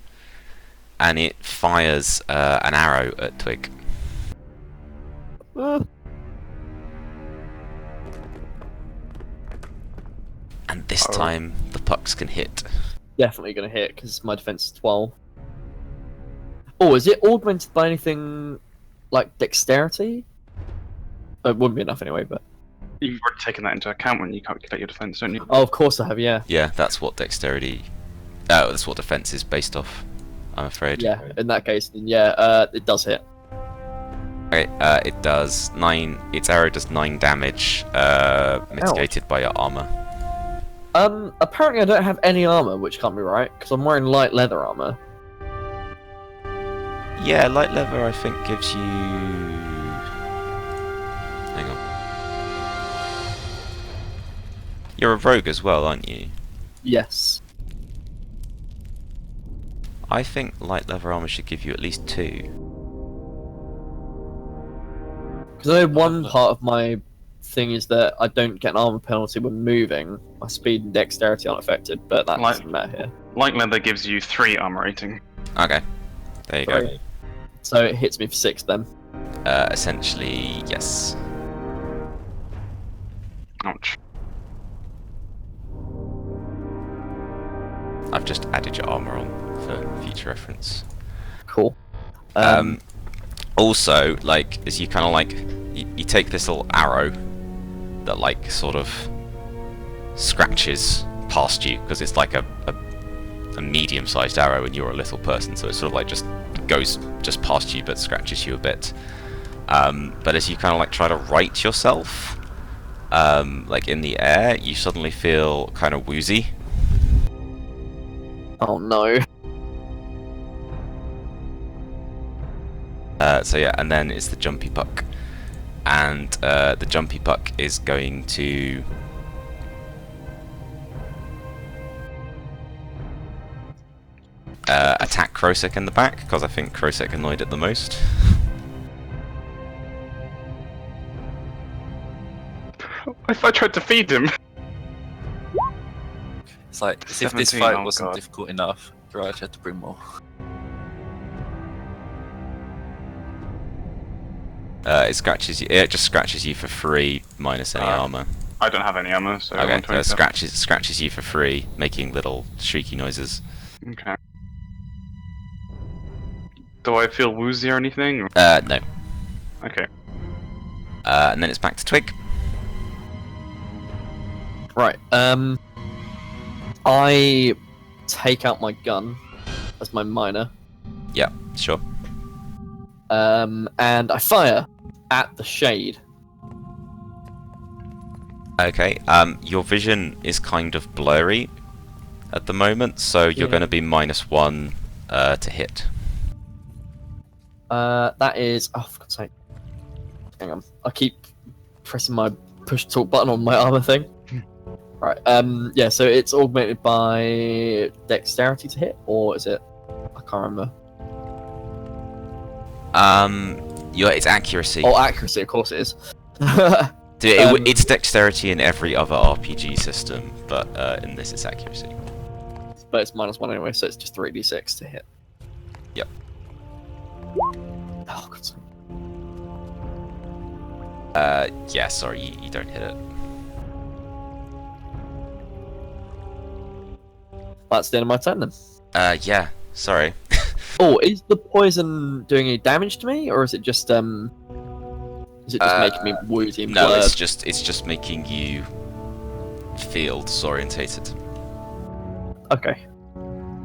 and it fires an arrow at Twig. And this time the pucks can hit. Definitely gonna hit because my defense is 12. Oh, is it augmented by anything like dexterity? It wouldn't be enough anyway, but. You've already taken that into account when you calculate your defense, don't you? Oh, of course I have, yeah. Yeah, that's what dexterity. That's what defense is based off, I'm afraid. Yeah, in that case, then yeah, it does hit. Okay, it does 9. Its arrow does 9 damage, mitigated by your armor. Apparently I don't have any armor, which can't be right, because I'm wearing light leather armor. Yeah, light leather I think gives you. Hang on. You're a rogue as well, aren't you? Yes. I think light leather armor should give you at least 2. Because I know one part of my thing is that I don't get an armor penalty when moving. My speed and dexterity aren't affected, but that doesn't matter here. Light leather gives you 3 armor rating. Okay, there you go. 3. So it hits me for 6 then. Essentially, yes. Ouch. I've just added your armor on for future reference. Cool. Also, like, as you kind of like, you take this little arrow that like sort of scratches past you because it's like a medium-sized arrow and you're a little person, so it sort of like just goes just past you but scratches you a bit. But as you kind of like try to right yourself, like in the air, you suddenly feel kind of woozy. Oh no. So yeah, and then it's the jumpy puck, and the jumpy puck is going to attack Krosek in the back because I think Krosek annoyed it the most. If I tried to feed him. It's like, as if this 17, fight oh wasn't God. difficult enough, Garage had to bring more. It scratches you. It just scratches you for free, minus any armor. I don't have any armor, so Okay, so 127. it scratches you for free, making little shrieky noises. Okay. Do I feel woozy or anything? No. Okay. And then it's back to Twig. Right. I take out my gun as my minor. Yeah, sure. And I fire at the shade. Okay. Your vision is kind of blurry at the moment, so you're Yeah. going to be -1 to hit. That is. Oh, for God's sake. Hang on. I keep pressing my push to talk button on my armor thing. Right. Yeah. So it's augmented by dexterity to hit, or is it? I can't remember. It's accuracy. Oh, accuracy. Of course it is. It's dexterity in every other RPG system, but in this it's accuracy. But it's -1 anyway, so it's just 3d6 to hit. Yep. Oh, God's sake. Yeah, sorry, you don't hit it. That's the end of my turn then. Yeah, sorry. Oh, is the poison doing any damage to me, or is it just making me woozy and No, blurred? it's just making you feel disorientated. Okay.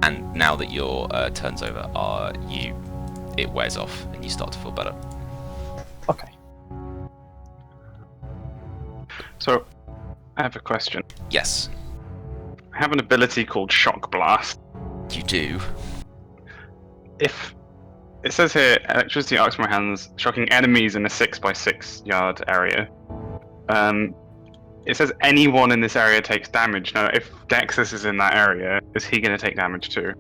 And now that your turn's over, it wears off and you start to feel better. Okay. So, I have a question. Yes, I have an ability called Shock Blast. you do. If it says here, electricity arcs from my hands, shocking enemies in a 6x6 yard area. It says anyone in this area takes damage. Now, if Dexus is in that area, is he going to take damage too?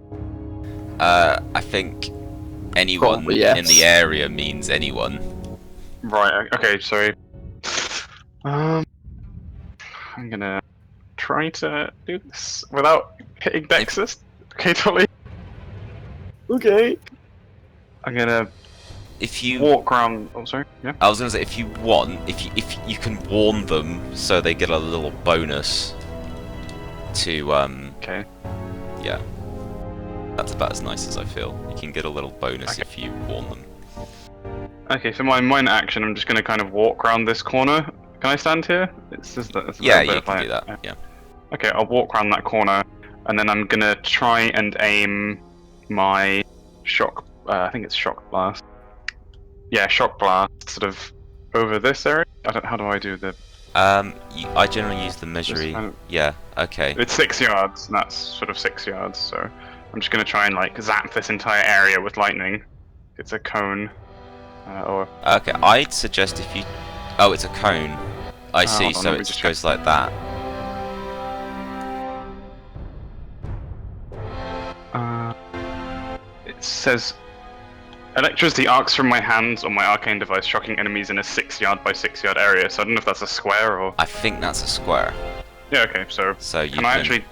I think anyone Probably, yes. in the area means anyone. Right. Okay. Sorry. I'm gonna try to do this without hitting Dexus. Okay, Dolly. Okay. I'm gonna If you walk around. Oh, sorry. Yeah. I was gonna say, if you can warn them so they get a little bonus to Okay. yeah, that's about as nice as I feel. You can get a little bonus Okay. if you warn them. Okay. For my minor action, I'm just gonna kind of walk around this corner. Can I stand here? It's just that. It's a Yeah, little bit you of can like- do that. Yeah. Okay, I'll walk around that corner, and then I'm gonna try and aim my shock. I think it's shock blast. Yeah, shock blast, sort of over this area. How do I do the? I generally use the measuring. kind of- Yeah. Okay. It's 6 yards, and that's sort of 6 yards. So I'm just gonna try and like zap this entire area with lightning. It's a cone, or Okay. I'd suggest if you. Oh, it's a cone. I see. hold on, So let it me just just goes like that. it says Electricity arcs from my hands on my arcane device, shocking enemies in a 6-yard by 6-yard area. So I don't know if that's a square or. I think that's a square. Yeah. Okay. So. So you Can I actually?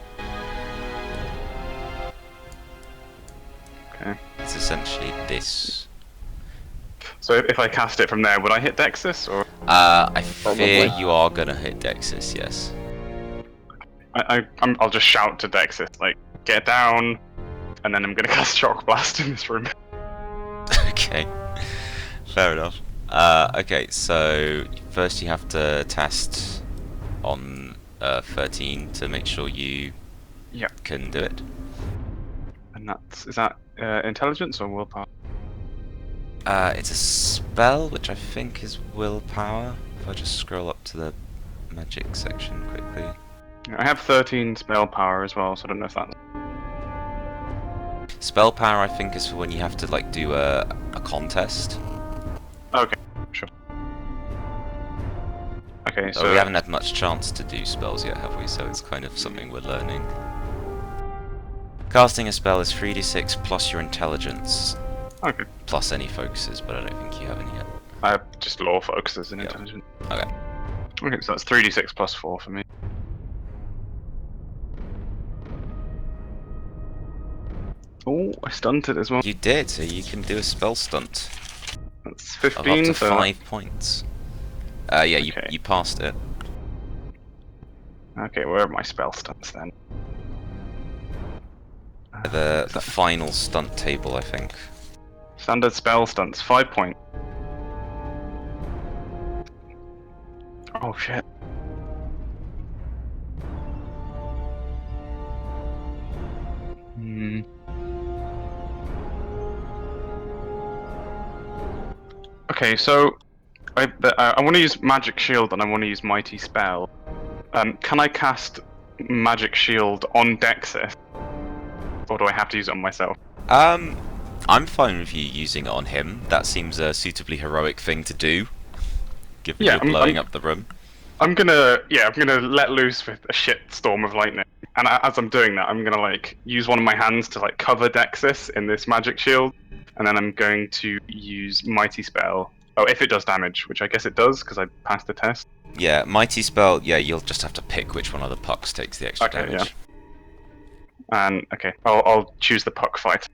Okay. It's essentially this. So if I cast it from there, would I hit Dexis or? I Probably. fear you are gonna hit Dexis, yes. I'll just shout to Dexis, like, get down, and then I'm gonna cast Shock Blast in this room. Okay, fair enough. Okay, so first you have to test on 13 to make sure you can do it. And is that intelligence or willpower? It's a spell, which I think is willpower. If I just scroll up to the magic section quickly. I have 13 spell power as well, so I don't know if that's. Spell power, I think, is for when you have to like do a contest. Okay, sure. Okay, So so we haven't had much chance to do spells yet, have we? So it's kind of something we're learning. Casting a spell is 3d6 plus your intelligence, okay. plus any focuses, but I don't think you have any yet. I have just law focuses in intelligence. Okay. Okay, so that's 3d6 plus 4 for me. Oh, I stunted as well. You did, so you can do a spell stunt That's of up 15. to So 5 points. Yeah, Okay. you passed it. Okay, where are my spell stunts then? The final stunt table, I think. Standard spell stunts, 5 point. Oh shit. Hmm. Okay, so I want to use Magic Shield and I want to use Mighty Spell. Can I cast Magic Shield on Dexis? Or do I have to use it on myself? I'm fine with you using it on him. That seems a suitably heroic thing to do, given Yeah, you're blowing up the room. I'm gonna let loose with a shit storm of lightning. And as I'm doing that, I'm gonna like use one of my hands to like cover Dexis in this magic shield, and then I'm going to use Mighty Spell. Oh, if it does damage, which I guess it does because I passed the test. Yeah, Mighty Spell, yeah, you'll just have to pick which one of the pucks takes the extra Okay, damage. And okay, I'll choose the puck fight.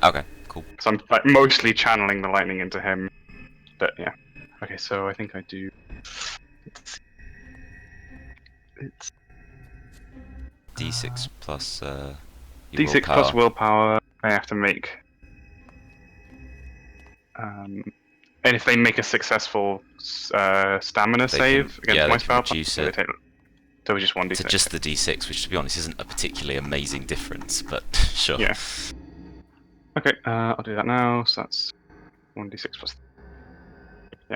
Okay, cool. So I'm like mostly channeling the lightning into him. But yeah. Okay, so I think I do. It's D6 plus your D6 willpower. plus willpower. I have to make. And if they make a successful stamina They save can- against yeah, my they spell, can reduce they it take, so it's just 1d6. to just the D6, which to be honest isn't a particularly amazing difference, but sure. Yeah. Okay, I'll do that now. So that's 1d6 plus. Yeah.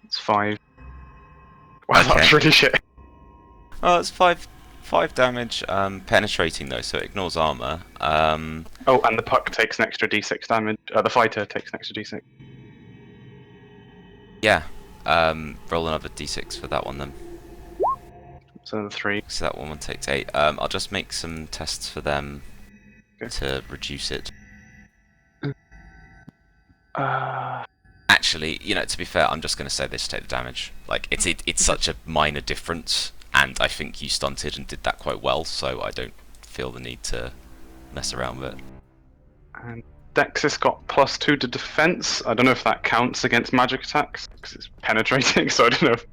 It's 5. Wow, Okay. that's really shit. Oh, it's 5 damage, penetrating though, so it ignores armor. Oh, and the puck takes an extra d6 damage. The fighter takes an extra d6. Yeah, roll another D6 for that one then. So 3. So that one takes 8. I'll just make some tests for them to reduce it. Actually, you know, to be fair, I'm just going to say they just take the damage. Like, it's such a minor difference, and I think you stunted and did that quite well, so I don't feel the need to mess around with it. And Dexis got +2 to defense. I don't know if that counts against magic attacks, because it's penetrating, so I don't know if...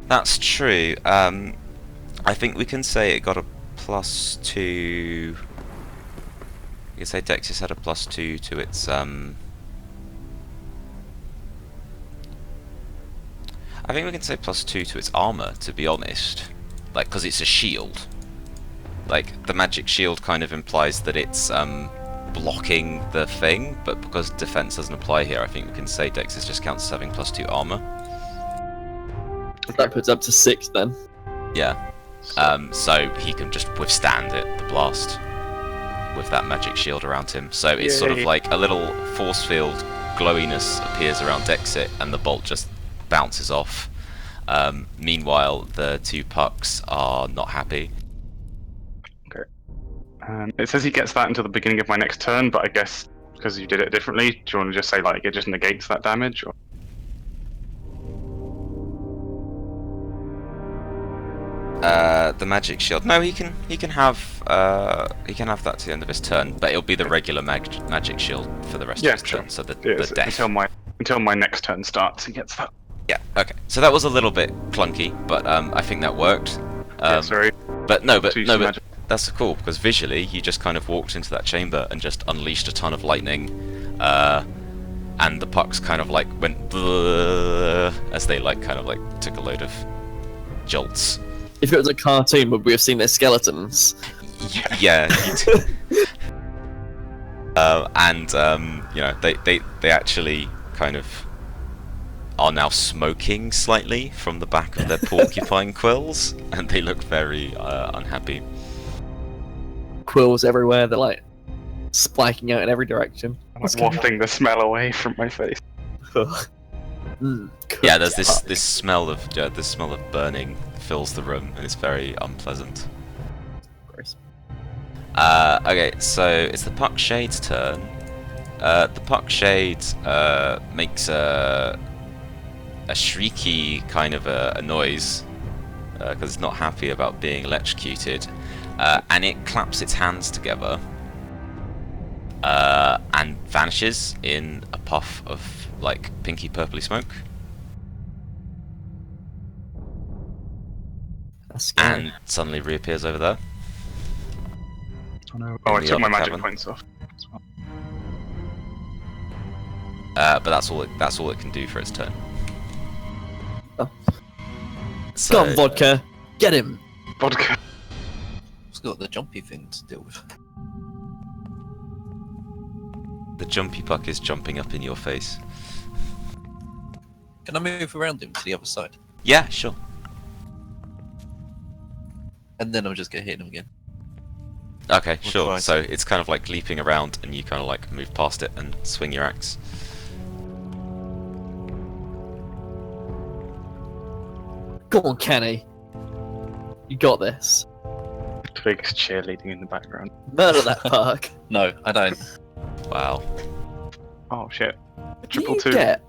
That's true. I think we can say it got a +2... You can say Dexis had a +2 to its, I think we can say +2 to its armor, to be honest. Like, because it's a shield. Like, the magic shield kind of implies that it's blocking the thing, but because defense doesn't apply here, I think we can say Dexis just counts as having +2 armor. That puts up to 6 then. Yeah. So he can just withstand it, the blast, with that magic shield around him. So it's sort of Yay. like a little force field glowiness appears around Dexit, and the bolt just bounces off. Meanwhile, the 2 pucks are not happy. Okay. It says he gets that until the beginning of my next turn, but I guess because you did it differently, do you want to just say like it just negates that damage? Or... The magic shield. No, he can have that to the end of his turn, but it'll be the regular magic shield for the rest of his turn. So the death until my next turn starts, he gets that. Yeah. Okay. So that was a little bit clunky, but I think that worked. Sorry. But that's cool because visually he just kind of walked into that chamber and just unleashed a ton of lightning, and the pucks kind of like went as they like kind of like took a load of jolts. If it was a cartoon, would we have seen their skeletons? Yeah. You know, they actually kind of are now smoking slightly from the back of their porcupine quills, and they look very unhappy. Quills everywhere, they're like spiking out in every direction. I'm like wafting the smell away from my face. Yeah, there's this smell of burning fills the room, and it's very unpleasant. Gross. Okay, so it's the Puck Shade's turn. The Puck Shade makes a shrieky kind of a noise because it's not happy about being electrocuted, and it claps its hands together and vanishes in a puff of like pinky purpley smoke. And suddenly reappears over there. Oh no! Oh, I took my magic points off. But that's all it can do for its turn. Oh. So, Come on, vodka, get him. Vodka. It's got the jumpy thing to deal with. the jumpy puck is jumping up in your face. Can I move around him to the other side? Yeah, sure. And then I'm just gonna hit him again. Okay, We'll sure. try. So it's kind of like leaping around, and you kind of like move past it and swing your axe. Go on, Kenny. You got this. Twig's cheerleading in the background. Murder that puck. No, I don't. Wow. Oh shit. Do Triple you two. get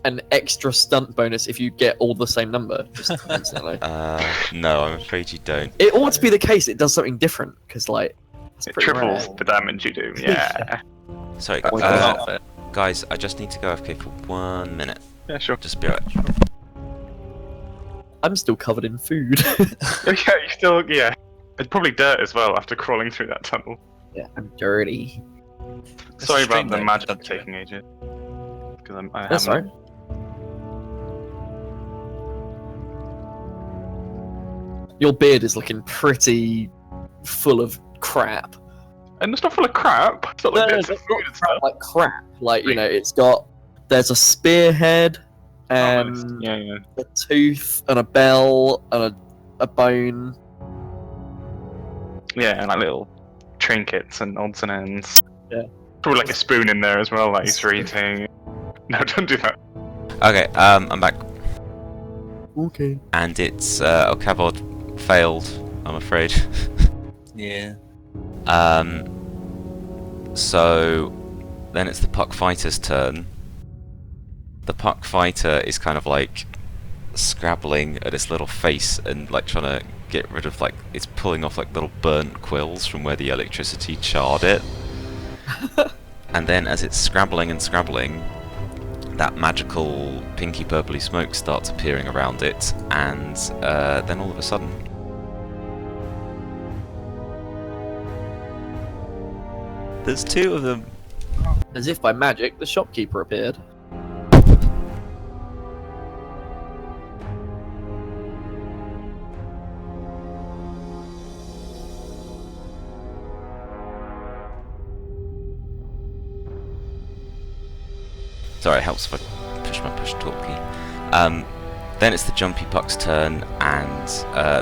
an extra stunt bonus if you get all the same number? Just instantly. No, I'm afraid you don't. It ought to be the case. It does something different because, like, it's It pretty triples rare. the damage you do. Yeah. Sorry, Oh, guys, I just need to go AFK for 1 minute. Yeah, sure. Just be right. I'm still covered in food. Yeah, you still. Yeah. It's probably dirt as well after crawling through that tunnel. Yeah, I'm dirty. Sorry a about stream the name, magic don't you? taking ages. Because I That's haven't. right. Your beard is looking pretty full of crap. And it's not full of crap. It's not like No, bits of it's food and stuff. Like crap. Like, you know, it's got... There's a spearhead, and Yeah. a tooth, and a bell, and a bone. Yeah, and like little trinkets and odds and ends. Yeah. Probably like a spoon in there as well, like he's eating. No, don't do that. Okay, I'm back. Okay. And it's, Cavod failed, I'm afraid. Yeah. So then it's the Puck Fighter's turn. The Puck Fighter is kind of like scrabbling at its little face and like trying to get rid of, like, it's pulling off like little burnt quills from where the electricity charred it. And then as it's scrabbling and scrabbling, that magical pinky purpley smoke starts appearing around it, and then all of a sudden there's two of them. As if by magic, the shopkeeper appeared. Sorry, it helps if I push my push talk key. Then it's the Jumpy Puck's turn, and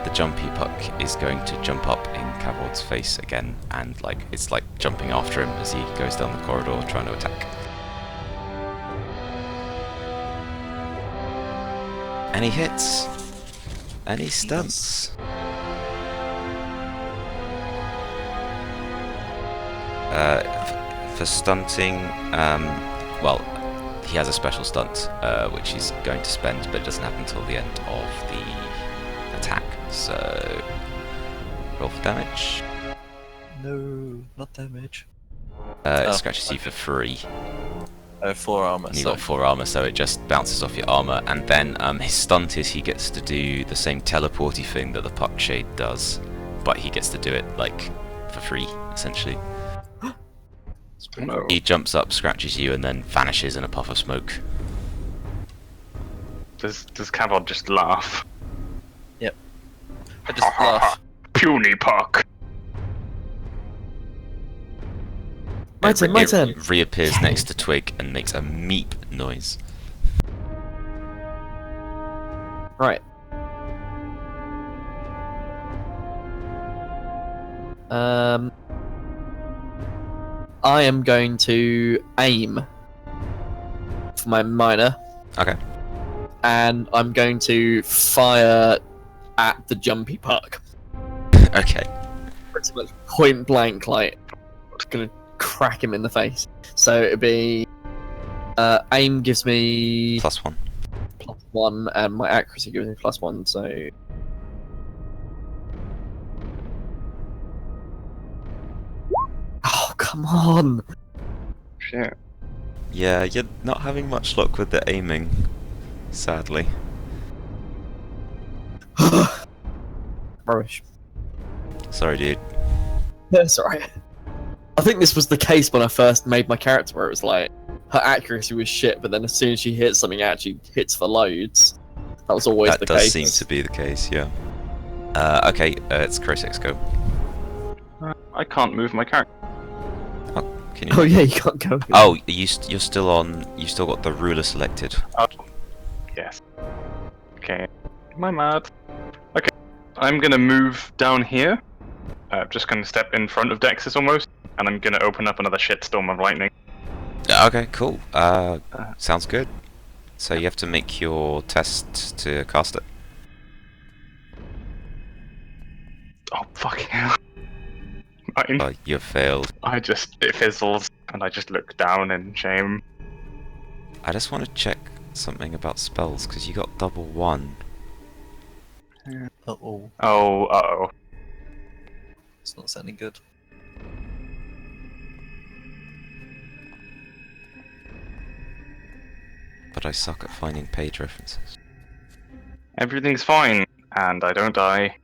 the Jumpy Puck is going to jump up in Cavod's face again, and like it's like jumping after him as he goes down the corridor trying to attack. And he hits, and he stunts. For stunting, well, he has a special stunt, which he's going to spend, but it doesn't happen until the end of the attack. So, roll for damage. No, not damage. It scratches you for 3. 4 armor. And you got 4 armor, so it just bounces off your armor. And then his stunt is he gets to do the same teleporty thing that the Puck Shade does, but he gets to do it like for free, essentially. No. He jumps up, scratches you, and then vanishes in a puff of smoke. Does Cavod just laugh? Yep. I just laugh. Puny Puck. My turn. It reappears next to Twig and makes a meep noise. Right. I am going to aim for my miner. Okay. And I'm going to fire at the jumpy puck. Okay. Pretty much point blank, like, just gonna crack him in the face. So it'd be aim gives me +1. +1, and my accuracy gives me +1. So oh, come on! Shit. Yeah, you're not having much luck with the aiming, sadly. Rubbish. Sorry, dude. That's alright. I think this was the case when I first made my character, where it was like her accuracy was shit, but then as soon as she hits something, it actually hits for loads. That was always the That does case. seem to be the case, yeah. Okay, it's Chris go. I can't move my character. Can you? Oh yeah, you can't go. Oh, you're still on. You still got the ruler selected. Oh, yes. Okay. Am I mad? Okay. I'm gonna move down here. Just gonna step in front of Dexys almost, and I'm gonna open up another shitstorm of lightning. Okay, cool. Sounds good. So you have to make your test to cast it. Oh fucking hell! Mine. Oh, you failed. It fizzles, and I just look down in shame. I just want to check something about spells because you got double 1. Uh-oh. Oh, uh-oh. It's not sounding good. But I suck at finding page references. Everything's fine, and I don't die.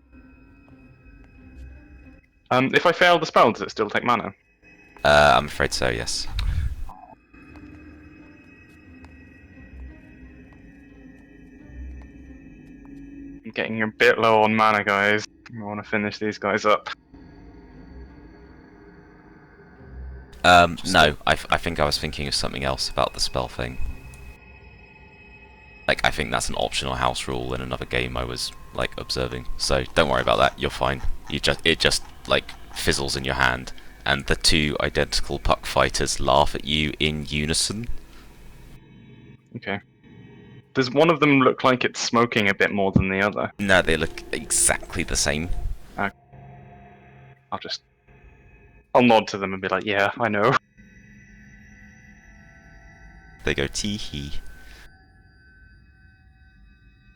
If I fail the spell, does it still take mana? I'm afraid so, yes. I'm getting a bit low on mana, guys. I want to finish these guys up. No, I think I was thinking of something else about the spell thing. Like, I think that's an optional house rule in another game I was, like, observing. So, don't worry about that, you're fine. It just, like, fizzles in your hand, and the 2 identical puck fighters laugh at you in unison. Okay. Does one of them look like it's smoking a bit more than the other? No, they look exactly the same. I'll nod to them and be like, yeah, I know. They go tee-hee.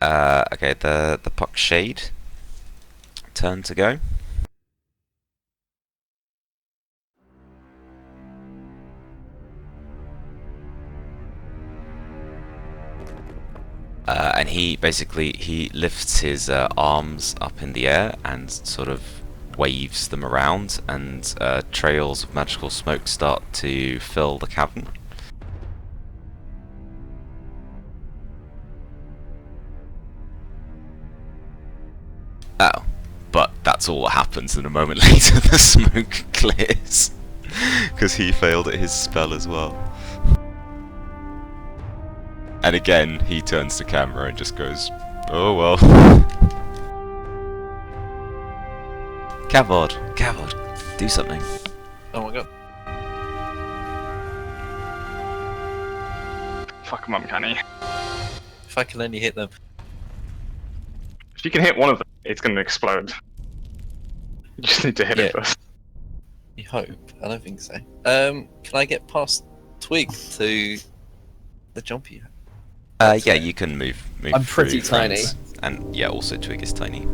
Okay, the Puck Shade. Turn to go. And he lifts his arms up in the air and sort of waves them around, and trails of magical smoke start to fill the cavern. Oh, but that's all that happens, and a moment later the smoke clears, because he failed at his spell as well. And again, he turns to camera and just goes, oh well. Cavod, do something. Oh my god. Fuck 'em up, Canny. If I can only hit them. If you can hit one of them, it's going to explode. You just need to hit it Yeah. first. You hope. I don't think so. Can I get past Twig to the jumpy? Yeah, you can move I'm through pretty tiny. friends. And yeah, also Twig is tiny.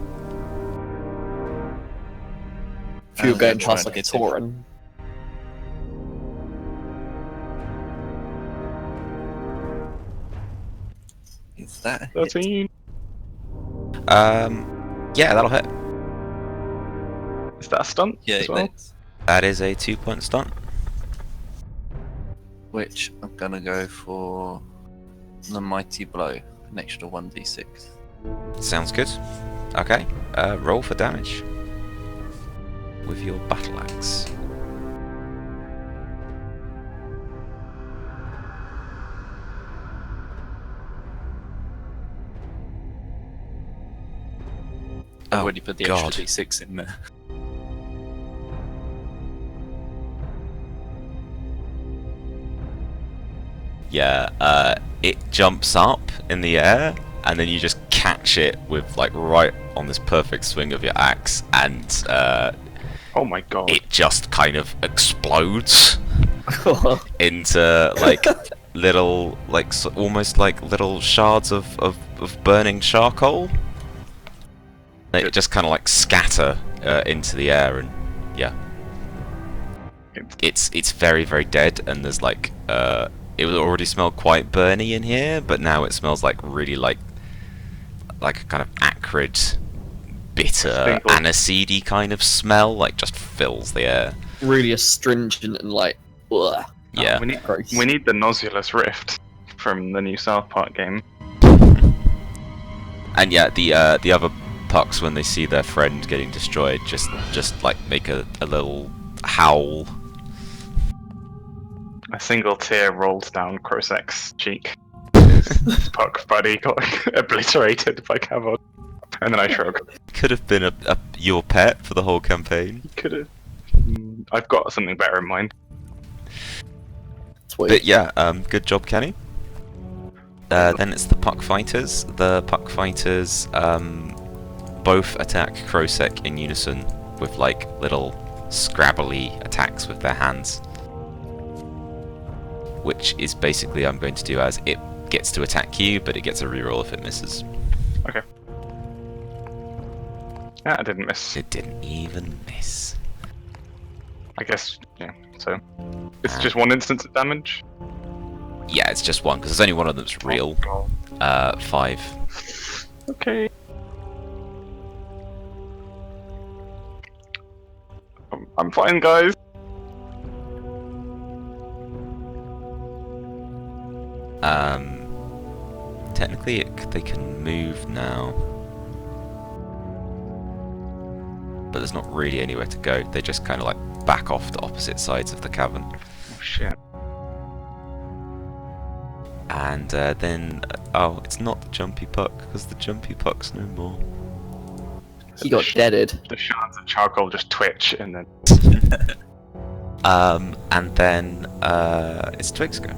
If you were going try past and like a hit him. Tauren. Is that a hit? 13. Yeah, that'll hit. Is that a stunt Yeah, as well? That is a 2-point stunt. Which I'm gonna go for the mighty blow, an extra 1d6. Sounds good. Okay, roll for damage with your battle axe. I've Oh, already put the God. extra d6 in there. Yeah, it jumps up in the air, and then you just catch it with like right on this perfect swing of your axe, and Oh my god. it just kind of explodes into like little, like almost like little shards of burning charcoal. They just kind of like scatter into the air, and yeah, it's very very dead. And there's like it already smelled quite burny in here, but now it smells like really like a kind of acrid, bitter, Stingle. aniseedy kind of smell, like just fills the air. Really astringent and like, ugh. Yeah. Gross. We need the Nosulus Rift from the new South Park game. And yeah, the other pucks, when they see their friend getting destroyed, just like make a little howl. A single tear rolls down Krosek's cheek. His puck buddy got obliterated by Cavod. And then I shrug. Could have been your pet for the whole campaign. Could have. I've got something better in mind. Sweet. But yeah, good job, Kenny. Then it's the puck fighters. The puck fighters both attack Krosek in unison with like little scrabbly attacks with their hands. Which is basically I'm going to do as it gets to attack you, but it gets a reroll if it misses. Okay. Yeah, I didn't miss. It didn't even miss. I guess, yeah, so. It's just one instance of damage? Yeah, it's just one, because there's only one of them's real. Oh, God. 5. Okay. I'm fine, guys. Technically they can move now. But there's not really anywhere to go. They just kind of like back off to opposite sides of the cavern. Oh, shit. And then, oh, it's not the jumpy puck, because the jumpy puck's no more. He got deaded. The shards of charcoal just twitch and then. And then, it's Twig's go.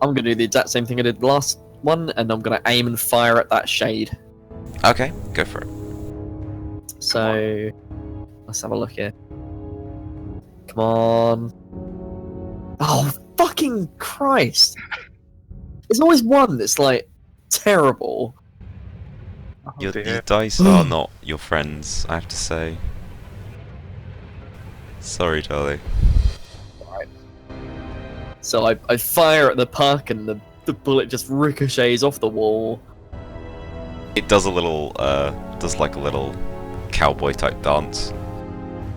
I'm gonna do the exact same thing I did last one, and I'm gonna aim and fire at that shade. Okay, go for it. So let's have a look here. Come on. Oh, fucking Christ. There's always one that's like terrible. Oh, Your dear. dice are not your friends, I have to say. Sorry, Charlie. So I fire at the puck, and the bullet just ricochets off the wall. It does a little, does like a little cowboy type dance.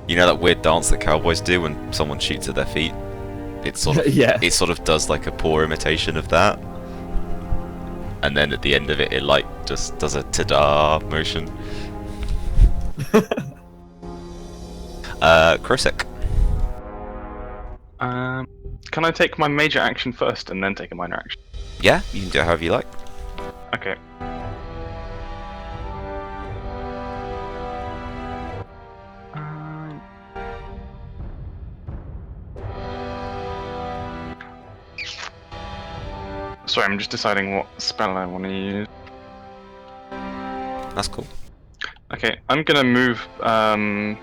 You know that weird dance that cowboys do when someone shoots at their feet? It sort of, Yeah. It sort of does like a poor imitation of that. And then at the end of it, it like just does a ta-da motion. Krosek. Can I take my major action first and then take a minor action? Yeah, you can do it however you like. Okay. Sorry, I'm just deciding what spell I want to use. That's cool. Okay, I'm gonna move. Hold on.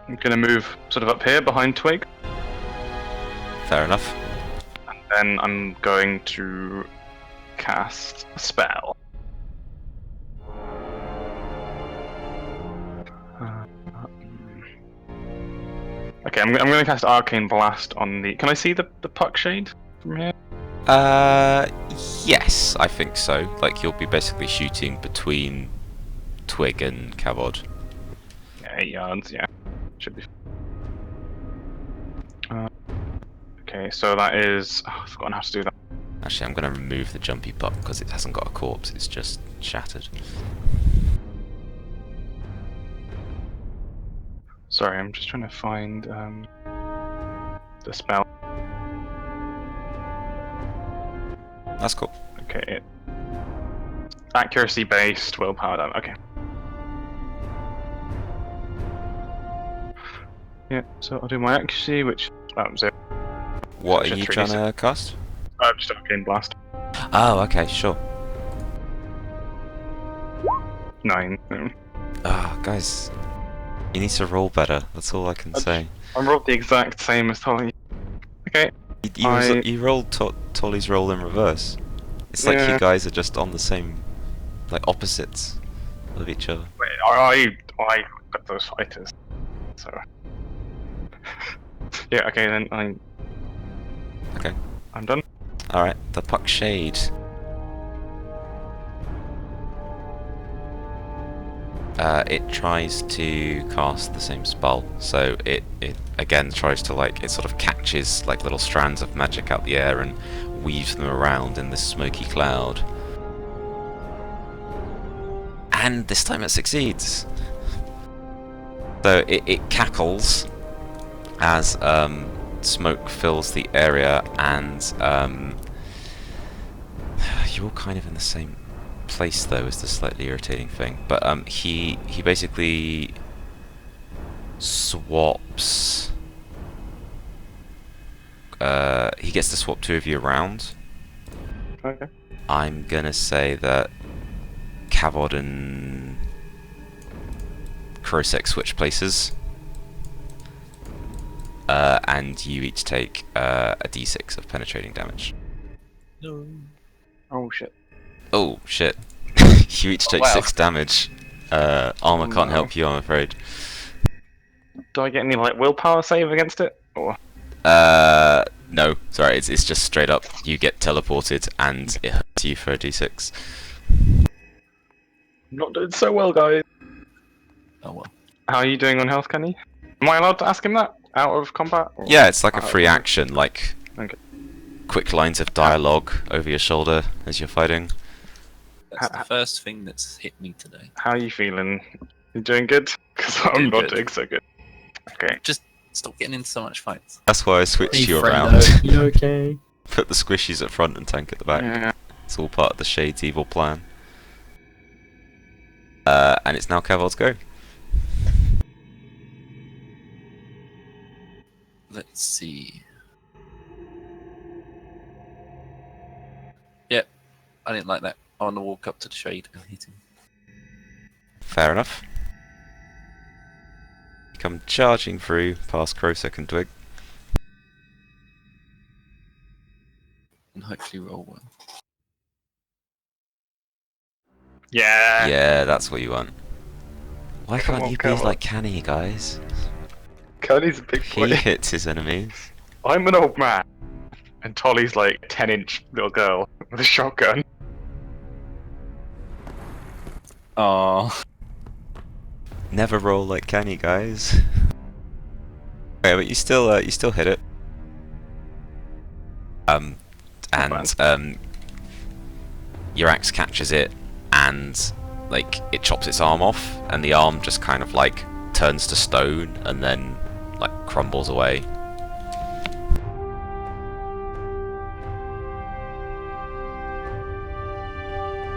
I'm gonna move sort of up here behind Twig, Fair enough. and then I'm going to cast a spell. Okay, I'm going to cast Arcane Blast on the. Can I see the puck shade from here? Yes, I think so. Like, you'll be basically shooting between Twig and Cavod. Yeah, 8 yards. Yeah, should be. Okay, so that is. Oh, I've forgotten how to do that. Actually, I'm going to remove the jumpy puck because it hasn't got a corpse, it's just shattered. Sorry, I'm just trying to find the spell. That's cool. Okay, accuracy based, willpower down. Okay. Yeah, so I'll do my accuracy, which is about 0. What Such are a you 3D trying to cast? Just Arcane Blast. Oh, okay, sure. 9. Ah, guys, you need to roll better. That's all I can say. I rolled the exact same as Tolly. Okay. You rolled Tolly's roll in reverse. It's like Yeah. you guys are just on the same, like, opposites of each other. Wait, I got those fighters. So. Yeah. Okay. Then Okay. I'm done. Alright, the puck shade. It tries to cast the same spell, so it again tries to, like, it sort of catches like little strands of magic out the air and weaves them around in this smoky cloud. And this time it succeeds. So it cackles as smoke fills the area, and you're kind of in the same place though, is the slightly irritating thing. But he basically swaps. He gets to swap 2 of you around. Okay. I'm gonna say that Cavod and Krosek switch places. And you each take a d6 of penetrating damage. No. Oh shit. Oh shit. You each take wow. 6 damage. Armor can't no. help you, I'm afraid. Do I get any like willpower save against it? Or No, sorry, it's just straight up. You get teleported and it hurts you for a d6. I'm not doing so well, guys. Oh well. How are you doing on health, Kenny? Am I allowed to ask him that out of combat? Or... Yeah, it's like a out of free combat? action, like Okay. quick lines of dialogue over your shoulder as you're fighting. That's the first thing that's hit me today. How are you feeling? You doing good? Because I'm Doing not good. doing so good. Okay. Just stop getting into so much fights. That's why I switched Hey, you friendo, around. you okay? Put the squishies at front and tank at the back. Yeah. It's all part of the Shade's evil plan. And it's now Cavod's go. Let's see. Yep, I didn't like that. I want to walk up to the shade and hit him. Fair enough. You come charging through past Krosek and Twig. And hopefully roll well. Yeah. Yeah, that's what you want. Why Come can't on, you be come on. like Canny, guys? Kenny's a big He boy. hits his enemies. I'm an old man. And Tolly's like a 10-inch little girl with a shotgun. Oh, Never roll like Canny, guys. Okay, but you still hit it. And your axe catches it, and like it chops its arm off, and the arm just kind of like turns to stone and then like crumbles away.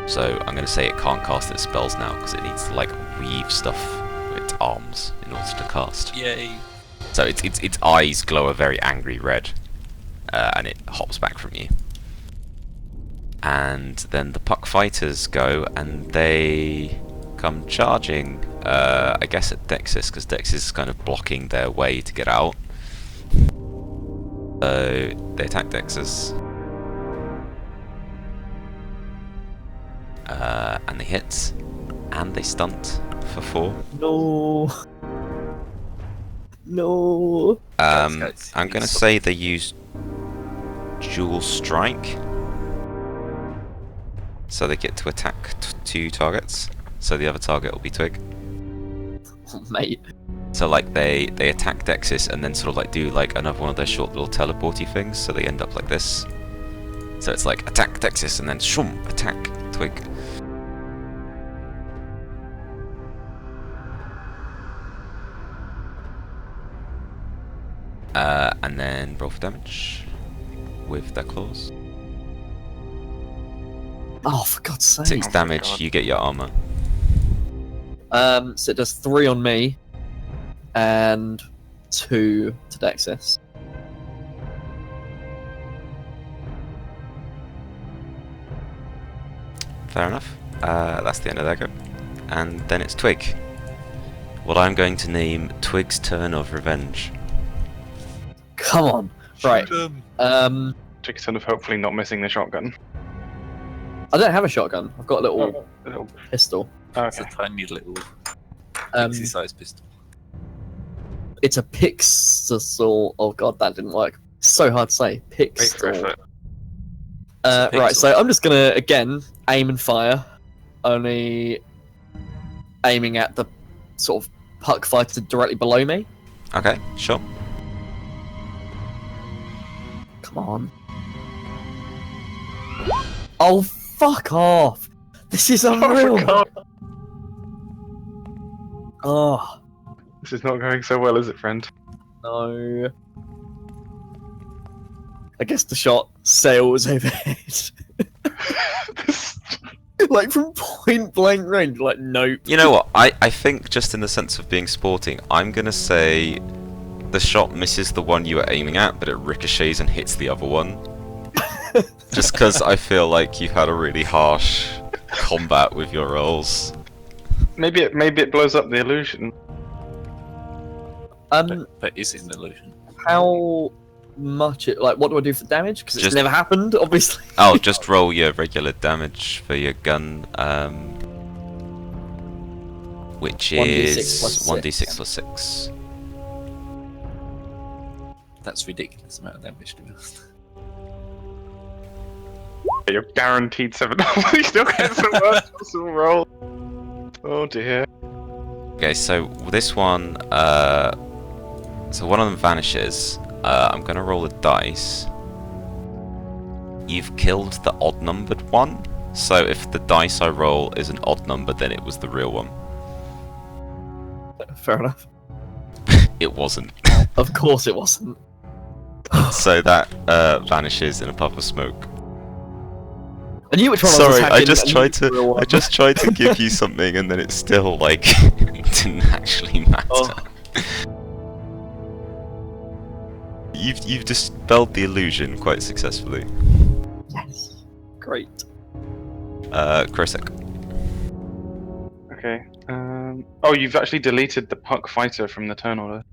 So I'm going to say it can't cast its spells now because it needs to like weave stuff with its arms in order to cast. yay. So its eyes glow a very angry red, and it hops back from you. And then the puck fighters go, and they come charging I guess at Dexys, because Dexys is kind of blocking their way to get out. So they attack Dexys. And they hit. And they stunt for 4. No. No. Guys, I'm gonna say they use Dual Strike. So they get to attack 2 targets. So the other target will be Twig. Oh, mate. So like they attack Dexys and then sort of like do like another one of their short little teleporty things. So they end up like this. So it's like attack Dexys and then shum, attack Twig. And then roll for damage with their claws. Oh, for God's sake. 6 damage, God. you get your armor. So it does 3 on me, and 2 to Dexys. Fair enough. That's the end of their go. And then it's Twig. What I'm going to name Twig's Turn of Revenge. Come on. Right. Twig's turn of hopefully not missing the shotgun. I don't have a shotgun. I've got a little Oh, pistol. It's a okay. tiny little Um, pixie-sized pistol. it's a pixel. Oh god, that didn't work. So hard to say. Wait for Pixel. effort. Right, pixel. so I'm just gonna again aim and fire. Only aiming at the sort of puck fighter directly below me. Okay, sure. Come on. Oh, fuck off! This is unreal! God. Oh, This is not going so well, is it, friend? no. I guess the shot sails overhead. Like from point blank range, like nope. You know what? I think just in the sense of being sporting, I'm gonna say the shot misses the one you were aiming at, but it ricochets and hits the other one. Just because I feel like you've had a really harsh combat with your rolls. Maybe it blows up the illusion. But is it an illusion? How much it, like, what do I do for damage? Because it's Just- never happened, obviously. Oh, just roll your regular damage for your gun, which 1d6 is plus 1d6 plus 6. That's ridiculous amount of damage to be honest. You're guaranteed 7. You still get some worst possible roll. Oh dear. Okay, so this one, so one of them vanishes. I'm gonna roll a dice. You've killed the odd numbered one, so if the dice I roll is an odd number, then it was the real one. Fair enough. It wasn't. Of course it wasn't. So that vanishes in a puff of smoke. I knew which one I Sorry, was I attacking, just knew tried it was the real to one. I just tried to give you something, and then it still like didn't actually matter. Oh. You've dispelled the illusion quite successfully. Yes. Great. Krosek. Okay. Oh, you've actually deleted the puck fighter from the turn order.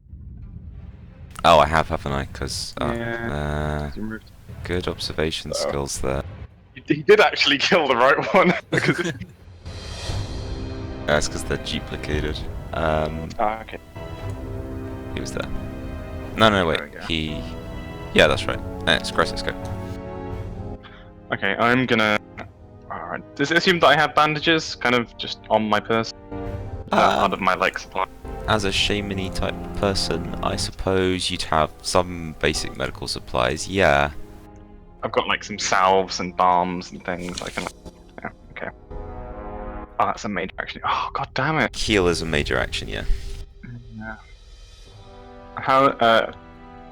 Oh, I have, haven't I? Because Yeah. good observation Oh. skills there. He did actually kill the right one because. That's because they're duplicated. Okay. He was there. No, There wait. we go. He. Yeah, that's right. It's Krosek's go. Okay, I'm gonna. Alright. Does it assume that I have bandages, kind of just on my person? Part of my like supply. As a shamany type person, I suppose you'd have some basic medical supplies. Yeah. I've got like some salves and balms and things. I can. Yeah. Okay. Oh, that's a major action. Oh, god damn it. Heal is a major action, yeah. Yeah. How?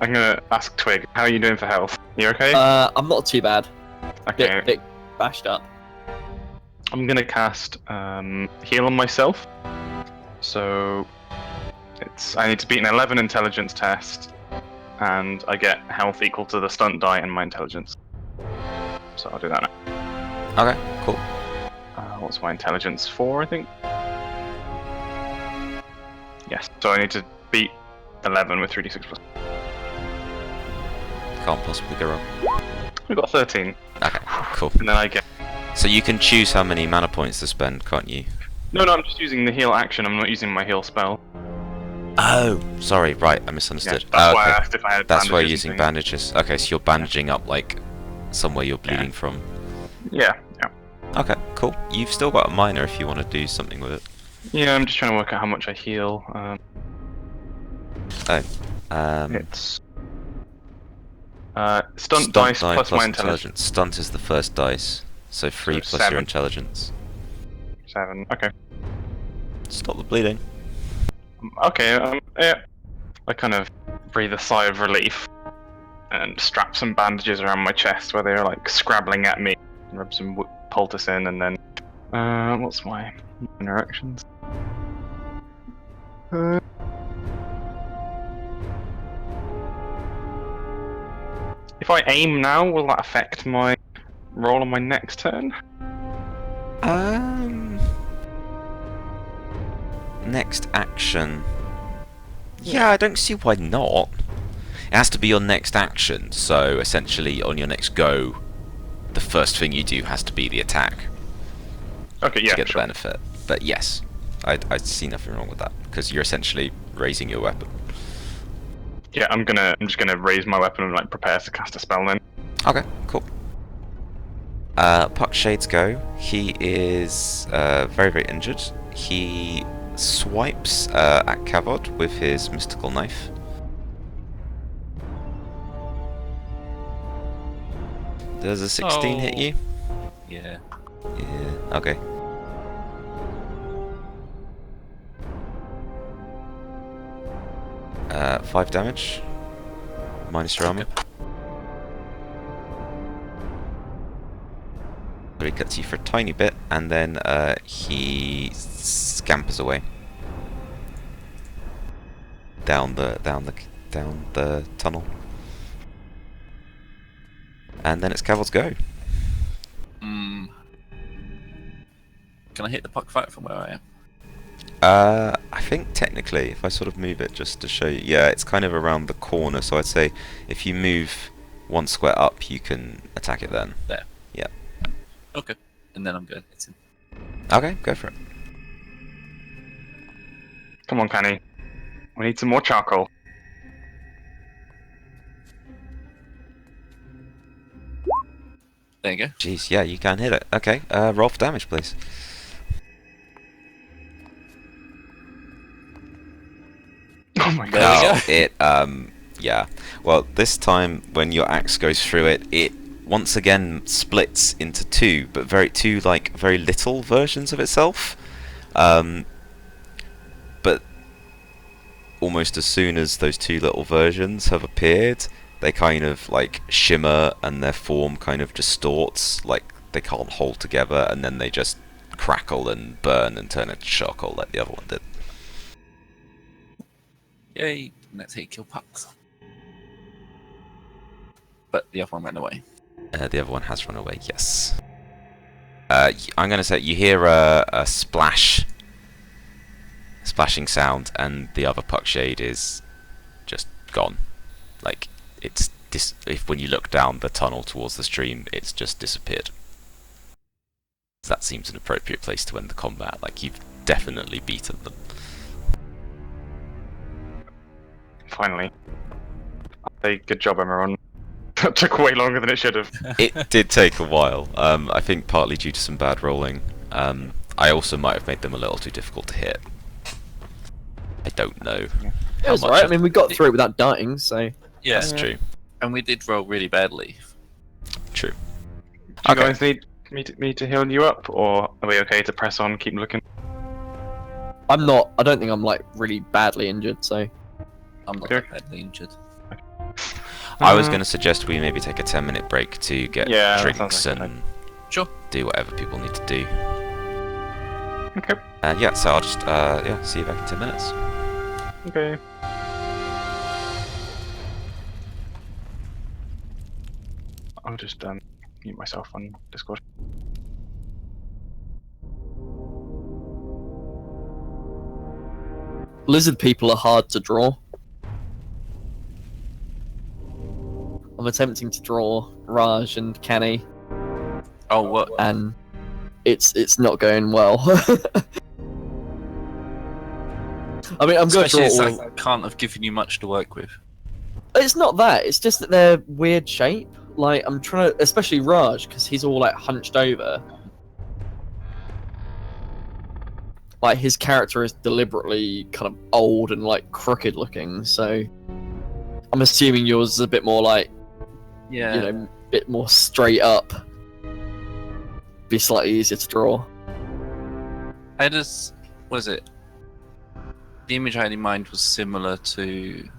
I'm gonna ask Twig. How are you doing for health? You okay? I'm not too bad. Okay. Bit bashed up. I'm gonna cast heal on myself. So I need to beat an 11 intelligence test, and I get health equal to the stunt die and my intelligence. So I'll do that now. Okay, cool. What's my intelligence? 4, I think. Yes. So I need to beat 11 with 3d6 plus. Can't possibly go wrong. We got 13. Okay, cool. And then I get. So you can choose how many mana points to spend, can't you? No, I'm just using the heal action. I'm not using my heal spell. Oh, sorry, right, I Yeah, misunderstood. that's why I Okay. asked if I had. That's why you're bandages using and bandages. Okay, so you're bandaging up like somewhere you're bleeding from. things. Yeah. Okay, cool. You've still got a minor if you want to do something with it. Yeah, I'm just trying to work out how much I heal. It's stunt dice die plus my intelligence. Stunt is the first dice, so 3 So plus your 7. intelligence. 7. Okay. Stop the bleeding. Okay. Yeah. I kind of breathe a sigh of relief and strap some bandages around my chest where they're like scrabbling at me. Rub some poultice in, and then what's my interactions? If I aim now, will that affect my roll on my next turn? Next action. Yeah, I don't see why not. It has to be your next action, so essentially on your next go, the first thing you do has to be the attack Okay, yeah, to get the sure. benefit. But yes, I see nothing wrong with that because you're essentially raising your weapon. Yeah, I'm just gonna raise my weapon and like prepare to cast a spell then. Okay, cool. Puckshade's go. He is very, very injured. He swipes at Kavod with his mystical knife. Does a 16 hit you? Yeah. Yeah, okay. Uh, 5 damage. Minus your armor. So he cuts you for a tiny bit, and then he scampers away down the tunnel. And then it's Cavil's go. Can I hit the puck fight from where I am? I think technically, if I sort of move it just to show you, yeah, it's kind of around the corner. So I'd say if you move 1 square up, you can attack it then. There. Yeah. Okay. And then I'm good. It's in. Okay, go for it. Come on, Canny. We need some more charcoal. There you go. Jeez, yeah, you can hit it. Okay, roll for damage, please. Oh my There god. we go. Yeah. Well, this time when your axe goes through it, it once again splits into two, but two very little versions of itself. But almost as soon as those two little versions have appeared, they kind of like shimmer and their form kind of distorts, like they can't hold together, and then they just crackle and burn and turn into charcoal like the other one did. Yay. Let's hit kill pucks. But the other one ran away. The other one has run away, yes. I'm going to say you hear a splashing sound, and the other Puckshade is just gone. Like, it's if when you look down the tunnel towards the stream, it's just disappeared. That seems an appropriate place to end the combat. Like, you've definitely beaten them. Finally. Hey, good job, everyone. That took way longer than it should have. It did take a while. I think partly due to some bad rolling. I also might have made them a little too difficult to hit. I don't know. It was alright. I mean, we got through it without dying, so. Yeah. That's true. And we did roll really badly. True. Do you Okay. guys need me to heal you up, or are we okay to press on, keep looking? I'm not. I don't think I'm like really badly injured, so. I'm not Okay. that badly injured. I was going to suggest we maybe take a 10-minute break to get Yeah, that drinks sounds like a good and Sure. do whatever people need to do. Okay. And yeah, so I'll just see you back in 10 minutes. Okay. I'll just mute myself on Discord. lizard people are hard to draw. I'm attempting to draw Raj and Kenny, Oh, what? and it's not going well. I mean, I'm going to draw Especially as all. I can't have given you much to work with. It's not that. It's just that they're weird shape. Like I'm trying to, especially Raj, because he's all like hunched over. Like his character is deliberately kind of old and like crooked looking. So I'm assuming yours is a bit more like, Yeah. you know, a bit more straight up. Be slightly easier to draw. I just, what is it? The image I had in mind was similar to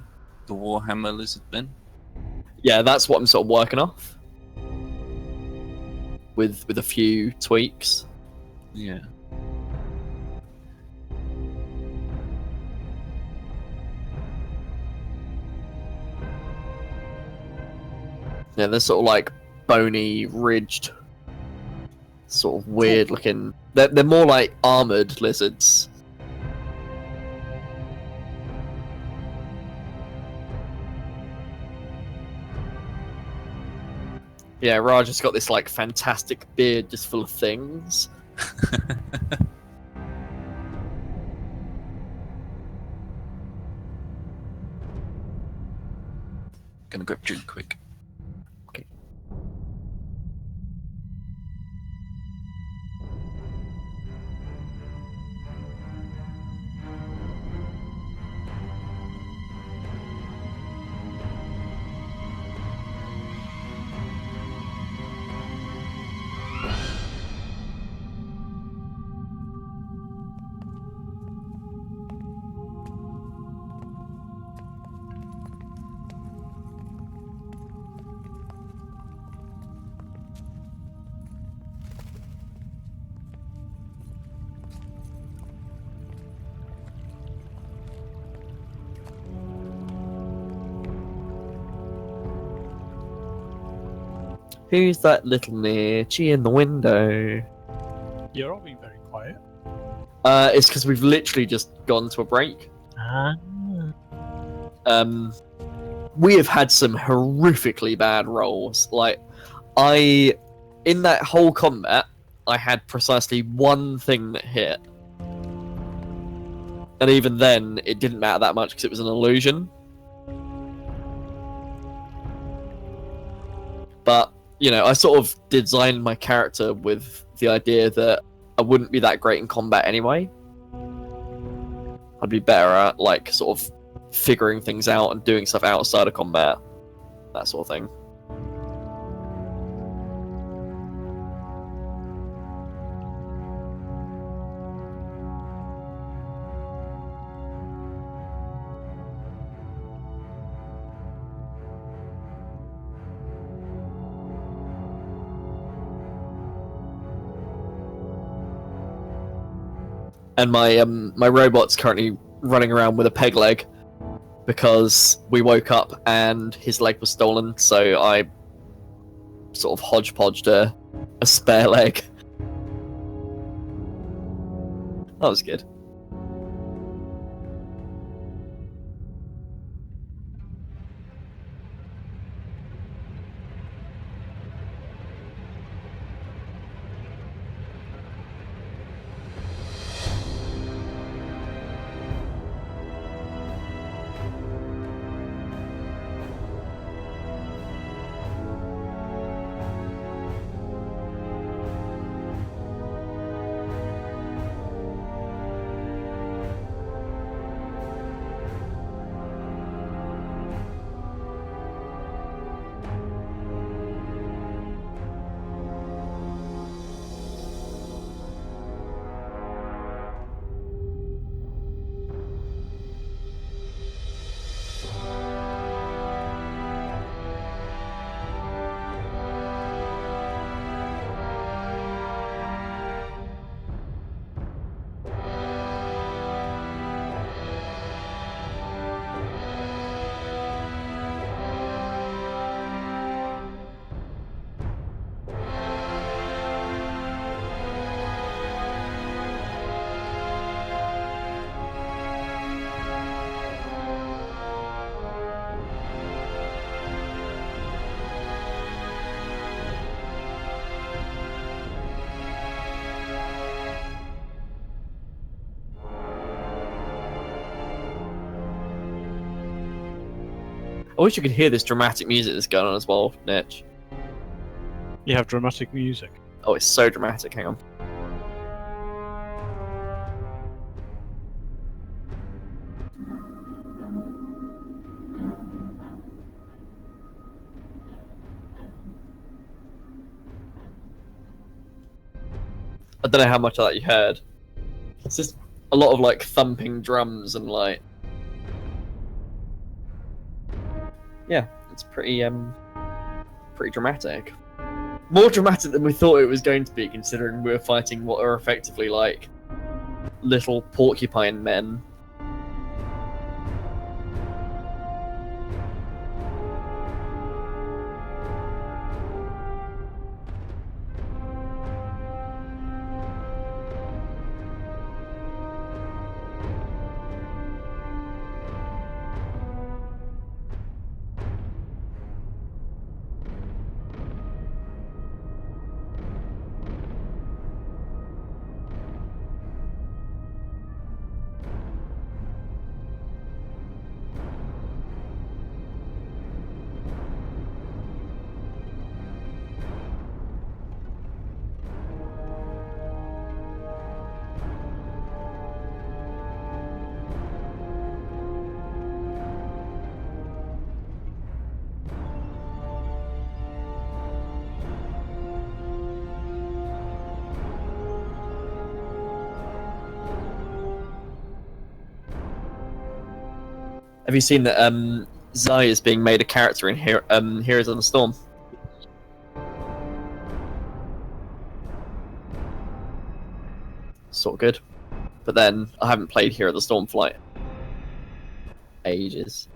the Warhammer lizard men. Yeah, that's what I'm sort of working off. With a few tweaks. Yeah. Yeah, they're sort of like bony, ridged, sort of weird looking. They're more like armored lizards. Yeah, Raj has got this like fantastic beard just full of things. Gonna grab drink quick. Okay. Who's that little Nitchy in the window? You're all being very quiet. It's because we've literally just gone to a break. Ah. We have had some horrifically bad rolls. Like, in that whole combat, I had precisely one thing that hit. And even then, it didn't matter that much because it was an illusion. But, you know, I sort of designed my character with the idea that I wouldn't be that great in combat anyway. I'd be better at, like, sort of figuring things out and doing stuff outside of combat. That sort of thing. And my robot's currently running around with a peg leg because we woke up and his leg was stolen, so I sort of hodgepodged a spare leg. That was good. I wish you could hear this dramatic music that's going on as well, Nitch. You have dramatic music. Oh, it's so dramatic. Hang on. I don't know how much of that you heard. It's just a lot of like thumping drums and like, yeah, it's pretty dramatic. More dramatic than we thought it was going to be, considering we were fighting what are effectively like little porcupine men. Have you seen that Zai is being made a character in Heroes of the Storm? Sort of good. But then, I haven't played Hero of the Storm for like ages.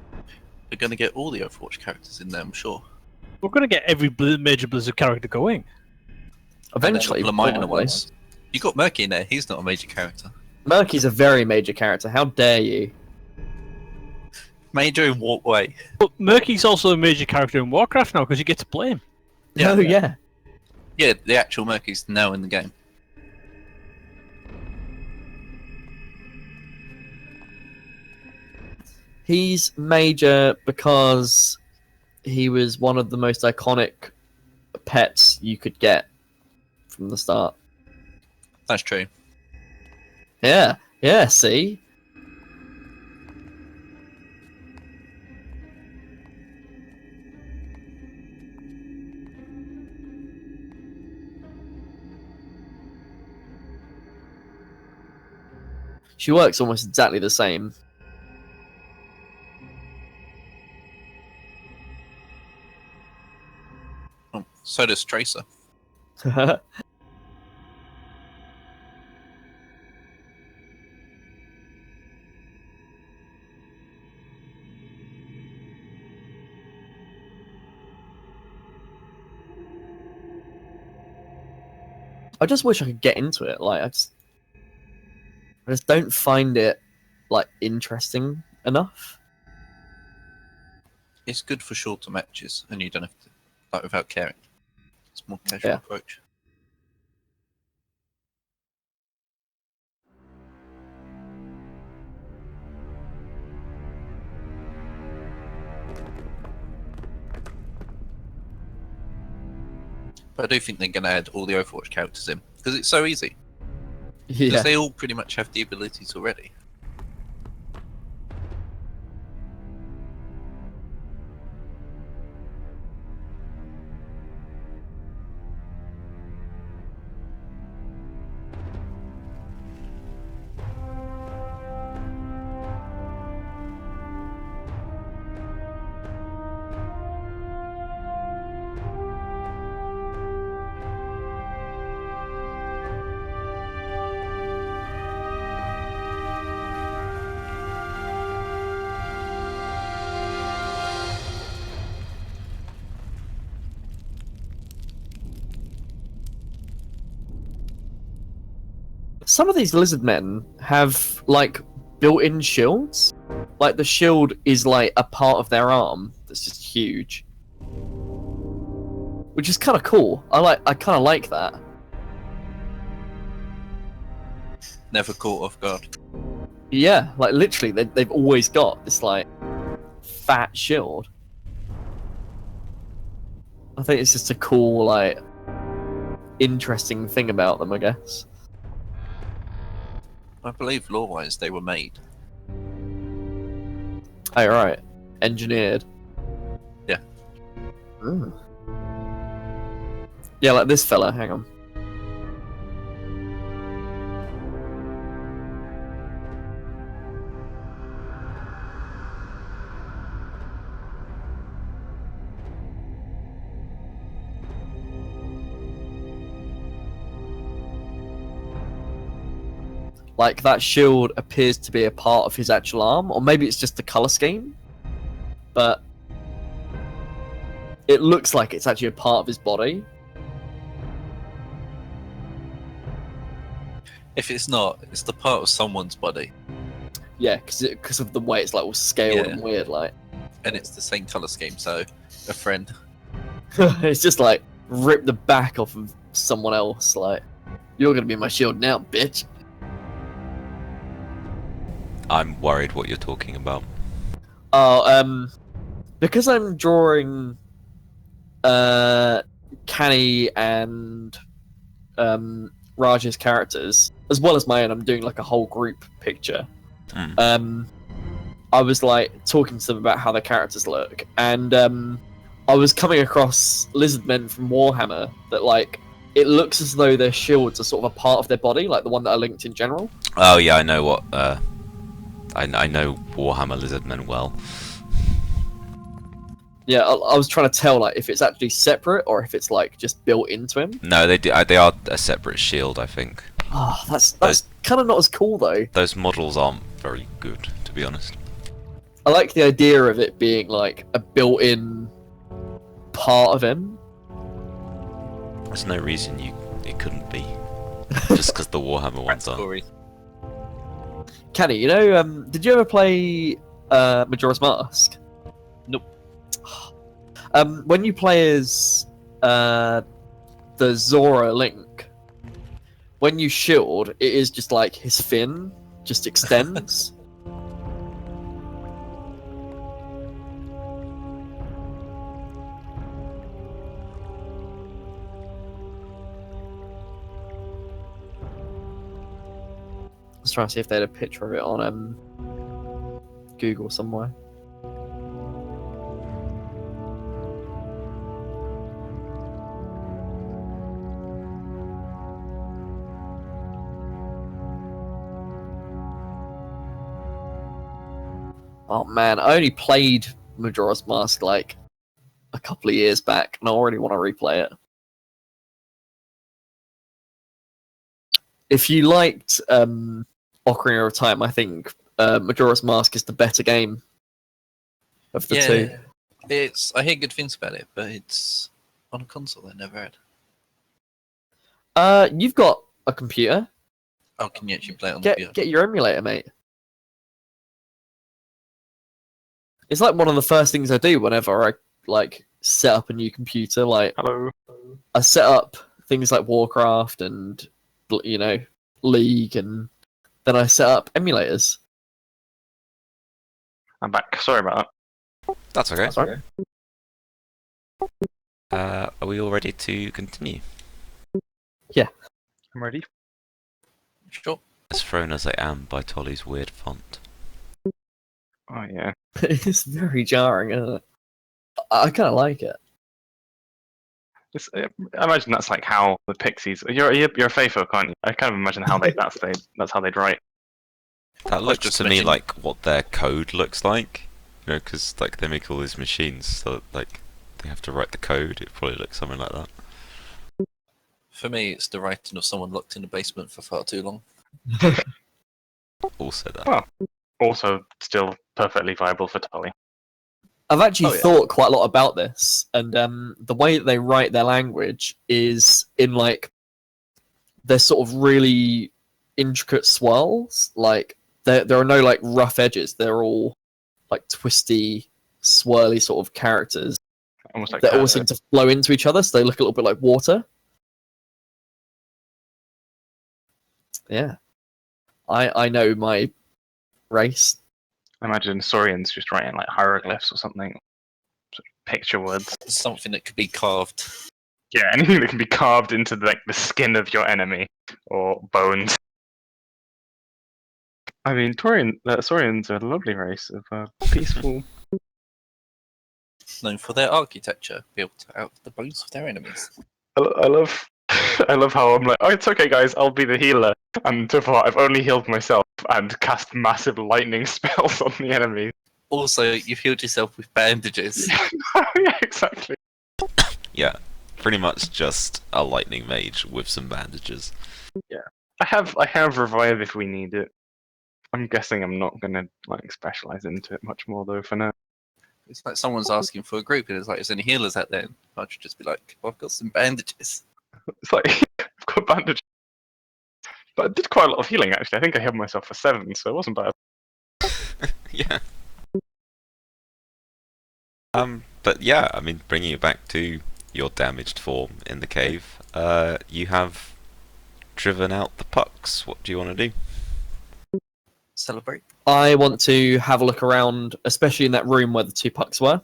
We're going to get all the Overwatch characters in there, I'm sure. We're going to get every major Blizzard character going. Eventually, And a couple of minor probably. ones. You got Murky in there, he's not a major character. Murky's a very major character, how dare you? Major in what way? But Murky's also a major character in Warcraft now because you get to play him. Yeah. Oh yeah. Yeah, the actual Murky's now in the game. He's major because he was one of the most iconic pets you could get from the start. That's true. Yeah, see? She works almost exactly the same. Oh, so does Tracer. I just wish I could get into it. Like, I just don't find it like interesting enough. It's good for shorter matches, and you don't have to, like, without caring. It's a more casual Yeah. approach. But I do think they're going to add all the Overwatch characters in, because it's so easy. Because Yeah. they all pretty much have the abilities already. Some of these lizard men have like built-in shields. Like the shield is like a part of their arm that's just huge, which is kind of cool. I kind of like that. Never caught off guard. Yeah, like literally, they've always got this like fat shield. I think it's just a cool, like, interesting thing about them, I guess. I believe lore-wise they were made. Oh, right. Engineered. Yeah. Mm. Yeah, like this fella. Hang on. Like, that shield appears to be a part of his actual arm, or maybe it's just the colour scheme. But it looks like it's actually a part of his body. If it's not, it's the part of someone's body, Yeah, because of the way it's like all scaled Yeah. and weird, like. and it's the same color scheme. So, a friend. It's just like rip the back off of someone else. Like, you're gonna be my shield now, bitch. I'm worried what you're talking about. Oh, because I'm drawing Canny and Raj's characters as well as my own. I'm doing like a whole group picture. I was like talking to them about how their characters look, and I was coming across lizard men from Warhammer that like it looks as though their shields are sort of a part of their body, like the one that are linked in general. Oh yeah, I know what. I know Warhammer Lizardmen well. Yeah, I was trying to tell like if it's actually separate or if it's like just built into him. No, they are a separate shield, I think. Oh, that's kind of not as cool though. Those models aren't very good, to be honest. I like the idea of it being like a built-in part of him. There's no reason it couldn't be. Just because the Warhammer ones are. Corey. Kenny, you know, did you ever play Majora's Mask? Nope. When you play as the Zora Link, when you shield, it is just like his fin just extends. Let's try and see if they had a picture of it on Google somewhere. Oh man, I only played Majora's Mask like a couple of years back, and I already want to replay it. If you liked Ocarina of Time, I think Majora's Mask is the better game of the two. It's. I hear good things about it, but it's on a console I never had. You've got a computer. Oh, can you actually play it on the computer? Get your emulator, mate. It's like one of the first things I do whenever I like set up a new computer. Like, Hello. I set up things like Warcraft and League, and then I set up emulators. I'm back. Sorry about That's okay. That's right. Are we all ready to continue? that. I'm ready. Sure. As thrown as I am by Tolly's weird font. Oh yeah. It's very jarring, isn't it? I kind of like it. I imagine that's like how the Pixies. You're a FAFO, can't you? I kind of imagine how that's how they'd write. That looks just to me mentioning- like what their code looks like. You know, because like they make all these machines, so like they have to write the code. It probably looks something like that. For me, it's the writing of someone locked in a basement for far too long. Also that. Well, Also, still perfectly viable for Tully. I've actually Oh, yeah. thought quite a lot about this, and the way that they write their language is in like they're sort of really intricate swirls. Like there are no like rough edges. They're all like twisty, swirly sort of characters Almost like that all seem to flow into each other, so they look a little bit like water. Yeah, I know my race. I imagine Saurians just writing like hieroglyphs or something. picture words. Something that could be carved. Yeah, anything that can be carved into like the skin of your enemy or bones. I mean, Saurians are a lovely race of peaceful. Known for their architecture, built out of the bones of their enemies. I love, I love how I'm like, oh, it's okay, guys, I'll be the healer, and so far I've only healed myself and cast massive lightning spells on the enemy. Also, you've healed yourself with bandages. Yeah, exactly. Yeah, pretty much just a lightning mage with some bandages. I have revive if we need it. I'm guessing I'm not gonna like specialize into it much more though for now. It's like someone's asking for a group, and it's like, is there any healers out there? I should just be like, well, I've got some bandages. It's like I've got bandages, but I did quite a lot of healing actually. I think I healed myself for 7, so it wasn't bad. Yeah. But yeah, I mean, bringing it back to your damaged form in the cave, you have driven out the pucks. What do you want to do? Celebrate. I want to have a look around, especially in that room where the 2 pucks were.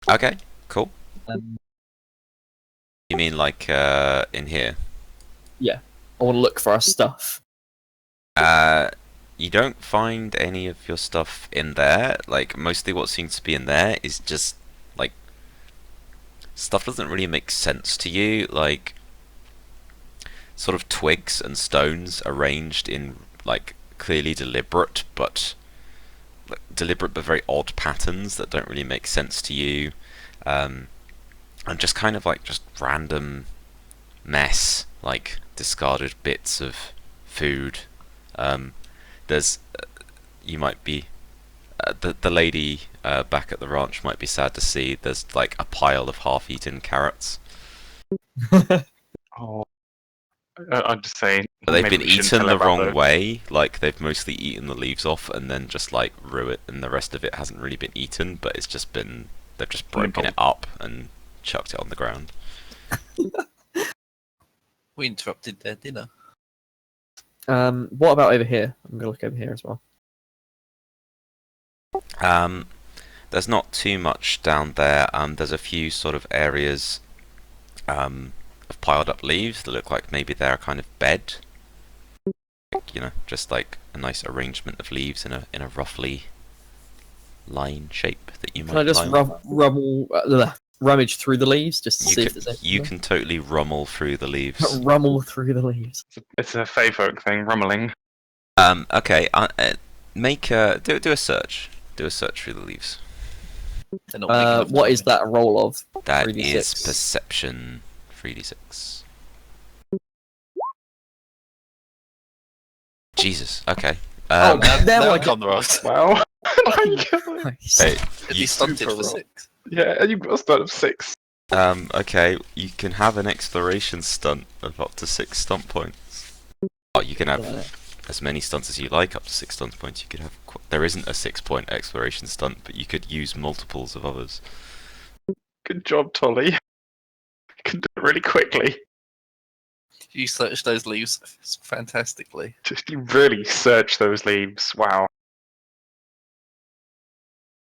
Okay, cool. Um, You mean like in here? I want to look for our stuff. You don't find any of your stuff in there. Like, mostly what seems to be in there is just, like, stuff doesn't really make sense to you. Like, sort of twigs and stones arranged in, like, clearly deliberate but very odd patterns that don't really make sense to you. And just kind of, like, just random mess, like, discarded bits of food. There's, you might be, the lady back at the ranch might be sad to see. There's like a pile of half-eaten carrots. Oh, I'd just say. But they've maybe been we shouldn't eaten tell the about wrong those. way. Like they've mostly eaten the leaves off and then just like ruined, and the rest of it hasn't really been eaten. But it's just been, they've just broken it up and chucked it on the ground. We interrupted their dinner. What about over here? I'm gonna look over here as well. There's not too much down there. There's a few sort of areas of piled up leaves that look like maybe they're a kind of bed. You know, just like a nice arrangement of leaves in a roughly line shape that you might. Can I just rummage through the leaves just to see if there's anything? You can totally rummel through the leaves. Rummel through the leaves. It's a Fey folk thing, rummeling. Okay. Make do a search. Do a search through the leaves. They're not making enough What is noise. that a roll of? That 3d6. is perception. 3d6. Jesus. Okay. Oh, there Now I I go. got the road. Wow. Nice. Hey, It'd you, be stunted super for roll. 6. Yeah, you've got a start of 6. okay, you can have an exploration stunt of up to 6 stunt points. Oh, you can have as many stunts as you like, up to 6 stunt points. You could have. There isn't a 6-point exploration stunt, but you could use multiples of others. Good job, Tolly. You can do it really quickly. You search those leaves fantastically. Just you really search those leaves. Wow.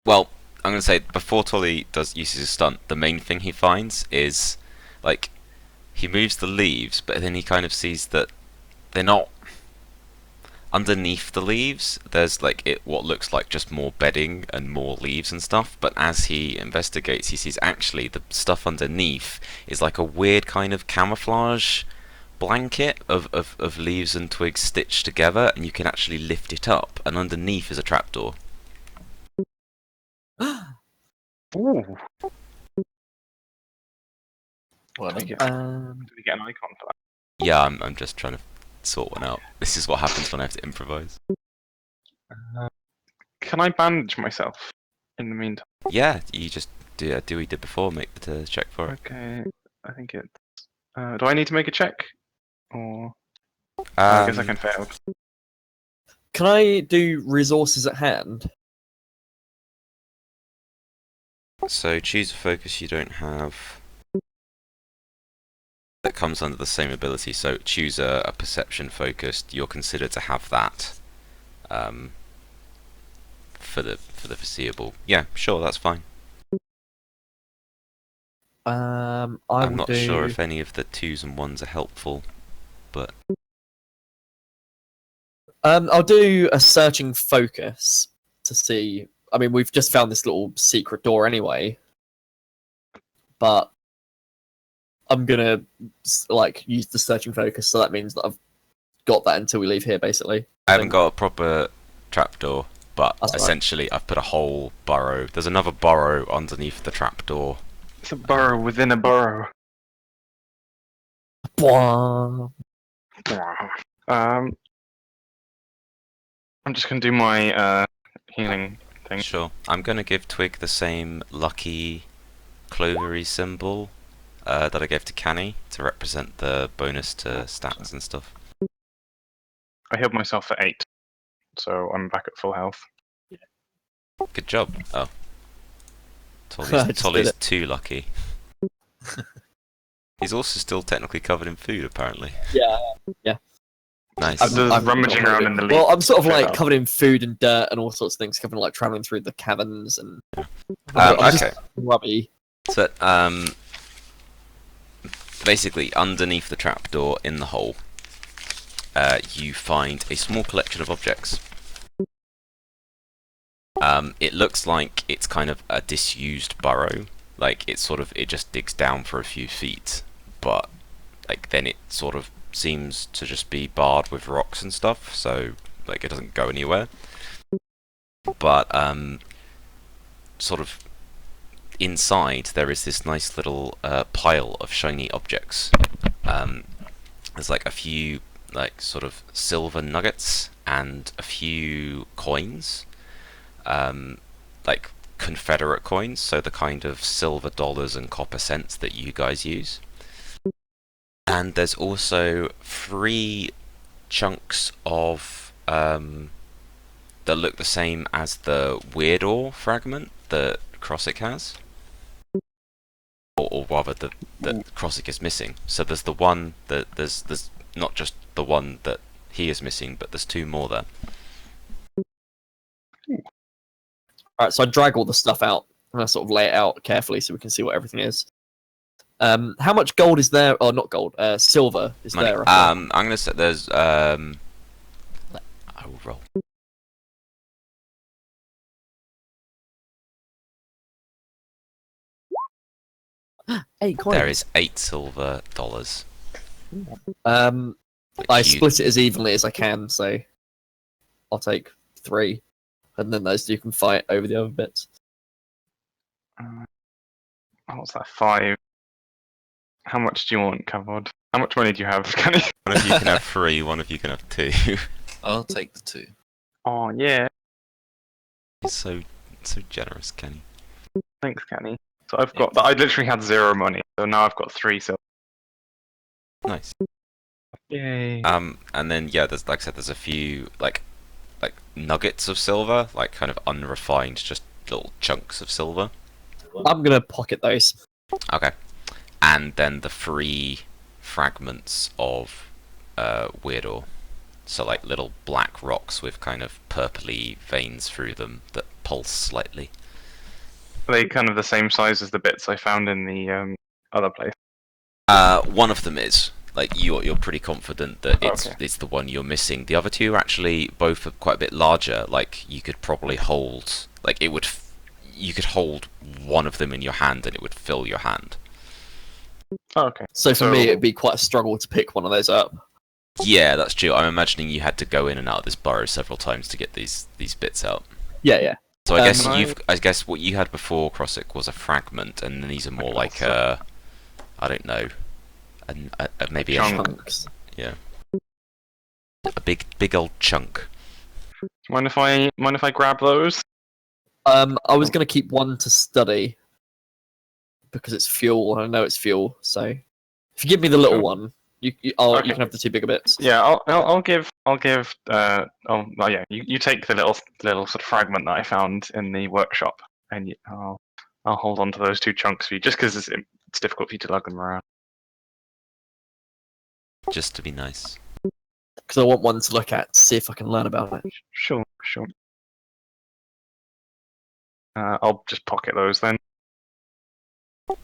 Well, I'm gonna say before Tolly uses his stunt, the main thing he finds is like he moves the leaves, but then he kind of sees that they're not underneath the leaves. There's like what looks like just more bedding and more leaves and stuff. But as he investigates, he sees actually the stuff underneath is like a weird kind of camouflage blanket of leaves and twigs stitched together, and you can actually lift it up, and underneath is a trapdoor. Ooh. Well, Do we no. get an icon for that? Yeah, I'm just trying to sort one out. This is what happens when I have to improvise. Can I bandage myself in the meantime? Yeah, you just do what you did before, make the check for it. Okay, I think it's. Do I need to make a check? Or. I guess I can fail. Can I do resources at hand? So choose a focus you don't have. That comes under the same ability. So choose a perception focused. You're considered to have that for the foreseeable. Yeah, sure, that's fine. I I'm will not do. sure if any of the 2s and 1s are helpful, but I'll do a searching focus to see. I mean, we've just found this little secret door anyway, but I'm gonna like use the searching focus, so that means that I've got that until we leave here, basically. I haven't got a proper trapdoor. But That's right. essentially, I've put a whole burrow. There's another burrow underneath the trapdoor. It's a burrow within a burrow. Bwah. I'm just gonna do my healing thing. Sure. I'm going to give Twig the same lucky clovery symbol that I gave to Canny to represent the bonus to stats and stuff. I healed myself at 8, so I'm back at full health. Good job. Oh. I just did Tolly's it. too lucky. He's also still technically covered in food, apparently. Yeah. Nice. I'm just rummaging around in the leaf. Well, I'm sort of Straight like up. covered in food and dirt and all sorts of things, covered in, like traveling through the caverns and. Um, I'm just okay. grubby. So, basically, underneath the trapdoor in the hole, you find a small collection of objects. It looks like it's kind of a disused burrow. Like it just digs down for a few feet, but like then it sort of seems to just be barred with rocks and stuff, so like it doesn't go anywhere. But sort of inside there is this nice little pile of shiny objects. There's like a few like sort of silver nuggets and a few coins. Like Confederate coins, so the kind of silver dollars and copper cents that you guys use. And there's also 3 chunks of that look the same as the weird ore fragment that Krossick has, or rather that Krossick is missing. So there's the one that there's not just the one that he is missing, but there's 2 more there. Alright, so I drag all the stuff out and I sort of lay it out carefully so we can see what everything is. How much gold is there? Oh, not gold. Silver is Money. there. roughly? I'm gonna say there's I will roll. Eight coins. There is 8 silver dollars. which I you- split it as evenly as I can, so I'll take 3, and then those 2 can fight over the other bits. What's that? 5. How much do you want, Cavod? How much money do you have, Kenny? One of you can have 3, one of you can have 2. I'll take the 2. Oh yeah, He's so generous, Kenny. thanks, Kenny. So I've got. I literally had 0 money, so now I've got 3 silver. Nice. Yay! And then yeah, there's like I said, there's a few like nuggets of silver, like kind of unrefined, just little chunks of silver. I'm gonna pocket those. Okay. And then the 3 fragments of weird ore. So like little black rocks with kind of purpley veins through them that pulse slightly. Are they kind of the same size as the bits I found in the other place? One of them is. Like you're pretty confident that it's the one you're missing. The other 2 are actually both quite a bit larger. Like you could probably hold, like you could hold one of them in your hand and it would fill your hand. Oh, okay. So for me, it'd be quite a struggle to pick one of those up. Yeah, that's true. I'm imagining you had to go in and out of this burrow several times to get these bits out. Yeah. So I guess Can I guess what you had before, Krossick, was a fragment, and these are more like I don't know, maybe Chunks. a big old chunk. Mind if I grab those? I was gonna keep one to study because it's fuel, and I know it's fuel. So if you give me the little one, you you can have the 2 bigger bits. Yeah, I'll give. You take the little sort of fragment that I found in the workshop, and I'll hold on to those 2 chunks for you, just because it's difficult for you to lug them around. Just to be nice. Because I want one to look at, to see if I can learn about it. Sure. I'll just pocket those then.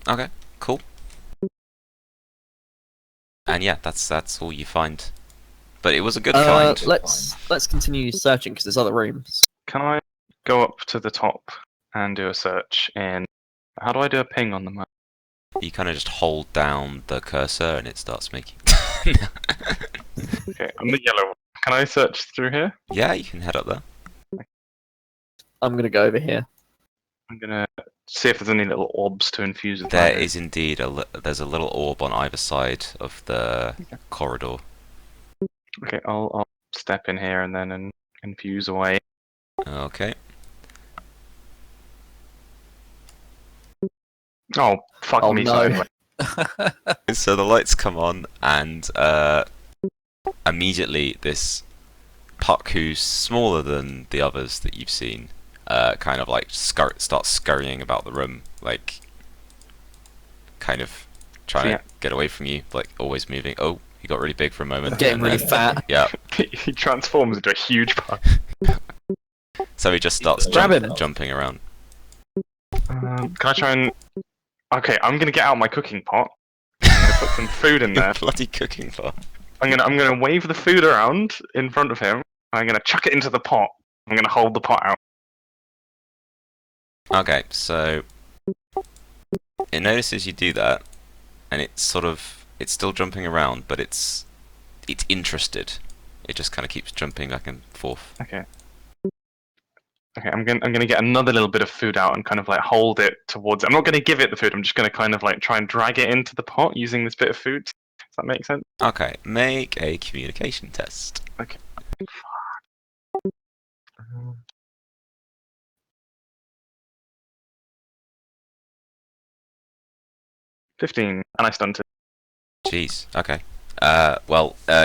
Okay. Cool. And yeah, that's all you find. But it was a good find. Let's continue searching because there's other rooms. Can I go up to the top and do a search in? How do I do a ping on the map? You kind of just hold down the cursor and it starts making. Okay, I'm the yellow one. Can I search through here? Yeah, you can head up there. I'm gonna go over here. I'm gonna see if there's any little orbs to infuse with. There is indeed there's a little orb on either side of the corridor. Okay, I'll step in here and then infuse away. Okay. Oh, fuck Oh me. no. Sorry. So the lights come on, and immediately this puck, who's smaller than the others that you've seen, kind of like starts scurrying about the room, like kind of trying to get away from you, like always moving. Oh, he got really big for a moment. Getting and really then- fat. Yeah. He transforms into a huge puck. So he just starts Grab him. jumping around. Can I try and? Okay, I'm gonna get out my cooking pot. I'm gonna put some food in Your there. bloody cooking pot. I'm gonna wave the food around in front of him. I'm gonna chuck it into the pot. I'm gonna hold the pot out. Okay, so it notices you do that, and it's still jumping around, but it's interested. It just kind of keeps jumping back and forth. Okay. Okay, I'm gonna get another little bit of food out and kind of like hold it towards it. I'm not gonna give it the food. I'm just gonna kind of like try and drag it into the pot using this bit of food. Does that make sense? Okay, make a communication test. Okay. 15, and I stunned it. Jeez. Okay.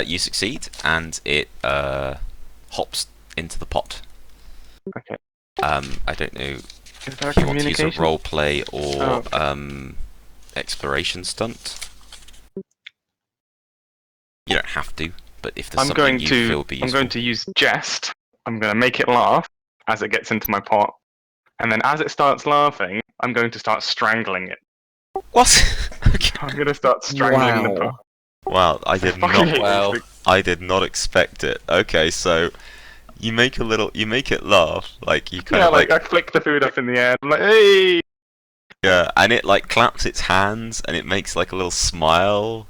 You succeed, and it hops into the pot. Okay. I don't know Is there a if you want to use a communication? role play or Oh. exploration stunt. You don't have to, but if there's I'm something going you to feel would be I'm useful. going to use jest. I'm going to make it laugh as it gets into my pot, and then as it starts laughing, I'm going to start strangling it. What? Okay. I'm going to start strangling the pot. Wow, I did Fucking not. hate Wow. these I did not expect it. Okay, so you make it laugh, like you kind Yeah, of like I flick the food up in the air. I'm like, hey! yeah, and it like claps its hands and it makes like a little smile,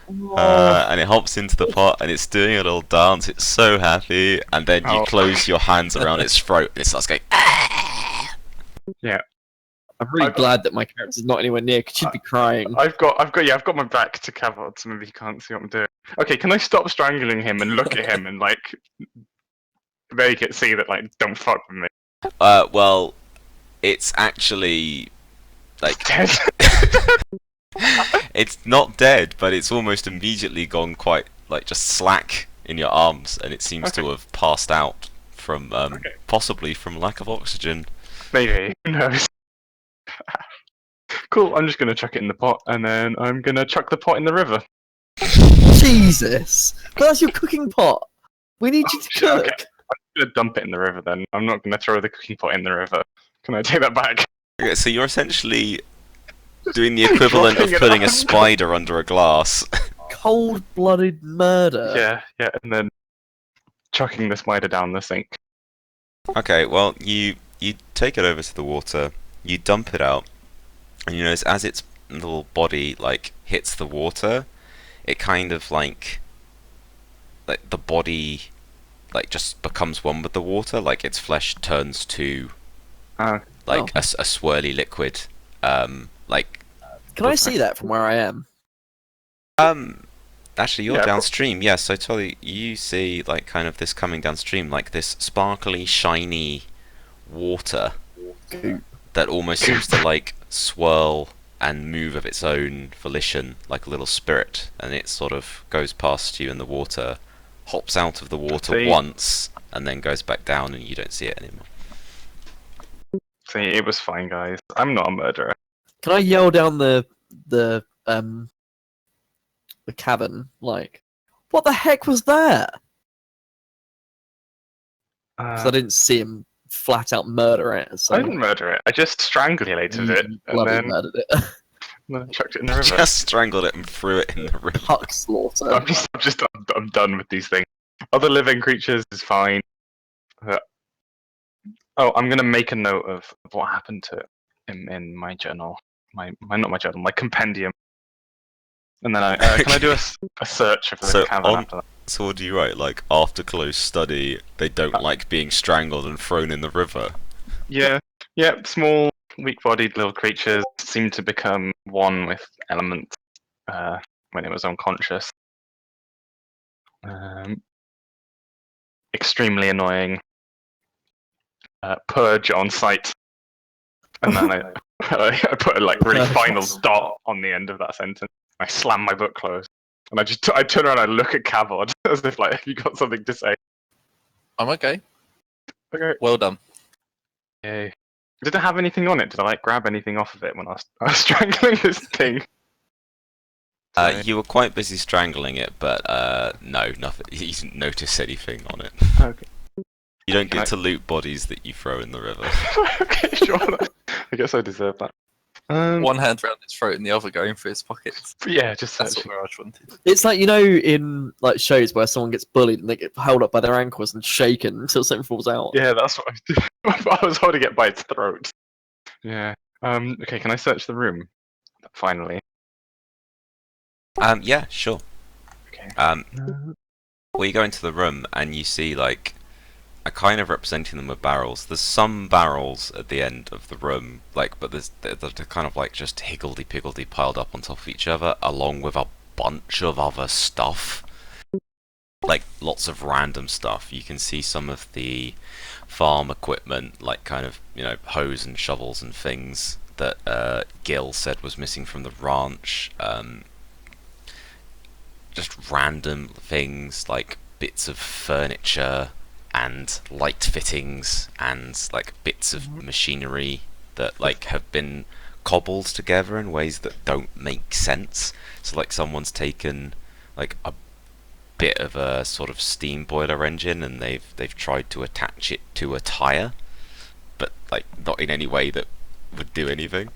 and it hops into the pot and it's doing a little dance. It's so happy, and then you Oh. close your hands around its throat and it starts going. "Ah!" I'm really I've- glad that my character's not anywhere near because she'd be crying. I've got my back to Cavod, so maybe he can't see what I'm doing. Okay, can I stop strangling him and look at him and like make it see that like don't fuck with me? Well, it's actually like Dead. it's not dead, but it's almost immediately gone quite like just slack in your arms, and it seems to Okay. have passed out from Okay. possibly from lack of oxygen. Maybe. Who knows? Cool, I'm just gonna chuck it in the pot and then I'm gonna chuck the pot in the river. Jesus! But that's your cooking pot! We need you to shit, okay. cook! I'm gonna dump it in the river then. I'm not gonna throw the cooking pot in the river. Can I take that back? Okay, so you're essentially doing the equivalent of Dropping it putting a under. spider under a glass. Cold-blooded murder! Yeah, and then chucking the spider down the sink. Okay, well, you take it over to the water, you dump it out, and you notice as its little body like hits the water, it kind of like the body like just becomes one with the water, like its flesh turns to like a swirly liquid. Like Can I see that from where I am? actually you're Yeah, downstream, yes, so totally you see like kind of this coming downstream, like this sparkly, shiny water Goop. that almost seems to like swirl and move of its own volition, like a little spirit, and it sort of goes past you in the water, hops out of the water See? once, and then goes back down, and you don't see it anymore. See, it was fine, guys. I'm not a murderer. Can I yell down the cavern, like, what the heck was that? Because I didn't see him flat out murder it. So I didn't murder it. I just strangulated it, and bloody then murdered it. and then I chucked it in the river. Just strangled it and threw it in the river. Huck slaughter. I'm done with these things. Other living creatures is fine. Oh, I'm gonna make a note of what happened to it in my journal. Not my journal, my compendium. And then can I do a search of the cavern after that? So what do you write? Like, after close study, they don't like being strangled and thrown in the river. Yeah, small, weak-bodied little creatures seem to become one with element when it was unconscious. Extremely annoying. Purge on sight. And then I put a really final dot on the end of that sentence. I slam my book closed. And I turn around and I look at Cavod as if have you got something to say? I'm okay. Okay. Well done. Yay. Did it have anything on it? Did I grab anything off of it when I was strangling this thing? You were quite busy strangling it, but no, nothing. You didn't notice anything on it. Okay. You don't get to loot bodies that you throw in the river. Okay, sure. I guess I deserve that. One hand round his throat and the other going through his pockets. Yeah, just That's searching. what Mirage wanted. It's like, in like shows where someone gets bullied and they get held up by their ankles and shaken until something falls out. Yeah, that's what I was doing. I was holding it by its throat. Yeah. Okay, can I search the room? Finally. Yeah, sure. Okay. Well, you go into the room and you see I kind of representing them with barrels. There's some barrels at the end of the room, but they're kind of just higgledy-piggledy piled up on top of each other, along with a bunch of other stuff. Lots of random stuff. You can see some of the farm equipment, hose and shovels and things that Gil said was missing from the ranch. Just random things like bits of furniture and light fittings and bits of machinery that have been cobbled together in ways that don't make sense. So someone's taken a bit of a sort of steam boiler engine and they've tried to attach it to a tire, but not in any way that would do anything.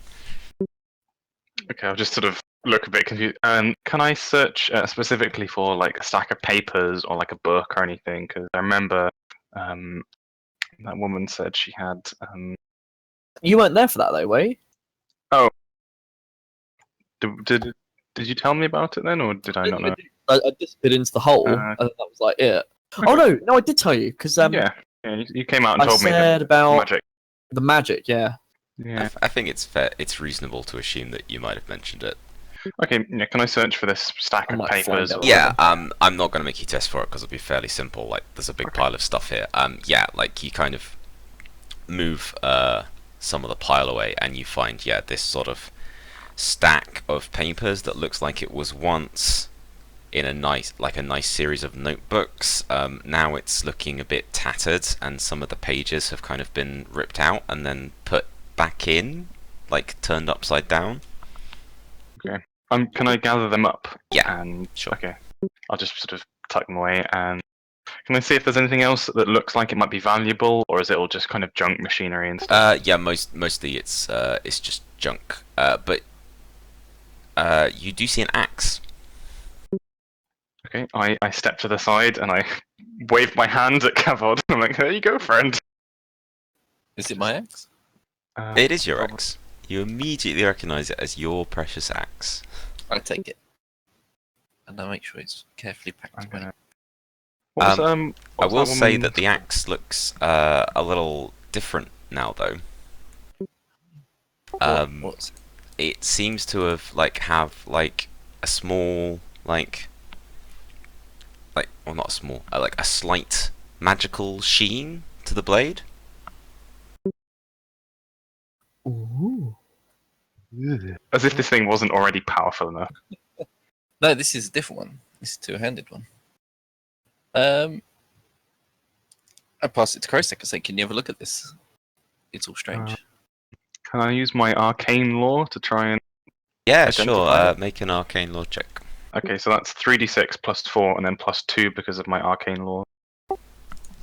Okay, I'll just sort of look a bit confused. Can I search specifically for a stack of papers or a book or anything? Because I remember that woman said she had. You weren't there for that though, were you? Oh, did you tell me about it then, or did I not know? I disappeared into the hole, and that was it. Okay. Oh no, I did tell you because yeah, you came out and I told me said the about magic. the magic. Yeah. Yeah. I think it's fair. It's reasonable to assume that you might have mentioned it. Okay. Yeah. Can I search for this stack I of might find papers? out. Yeah, I'm not going to make you test for it because it'll be fairly simple. There's a big pile of stuff here. Yeah, you kind of move some of the pile away, and you find this sort of stack of papers that looks like it was once in a nice series of notebooks. Now it's looking a bit tattered, and some of the pages have kind of been ripped out and then put back in, turned upside down. Okay. Can I gather them up? Yeah, And sure. Okay. I'll just sort of tuck them away. And can I see if there's anything else that looks like it might be valuable, or is it all just kind of junk machinery and stuff? Yeah, mostly it's just junk. But you do see an axe. Okay. I step to the side and I wave my hand at Cavod. I'm like, there you go, friend. Is it my axe? It is your axe. You immediately recognise it as your precious axe. I take it. And I make sure it's carefully packed I'm away. gonna... I will say that the axe looks a little different now, though. What's It seems to have a small well, not a small, a slight magical sheen to the blade. Ooh. As if this thing wasn't already powerful enough. No, this is a different one. This is a two-handed one. I pass it to Krosek and say, can you have a look at this? It's all strange. Can I use my arcane law to try and... Yeah, Identify sure. Make an arcane law check. Okay, so that's 3d6 plus 4 and then plus 2 because of my arcane law.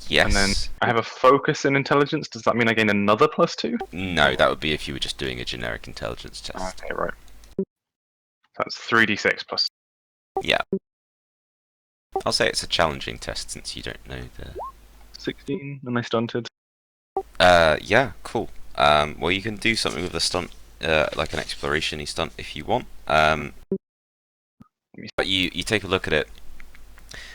Yes. And then I have a focus in intelligence. Does that mean I gain another plus 2? No, that would be if you were just doing a generic intelligence test. Okay, right. That's 3d6 plus. Yeah. I'll say it's a challenging test since you don't know the... 16, and I stunted. Yeah, cool. Well, you can do something with the stunt, like an exploration-y stunt if you want. But you take a look at it,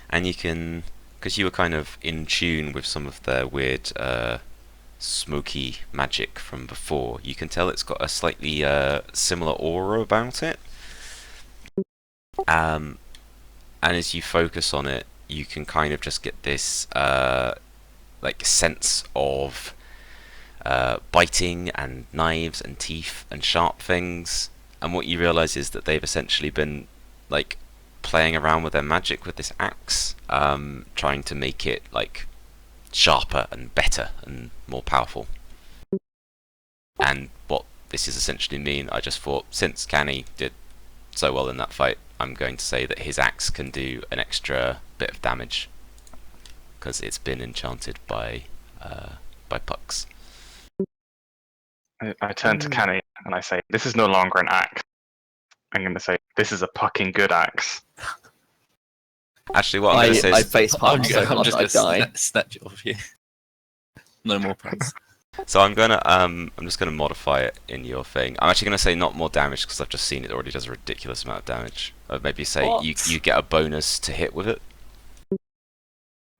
and you can, because you were kind of in tune with some of their weird, smoky magic from before, you can tell it's got a slightly similar aura about it. And as you focus on it, you can kind of just get this like sense of biting and knives and teeth and sharp things. And what you realise is that they've essentially been like playing around with their magic with this axe, trying to make it like sharper and better and more powerful. And what this is essentially mean, I just thought, since Canny did so well in that fight, I'm going to say that his axe can do an extra bit of damage because it's been enchanted by pucks. I turn to Canny and I say, "This is no longer an axe. I'm going to say, this is a fucking good axe." Actually, what I'm going to say I is, face palm so I'm hard just that I gonna die. snatch it off you. No more puns. so I'm just gonna modify it in your thing. I'm actually gonna say not more damage because I've just seen it already does a ridiculous amount of damage. Maybe say What? you get a bonus to hit with it.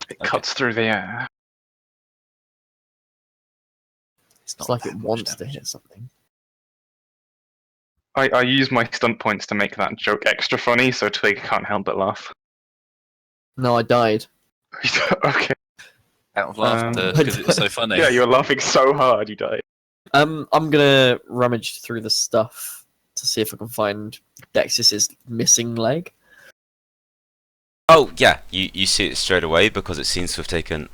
It cuts through the air. It's not like that it much wants to damage. hit something. I use my stunt points to make that joke extra funny, so Twig can't help but laugh. No, I died. Okay. Out of laughter Um, because it was so funny. Yeah, you were laughing so hard you died. I'm gonna rummage through the stuff to see if I can find Dexis's missing leg. Oh yeah, you see it straight away because it seems to have taken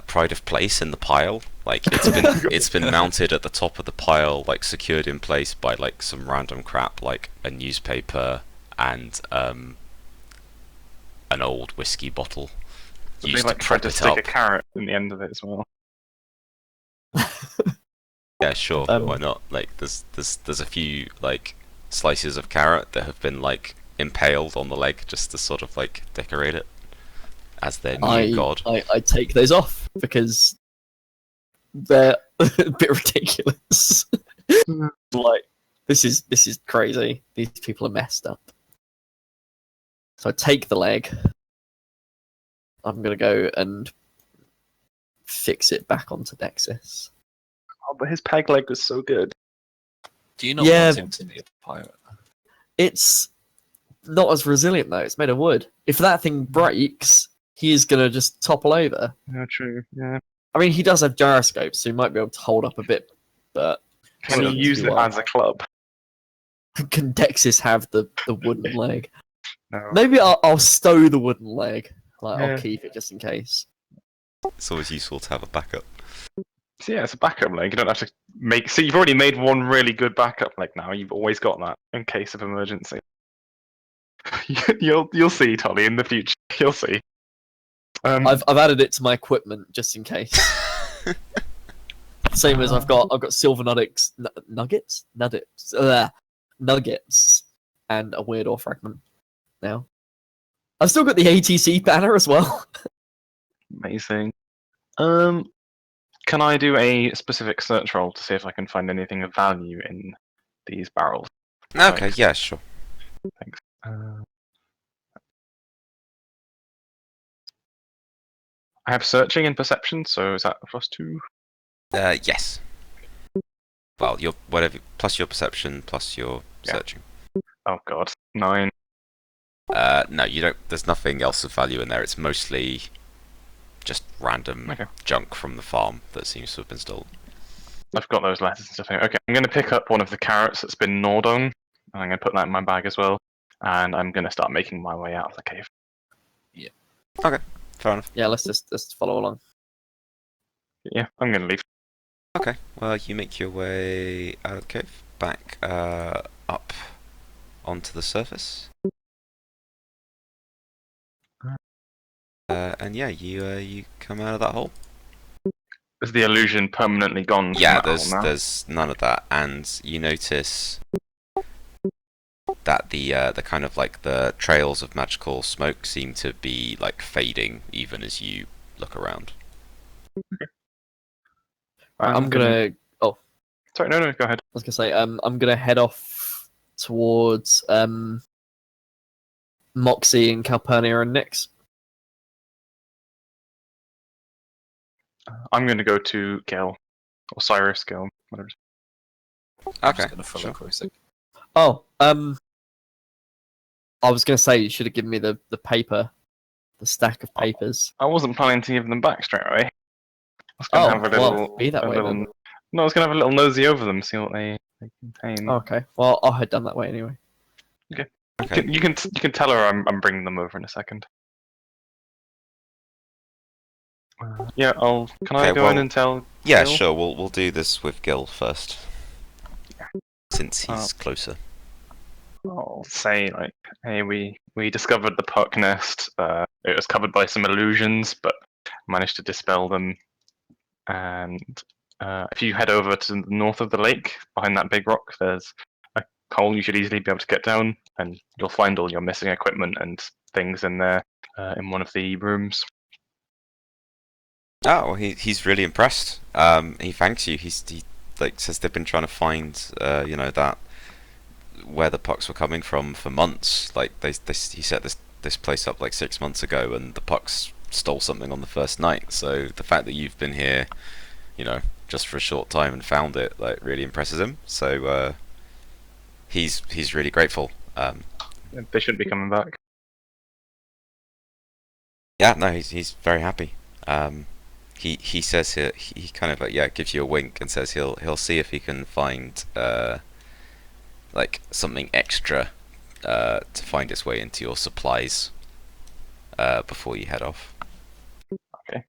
pride of place in the pile. Like it's been mounted at the top of the pile, like secured in place by like some random crap like a newspaper and an old whiskey bottle They used like to tried prop to it stick up. a carrot in the end of it as well. Yeah, sure, why not? Like there's a few like slices of carrot that have been like impaled on the leg just to sort of like decorate it as their new god. I take those off because they're a bit ridiculous. Like this is crazy. These people are messed up. So I take the leg. I'm gonna go and fix it back onto Dexis. Oh, but his peg leg was so good. Do you not Yeah. want him to be a pirate? It's not as resilient though. It's made of wood. If that thing breaks, he is gonna just topple over. Yeah, true. Yeah. I mean, he does have gyroscopes, so he might be able to hold up a bit. But Can Well, you use do it well. as a club? can Dexis have the wooden leg? No. Maybe I'll stow the wooden leg. Like Yeah. I'll keep it just in case. It's always useful to have a backup. So yeah, it's a backup leg. You don't have to make. So you've already made one really good backup leg now. You've always got that in case of emergency. You'll see, Tolly, in the future. You'll see. I've added it to my equipment just in case. Same as I've got silver nuggets, nuggets, and a weird ore fragment. Now, I've still got the ATC banner as well. Amazing. Can I do a specific search roll to see if I can find anything of value in these barrels? Okay, Thanks. yeah, sure. Thanks. I have searching and perception, so is that a +2? Yes. Well, your whatever plus your perception plus your Yeah. searching. Oh god, 9. No, you don't. There's nothing else of value in there. It's mostly just random Okay. junk from the farm that seems to have been stolen. I've got those letters and stuff here. Okay, I'm going to pick up one of the carrots that's been gnawed on, and I'm going to put that in my bag as well, and I'm going to start making my way out of the cave. Fair enough. Yeah, let's just follow along. Yeah, I'm going to leave. Okay. Well, you make your way out of the cave, back up onto the surface. And yeah, you come out of that hole. Is the illusion permanently gone? from Yeah, that hole now? there's none of that, and you notice that the kind of like the trails of magical smoke seem to be like fading even as you look around. Right, I'm gonna. Oh, Sorry, no, go ahead. I was gonna say, I'm gonna head off towards Moxie and Calpurnia and Nyx. I'm going to go to Gil. Osiris, Gil, whatever. I'm Okay, just gonna follow sure. Kroisk. Oh, I was gonna say you should have given me the paper, the stack of papers. I wasn't planning to give them back straight away. I was going to Oh, have a well, little, be that way then. No, I was going to have a little nosy over them, see what they contain. Okay, well, I'll head down that way anyway. Okay. You can tell her I'm bringing them over in a second. Yeah, Can I Okay, go in well, and tell? Yeah, Gil? sure. We'll do this with Gil first, since he's closer. I'll say like, hey, we discovered the puck nest. It was covered by some illusions, but managed to dispel them. And if you head over to the north of the lake, behind that big rock, there's a hole you should easily be able to get down, and you'll find all your missing equipment and things in there, in one of the rooms. Oh, well, he's really impressed. He thanks you. He like says they've been trying to find that where the pucks were coming from for months. Like he set this place up like 6 months ago, and the pucks stole something on the first night. So the fact that you've been here, just for a short time and found it, like really impresses him. So he's really grateful. They shouldn't be coming back. Yeah, no, he's very happy. He says he kind of like gives you a wink and says he'll see if he can find like something extra to find its way into your supplies before you head off. Okay.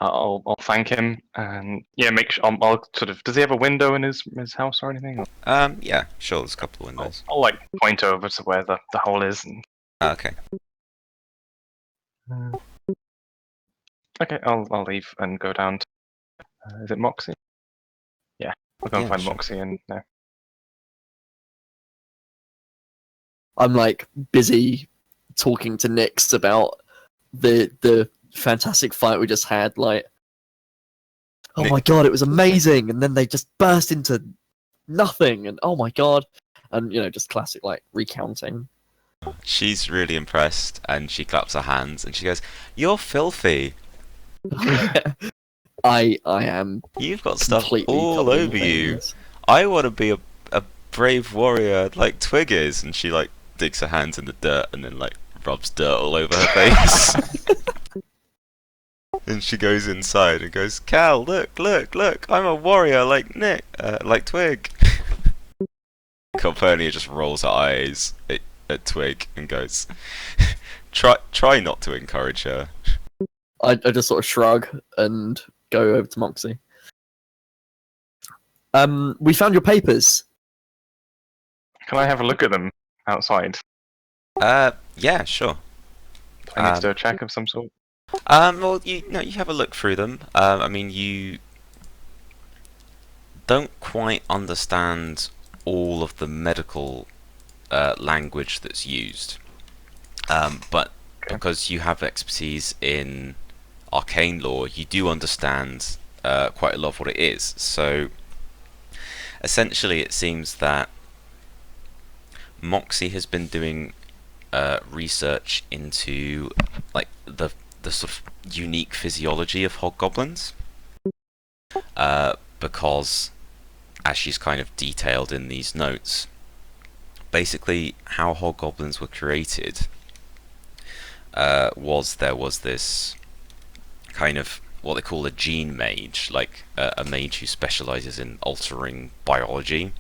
I'll thank him, and make sure I'll sort of. Does he have a window in his house or anything? Yeah, sure. There's a couple of windows. I'll like point over to where the hole is. And... Okay. Okay, I'll leave and go down. Is it Moxie? Yeah, we'll go and Yeah, find sure. Moxie and no. I'm like busy talking to Nyx about the fantastic fight we just had. Like, oh Nick- my god, it was amazing, and then they just burst into nothing, and oh my god, and just classic like recounting. She's really impressed, and she claps her hands and she goes, "You're filthy. I am You've got stuff completely all covered in over you. things. I want to be a brave warrior like Twig is." And she like digs her hands in the dirt and then like rubs dirt all over her face. And she goes inside and goes, "Cal, look, I'm a warrior like like Twig." Calpurnia just rolls her eyes at Twig and goes, try not to encourage her. I just sort of shrug and go over to Moxie. We found your papers. Can I have a look at them outside? Yeah, sure. I need to do a check of some sort. Well, you have a look through them. I mean, you don't quite understand all of the medical language that's used, but because you have expertise in arcane lore, you do understand quite a lot of what it is. So, essentially, it seems that Moxie has been doing research into like the sort of unique physiology of hobgoblins, because, as she's kind of detailed in these notes, basically how hobgoblins were created was there was this kind of what they call a gene mage, like a mage who specializes in altering biology.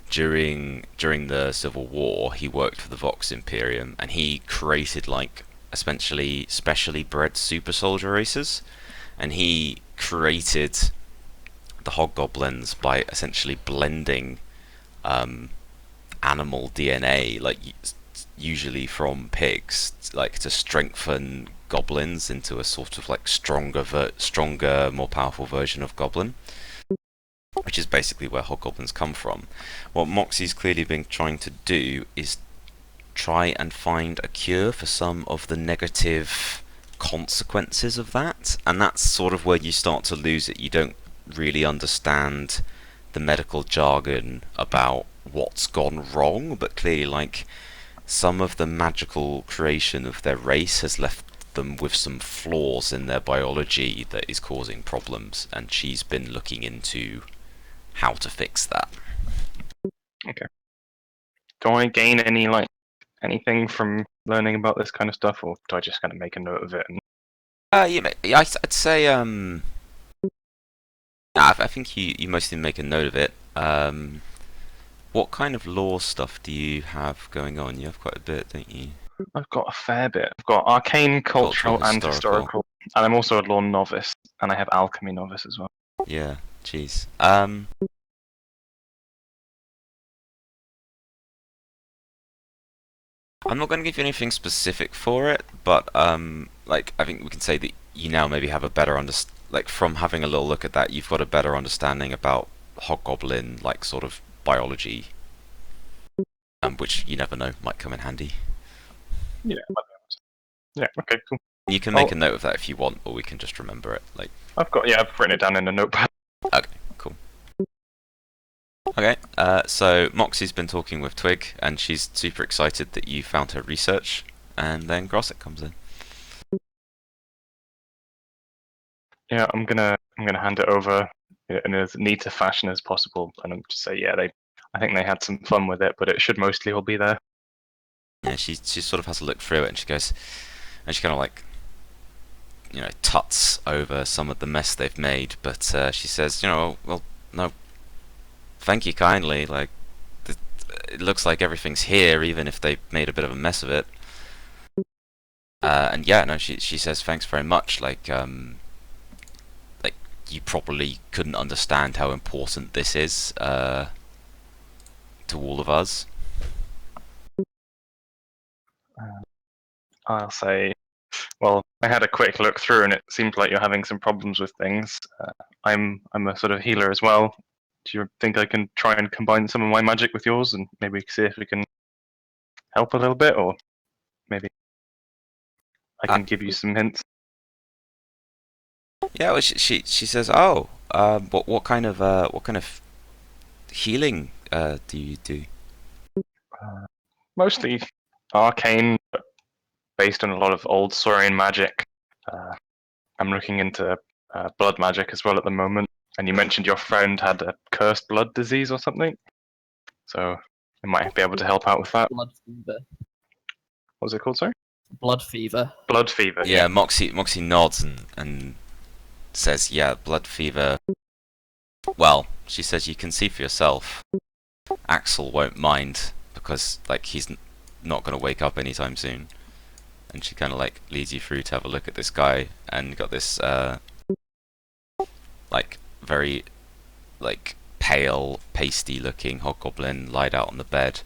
During the Civil War, he worked for the Vox Imperium, and he created like essentially specially bred super soldier races, and he created the hobgoblins by essentially blending animal DNA, like usually from pigs, like to strengthen goblins into a sort of like stronger, more powerful version of goblin. which is basically where hobgoblins come from. What Moxie's clearly been trying to do is try and find a cure for some of the negative consequences of that, and that's sort of where you start to lose it. You don't really understand the medical jargon about what's gone wrong, but clearly, like, some of the magical creation of their race has left them with some flaws in their biology that is causing problems, and she's been looking into how to fix that. Do I gain any anything from learning about this kind of stuff, or do I just kind of make a note of it? And... I'd say I think you mostly make a note of it. What kind of lore stuff do you have going on? You have quite a bit, don't you? I've got a fair bit. I've got arcane, cultural, and historical, and I'm also a lore novice, and I have alchemy novice as well. Yeah, jeez. I'm not going to give you anything specific for it, but like, I think we can say that you now maybe have a better like, from having a little look at that, you've got a better understanding about hobgoblin, like, sort of biology, which you never know might come in handy. Yeah. Yeah. Okay. Cool. You can make a note of that if you want, or we can just remember it. Like, I've written it down in a notepad. Okay, cool. Okay, so Moxie's been talking with Twig, and she's super excited that you found her research, and then Grosset comes in. Yeah, I'm gonna hand it over in as neat a fashion as possible, and I'm just say, I think they had some fun with it, but it should mostly all be there. Yeah, she sort of has a look through it, and she goes, and she kind of like, tuts over some of the mess they've made, but she says, well, no, thank you kindly, like, it looks like everything's here, even if they made a bit of a mess of it. And yeah, no, she says thanks very much, like you probably couldn't understand how important this is to all of us. I'll say, well, I had a quick look through, and it seems like you're having some problems with things. I'm a sort of healer as well. Do you think I can try and combine some of my magic with yours, and maybe see if we can help a little bit, or maybe I can give you some hints? Yeah, well, she says, oh, what kind of healing do you do? Mostly arcane, but based on a lot of old Saurian magic. I'm looking into blood magic as well at the moment. And you mentioned your friend had a cursed blood disease or something, so I might be able to help out with that. Blood fever. What was it called, sorry? Blood fever. Blood fever. Yeah, Moxie nods and says, yeah, blood fever. Well, she says you can see for yourself. Axel won't mind, because, like, he's not going to wake up anytime soon. And she kind of, like, leads you through to have a look at this guy, and got this like, very, like, pale, pasty looking hobgoblin lied out on the bed.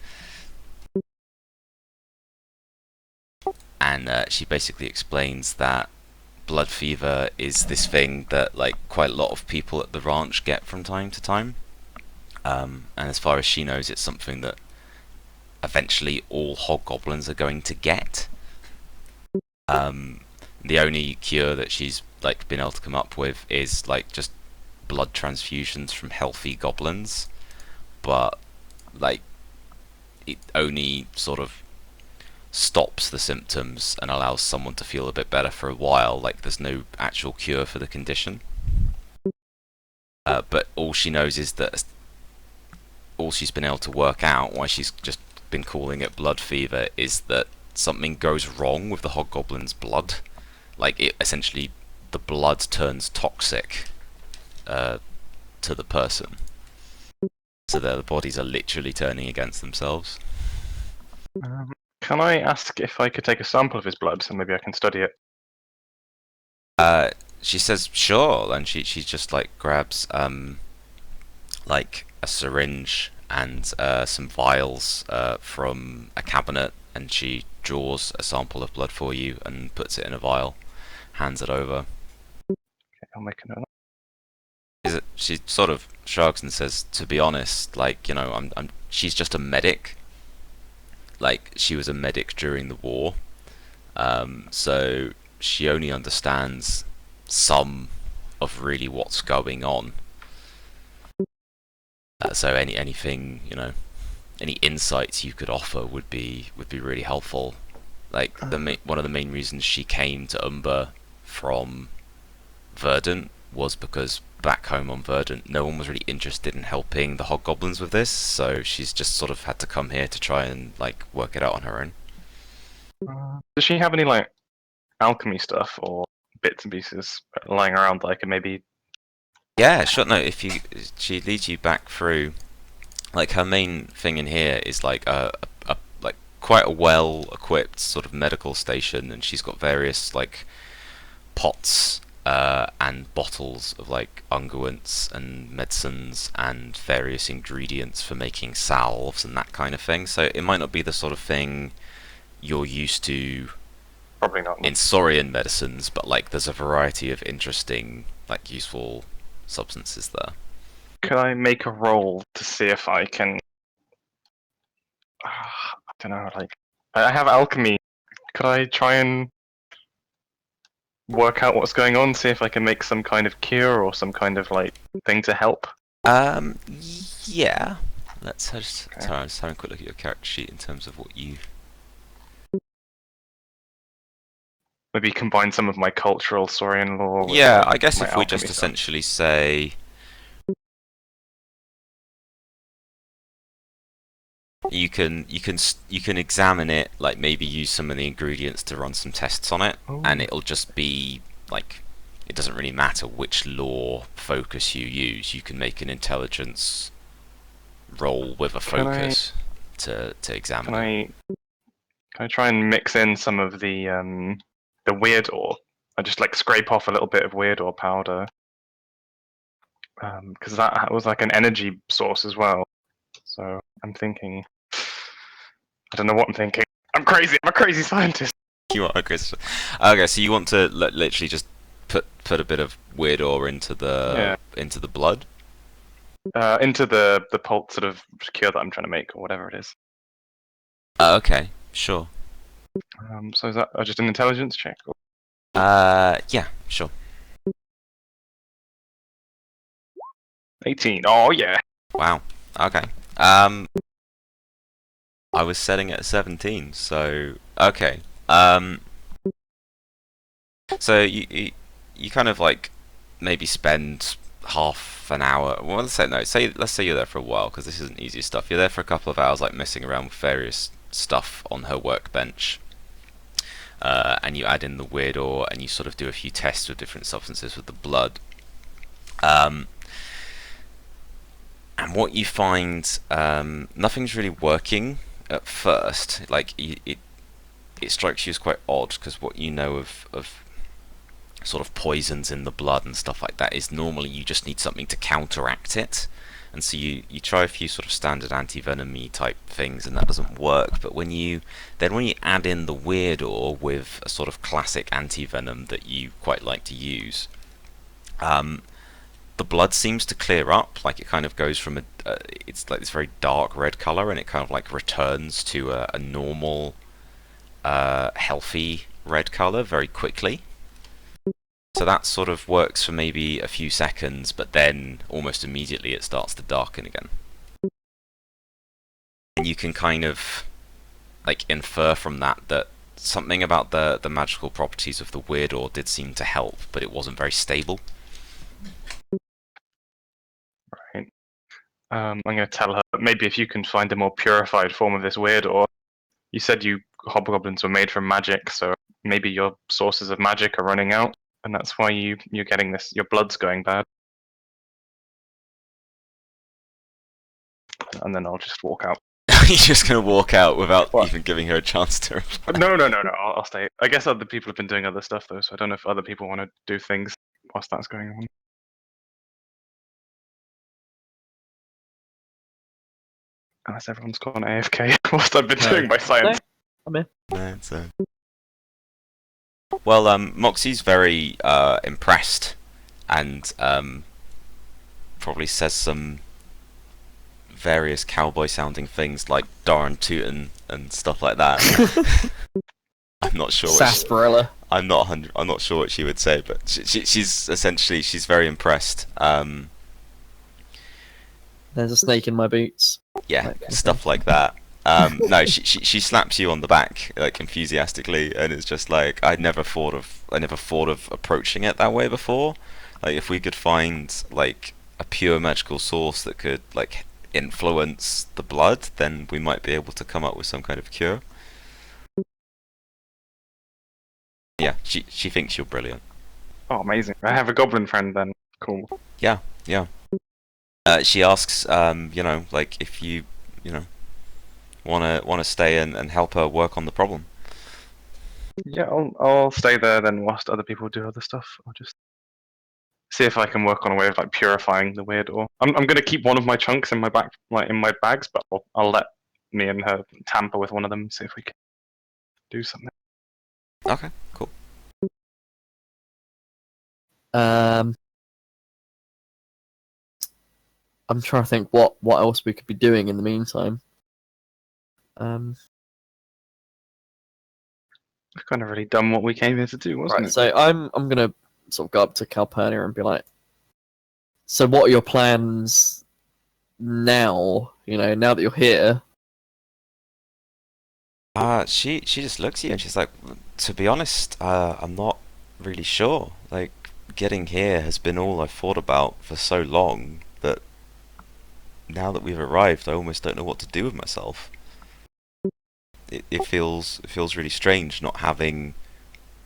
And she basically explains that blood fever is this thing that, like, quite a lot of people at the ranch get from time to time. And as far as she knows, it's something that eventually all hobgoblins are going to get. The only cure that she's, like, been able to come up with is, like, just blood transfusions from healthy goblins, but, like, it only sort of stops the symptoms and allows someone to feel a bit better for a while. Like, there's no actual cure for the condition. But all she knows is that all she's been able to work out, why she's just been calling it blood fever, is that something goes wrong with the hobgoblin's blood. Like, it essentially, the blood turns toxic to the person, so their bodies are literally turning against themselves. Can I ask if I could take a sample of his blood, and maybe I can study it? She says sure, and she just, like, grabs like a syringe and some vials from a cabinet, and she draws a sample of blood for you and puts it in a vial, hands it over. Okay, I'll make a note. She sort of shrugs and says, "To be honest, like, you know, she's just a medic. Like, she was a medic during the war, so she only understands some of really what's going on. So anything, you know, any insights you could offer would be really helpful. Like one of the main reasons she came to Umber from Verdant was because back home on Verdant, no one was really interested in helping the hobgoblins with this, so she's just sort of had to come here to try and like work it out on her own." Does she have any like alchemy stuff or bits and pieces lying around that I could maybe? Yeah, sure. No, she leads you back through. Like her main thing in here is like a like quite a well equipped sort of medical station, and she's got various like pots and bottles of like unguents and medicines and various ingredients for making salves and that kind of thing. So it might not be the sort of thing you're used to Probably not. in Saurian medicines, but like there's a variety of interesting, like useful substances there. Could I make a roll to see if I can? I don't know. Like, I have alchemy. Could I try and work out what's going on? See if I can make some kind of cure or some kind of like thing to help. Yeah. Let's just. Okay. Sorry, I'm just having a quick look at your character sheet in terms of what you. Maybe combine some of my cultural Saurian lore. With Yeah, I guess my if we just alchemy stuff. essentially say. You can examine it, like maybe use some of the ingredients to run some tests on it, and it'll just be like, it doesn't really matter which lore focus you use. You can make an intelligence roll with a focus to examine. Can I try and mix in some of the weird ore? I just like scrape off a little bit of weird ore powder, because that was like an energy source as well. So I'm thinking, I don't know what I'm thinking. I'm crazy. I'm a crazy scientist. You are okay. So you want to literally just put a bit of weird ore into the blood. Into the pulp sort of cure that I'm trying to make, or whatever it is. Okay, sure. So is that just an intelligence check? Or? Yeah, sure. 18. Oh yeah. Wow. Okay. I was setting it at 17, so okay. So you kind of like maybe spend half an hour. Well, let's say you're there for a while, because this isn't easy stuff. You're there for a couple of hours, like messing around with various stuff on her workbench. And you add in the weird ore, and you sort of do a few tests with different substances with the blood. And what you find, nothing's really working at first. Like it strikes you as quite odd, because what you know of sort of poisons in the blood and stuff like that is normally you just need something to counteract it. And so you try a few sort of standard anti-venom-y type things, and that doesn't work. But when you add in the weird ore with a sort of classic anti-venom that you quite like to use, the blood seems to clear up. Like it kind of goes from it's like this very dark red color, and it kind of like returns to a normal, healthy red color very quickly. So that sort of works for maybe a few seconds, but then almost immediately it starts to darken again. And you can kind of like infer from that something about the magical properties of the weird ore did seem to help, but it wasn't very stable. Right. I'm going to tell her maybe if you can find a more purified form of this weird ore. You said you hobgoblins were made from magic, so maybe your sources of magic are running out, and that's why you're getting this. Your blood's going bad. And then I'll just walk out. You're just going to walk out without What? even giving her a chance to reply. No. I'll stay. I guess other people have been doing other stuff though, so I don't know if other people want to do things whilst that's going on. Unless everyone's gone AFK whilst I've been doing my science. I'm in. That's Well, Moxie's very impressed, and probably says some various cowboy-sounding things like "darn tootin'" and stuff like that. I'm not sure. Sarsaparilla. I'm not sure what she would say, but she's essentially very impressed. There's a snake in my boots. Yeah, That kind of stuff like that. No, she slaps you on the back like enthusiastically, and it's just like I never thought of approaching it that way before. Like if we could find like a pure magical source that could like influence the blood, then we might be able to come up with some kind of cure. Yeah, she thinks you're brilliant. Oh, amazing! I have a goblin friend then. Cool. Yeah. She asks, like if you wanna stay and help her work on the problem. Yeah, I'll stay there then whilst other people do other stuff. I'll just see if I can work on a way of like purifying the weird ore. I'm gonna keep one of my chunks in my back, like in my bags, but I'll let me and her tamper with one of them, see if we can do something. Okay, cool. I'm trying to think what else we could be doing in the meantime. We've kind of really done what we came here to do, wasn't Right, it? so I'm gonna sort of go up to Calpurnia and be like, so what are your plans now? You know, now that you're here. She just looks at you and she's like, to be honest, I'm not really sure. Like, getting here has been all I've thought about for so long that now that we've arrived, I almost don't know what to do with myself. It feels really strange not having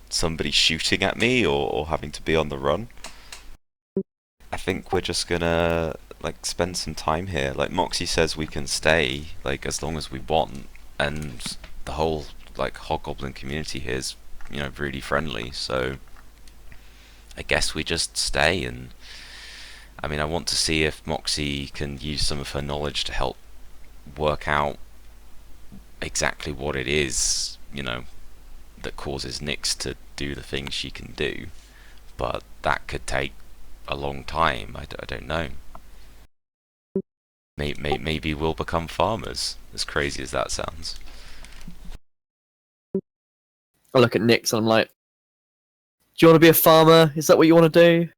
somebody shooting at me or having to be on the run. I think we're just gonna like spend some time here. Like Moxie says we can stay like as long as we want, and the whole like hobgoblin community here is, really friendly, so I guess we just stay. And I mean, I want to see if Moxie can use some of her knowledge to help work out exactly what it is, that causes Nyx to do the things she can do. But that could take a long time. I don't know. Maybe we'll become farmers, as crazy as that sounds. I look at Nyx and I'm like, do you want to be a farmer? Is that what you want to do?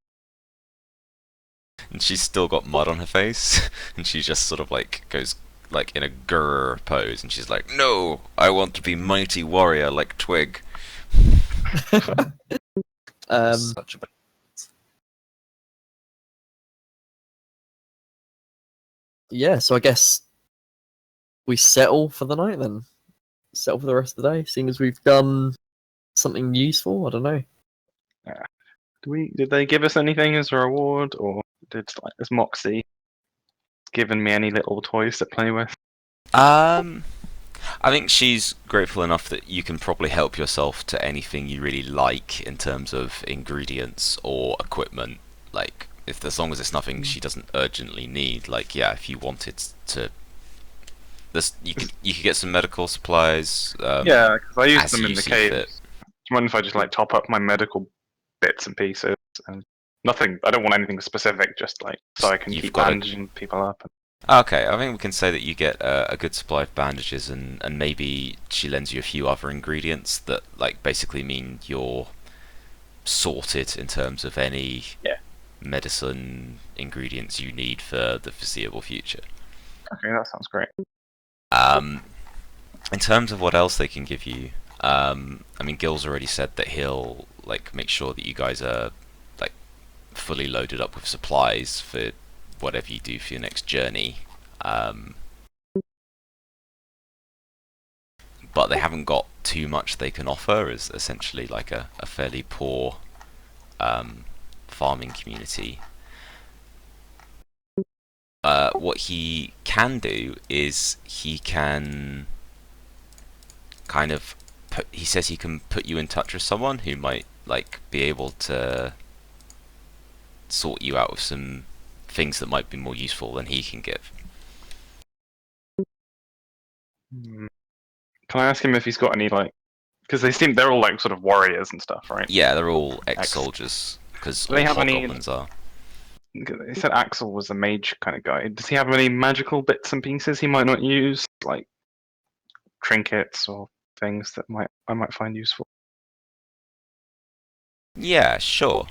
And she's still got mud on her face, and she just sort of like goes like in a grrr pose, and she's like, "No, I want to be mighty warrior like Twig." Such a Yeah, so I guess we settle for the night then. Settle for the rest of the day, seeing as we've done something useful. I don't know. Did they give us anything as a reward, or has Moxie given me any little toys to play with? I think she's grateful enough that you can probably help yourself to anything you really like in terms of ingredients or equipment. Like, as long as it's nothing she doesn't urgently need. Like, yeah, if you wanted to, you could get some medical supplies. Yeah, because I use as them in you the see cave. fit. I wonder if I just like top up my medical bits and pieces and nothing. I don't want anything specific, just like so I can You've keep got bandaging people up. Okay, I think we can say that you get a good supply of bandages, and maybe she lends you a few other ingredients that like basically mean you're sorted in terms of any medicine ingredients you need for the foreseeable future. Okay, that sounds great. In terms of what else they can give you, I mean, Gil's already said that he'll like make sure that you guys are like fully loaded up with supplies for whatever you do for your next journey. But they haven't got too much they can offer, as essentially like a fairly poor farming community. What he can do is he can kind of he says he can put you in touch with someone who might like be able to sort you out with some things that might be more useful than he can give. Can I ask him if he's got any like? Because they're all like sort of warriors and stuff, right? Yeah, they're all ex-soldiers because Do all they have any- hobgoblins are. He said Axel was a mage kind of guy. Does he have any magical bits and pieces he might not use, like trinkets or things that I might find useful? Yeah, sure.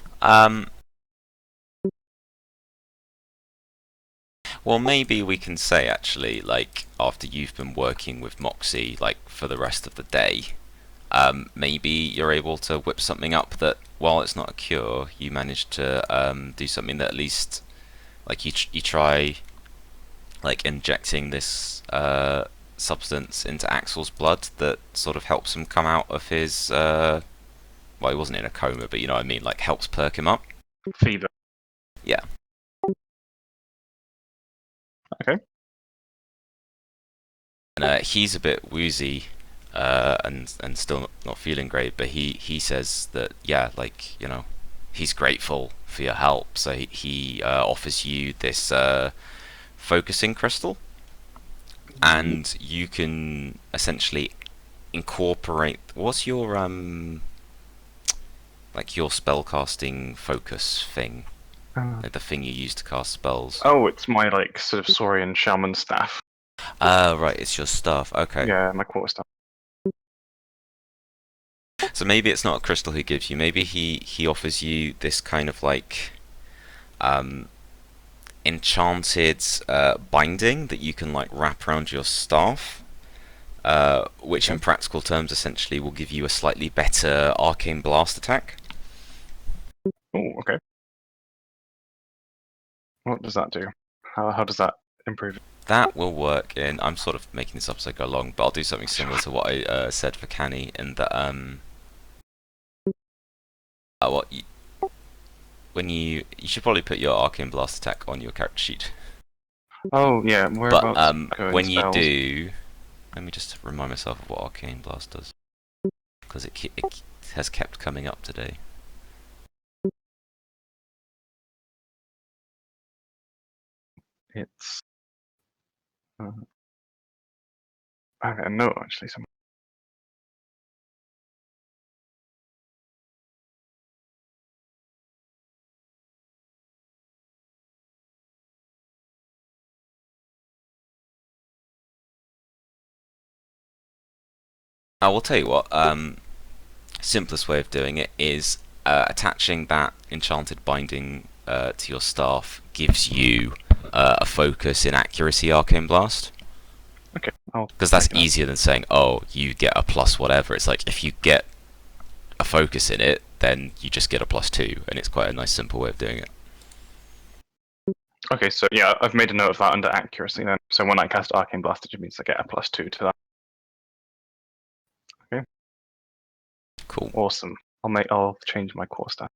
Well, maybe we can say actually, like after you've been working with Moxie, like for the rest of the day, maybe you're able to whip something up that, while it's not a cure, you manage to do something that at least, like you try, like injecting this substance into Axel's blood that sort of helps him come out of his. Well, he wasn't in a coma, but you know what I mean, like helps perk him up. Fever. Yeah. Okay. And he's a bit woozy and still not feeling great, but he says that, yeah, like, you know, he's grateful for your help, so he offers you this focusing crystal, and you can essentially incorporate. What's your like your spellcasting focus thing? Like the thing you use to cast spells. Oh, it's my like sort of Saurian shaman staff. Right, it's your stuff. Okay. Yeah, my quarter staff. So maybe it's not a crystal he gives you. Maybe he offers you this kind of like enchanted binding that you can like wrap around your staff, which in practical terms essentially will give you a slightly better arcane blast attack. Oh, okay. What does that do? How does that improve? That will work in. I'm sort of making this up as I go along, but I'll do something similar to what I said for Canny, in that what you, when you should probably put your arcane blast attack on your character sheet. Oh yeah, But whereabouts? when you do, let me just remind myself of what arcane blast does, because it has kept coming up today. It's. I don't know actually. Some. I will tell you what. Simplest way of doing it is attaching that enchanted binding to your staff gives you a focus in accuracy arcane blast. Okay. Because that's easier than saying, oh, you get a plus whatever. It's like, if you get a focus in it, then you just get a +2, and it's quite a nice simple way of doing it. Okay, so yeah, I've made a note of that under accuracy then. So when I cast Arcane Blast, it means I get a +2 to that. Okay. Cool. Awesome. I'll change my core stat.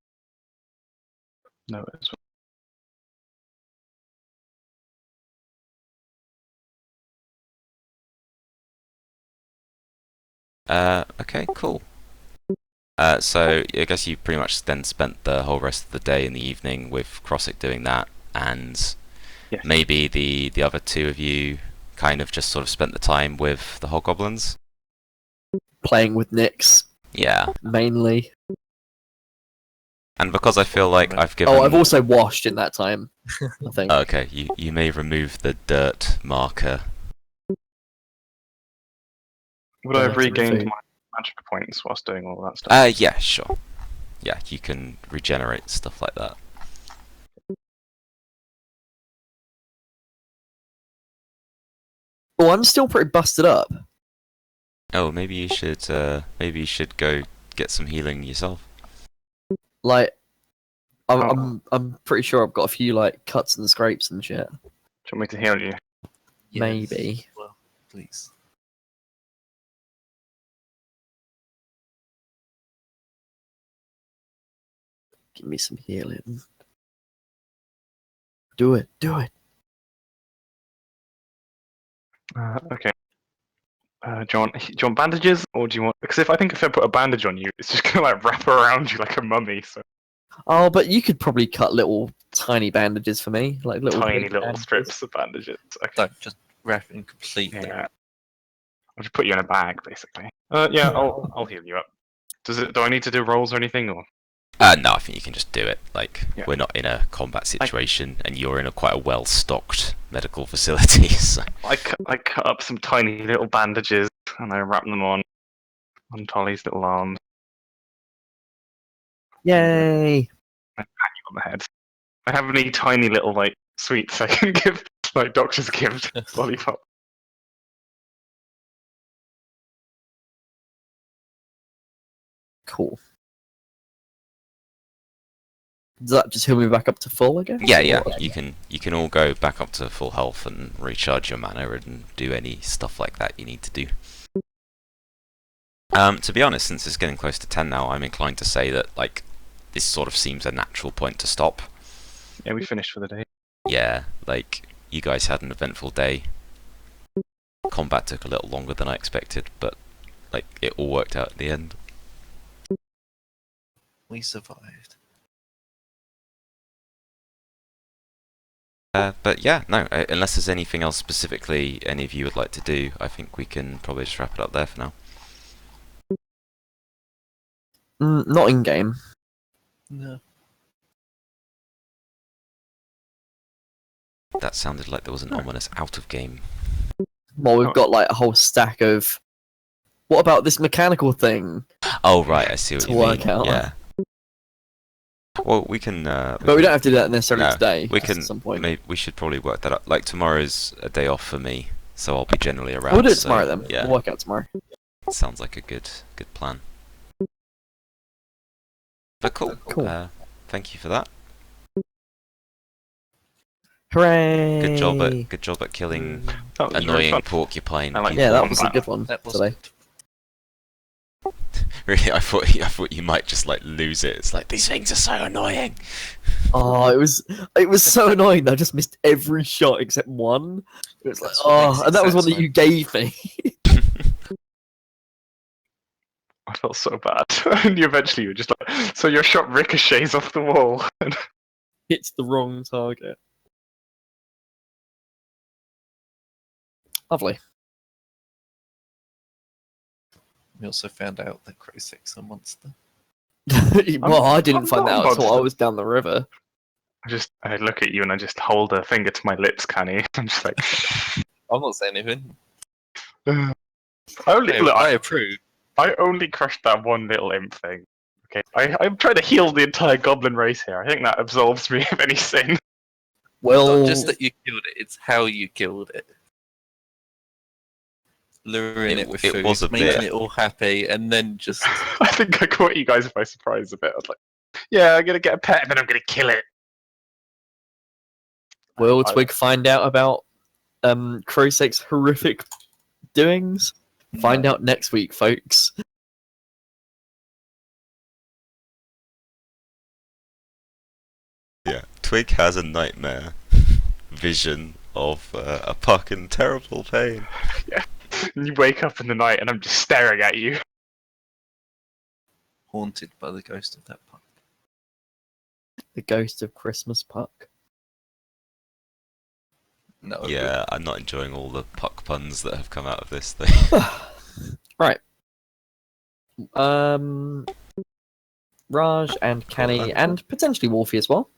No, as Okay, cool. So I guess you pretty much then spent the whole rest of the day and the evening with Crossick doing that, and yes. maybe the other two of you kind of just sort of spent the time with the hobgoblins. Playing with Nyx, Yeah. mainly. And because I feel like I've given. Oh, I've also washed in that time, I think. Okay, you may remove the dirt marker. Would I have Dirty regained food. my magic points whilst doing all that stuff? Yeah, sure. Yeah, you can regenerate stuff like that. Oh, I'm still pretty busted up. Oh, maybe you should go get some healing yourself. Like, Oh. I'm pretty sure I've got a few like cuts and scrapes and shit. Do you want me to heal you? Yes. Maybe. Well, please. Give me some healing. Do it. Do it. Okay. Do you want bandages, or do you want? Because if I put a bandage on you, it's just gonna like wrap around you like a mummy. So Oh, but you could probably cut little tiny bandages for me, like little tiny big little bandages. strips of bandages. Okay. Don't just wrap it completely. Yeah. I'll just put you in a bag, basically. Yeah, I'll heal you up. Do I need to do rolls or anything, or? No, I think you can just do it. Like, Yeah. we're not in a combat situation, and you're in a quite a well-stocked medical facility. So. I cut up some tiny little bandages and I wrap them on Tolly's little arms Yay! on the head. I have any tiny little like sweets I can give, like doctor's gift lollipop. Cool. Does that just heal me back up to full again? Yeah. Or- You can all go back up to full health and recharge your mana and do any stuff like that you need to do. To be honest, since it's getting close to 10 now, I'm inclined to say that like this sort of seems a natural point to stop. Yeah, we finished for the day. Yeah, like you guys had an eventful day. Combat took a little longer than I expected, but like it all worked out at the end. We survived. But yeah, no, unless there's anything else specifically any of you would like to do, I think we can probably just wrap it up there for now. Not in game. No. That sounded like there was an ominous out of game. Well, we've got like a whole stack of. What about this mechanical thing? Oh right, I see what To you work mean. out. Yeah. Well, we can. But we don't have to do that necessarily No, today. we just can. At some point. Maybe we should probably work that out. Like tomorrow's a day off for me, so I'll be generally around. We'll do it so, tomorrow then. Yeah, We'll work out tomorrow. sounds like a good plan. But cool. Cool. Thank you for that. Hooray! Good job at killing That was very annoying fun. porcupine. I like Yeah, that was a Combat. good one That was today. Really, I thought you might just like lose it. It's like these things are so annoying. Oh, it was so annoying. I just missed every shot except one. It was like, That's what makes oh, it and that was one that satisfying. you gave me. I felt so bad. And eventually you were just like, so your shot ricochets off the wall. It's the wrong target. Lovely. We also found out that Crosex's a monster. Well, I didn't I'm find that not a out until I monster. was down the river. I look at you and I just hold a finger to my lips, Canny. I'm just like, I'm not saying anything. I only, Hey, look, I approve. I only crushed that one little imp thing. Okay, I'm trying to heal the entire goblin race here. I think that absolves me of any sin. Well, Not just that you killed it, it's how you killed it. Luring it with it food, was a making bit- it all happy, and then just I think I caught you guys by surprise a bit. I was like, yeah, I'm gonna get a pet and then I'm gonna kill it. will Twig find out about Crosex's horrific doings? Find out next week, folks. Yeah, Twig has a nightmare vision of a puck in terrible pain. And you wake up in the night and I'm just staring at you. haunted by the ghost of that puck. The ghost of Christmas Puck. No. Yeah, I'm not enjoying all the puck puns that have come out of this thing. Right. Raj and Canny and potentially Wolfie as well